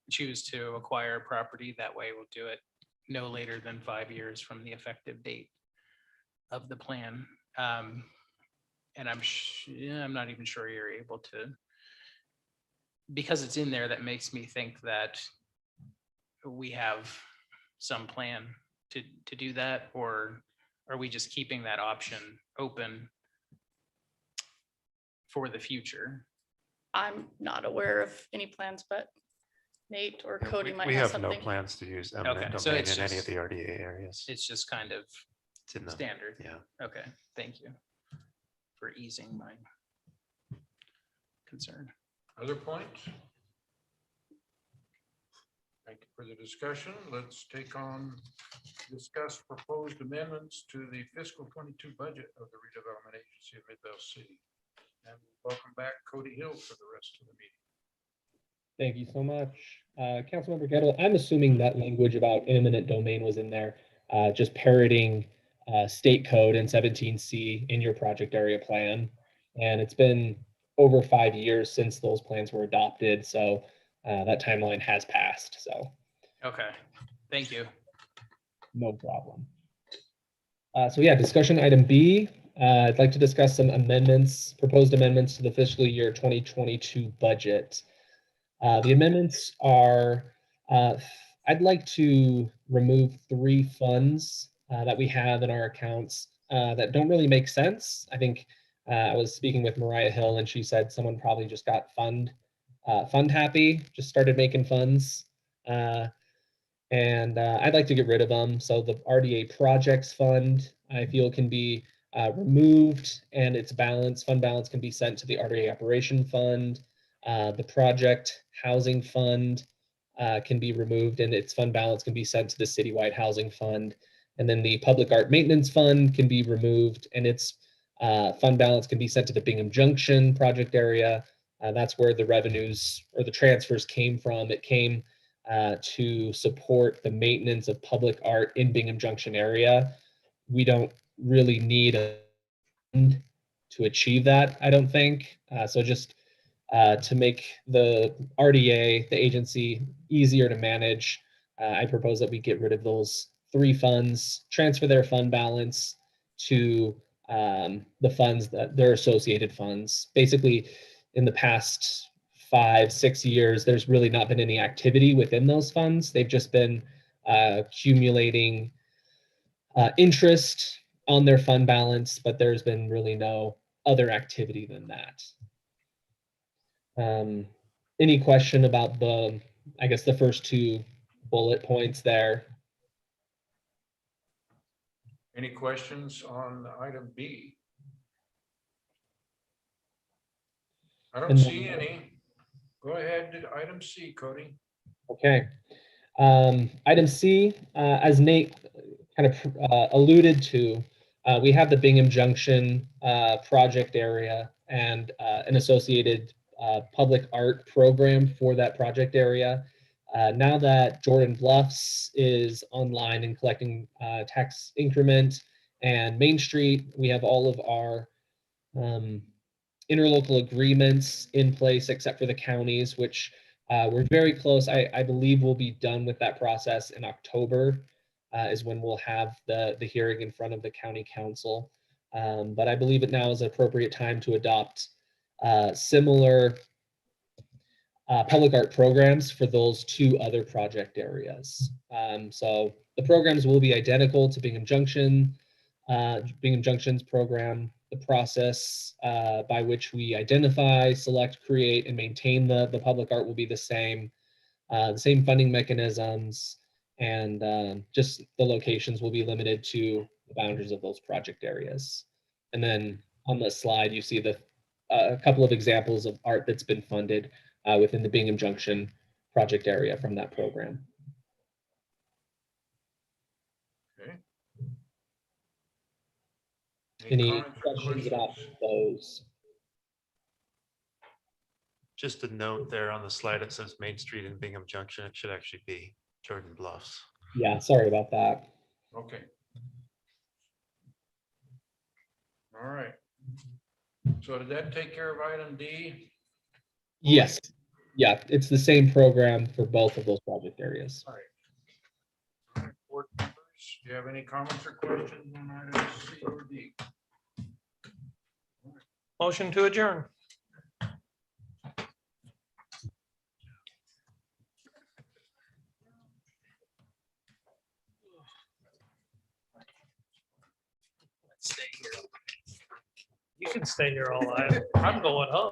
choose to acquire property that way, we'll do it no later than 5 years from the effective date of the plan. And I'm not even sure you're able to, because it's in there, that makes me think that we have some plan to do that, or are we just keeping that option open for the future? I'm not aware of any plans, but Nate or Cody might We have have no something. plans to use Okay, eminent so domain it's in any of just- the RDA areas. It's just kind of It's in the standard. Yeah. Okay, thank you for easing my concern. Other points? Thank you for the discussion. Let's discuss proposed amendments to the fiscal 22 budget of the redevelopment agency of Midvale City. And welcome back Cody Hill for the rest of the meeting. Thank you so much. Councilmember Gettle, I'm assuming that language about eminent domain was in there, just parroting state code and 17C in your project area plan. And it's been over 5 years since those plans were adopted. So that timeline has passed. So Okay, thank you. no problem. So yeah, discussion item B. I'd like to discuss some proposed amendments to the fiscal year 2022 budget. The amendments are, I'd like to remove 3 funds that we have in our accounts that don't really make sense. I think I was speaking with Mariah Hill, and she said someone probably just got fund happy, just started making funds. And I'd like to get rid of them. So the RDA projects fund, I feel, can be removed, and its fund balance can be sent to the RDA operation fund. The project housing fund can be removed and its fund balance can be sent to the citywide housing fund. And then the public art maintenance fund can be removed and its fund balance can be sent to the Bingham Junction project area. That's where the revenues or the transfers came from. It came to support the maintenance of public art in Bingham Junction area. We don't really need a fund to achieve that, I don't think. So just to make the RDA, the agency, easier to manage, I propose that we get rid of those 3 funds, transfer their fund balance to the funds that their associated funds. Basically, in the past 5-6 years, there's really not been any activity within those funds. They've just been accumulating interest on their fund balance, but there's been really no other activity than that. Any question about I guess the first 2 bullet points there? Any questions on item B? I don't And see then- any. Go ahead, item C, Cody. Okay. Item C, as Nate kind of alluded to, we have the Bingham Junction project area and an associated public art program for that project area. Now that Jordan Bluffs is online and collecting tax increment and Main Street, we have all of our interlocal agreements in place except for the counties, which we're very close. I believe we'll be done with that process in October is when we'll have the hearing in front of the county council. But I believe it now is an appropriate time to adopt similar public art programs for those 2 other project areas. So the programs will be identical to Bingham Junction, Bingham Junction's program. The process by which we identify, select, create, and maintain the public art will be the same funding mechanisms, and just the locations will be limited to the boundaries of those project areas. And then on the slide, you see a couple of examples of art that's been funded within the Bingham Junction project area from that program. Okay. Any comments or questions about questions? those? Just a note there on the slide, it says Main Street and Bingham Junction. It should actually be Jordan Bluffs. Yeah, sorry about that. Okay. All right. So did that take care of item D? Yes. Yeah, it's the same program for both of those project areas. All right, board members, do you have any comments or questions on items C or D? Motion to adjourn. You can stay here all night. I'm going home.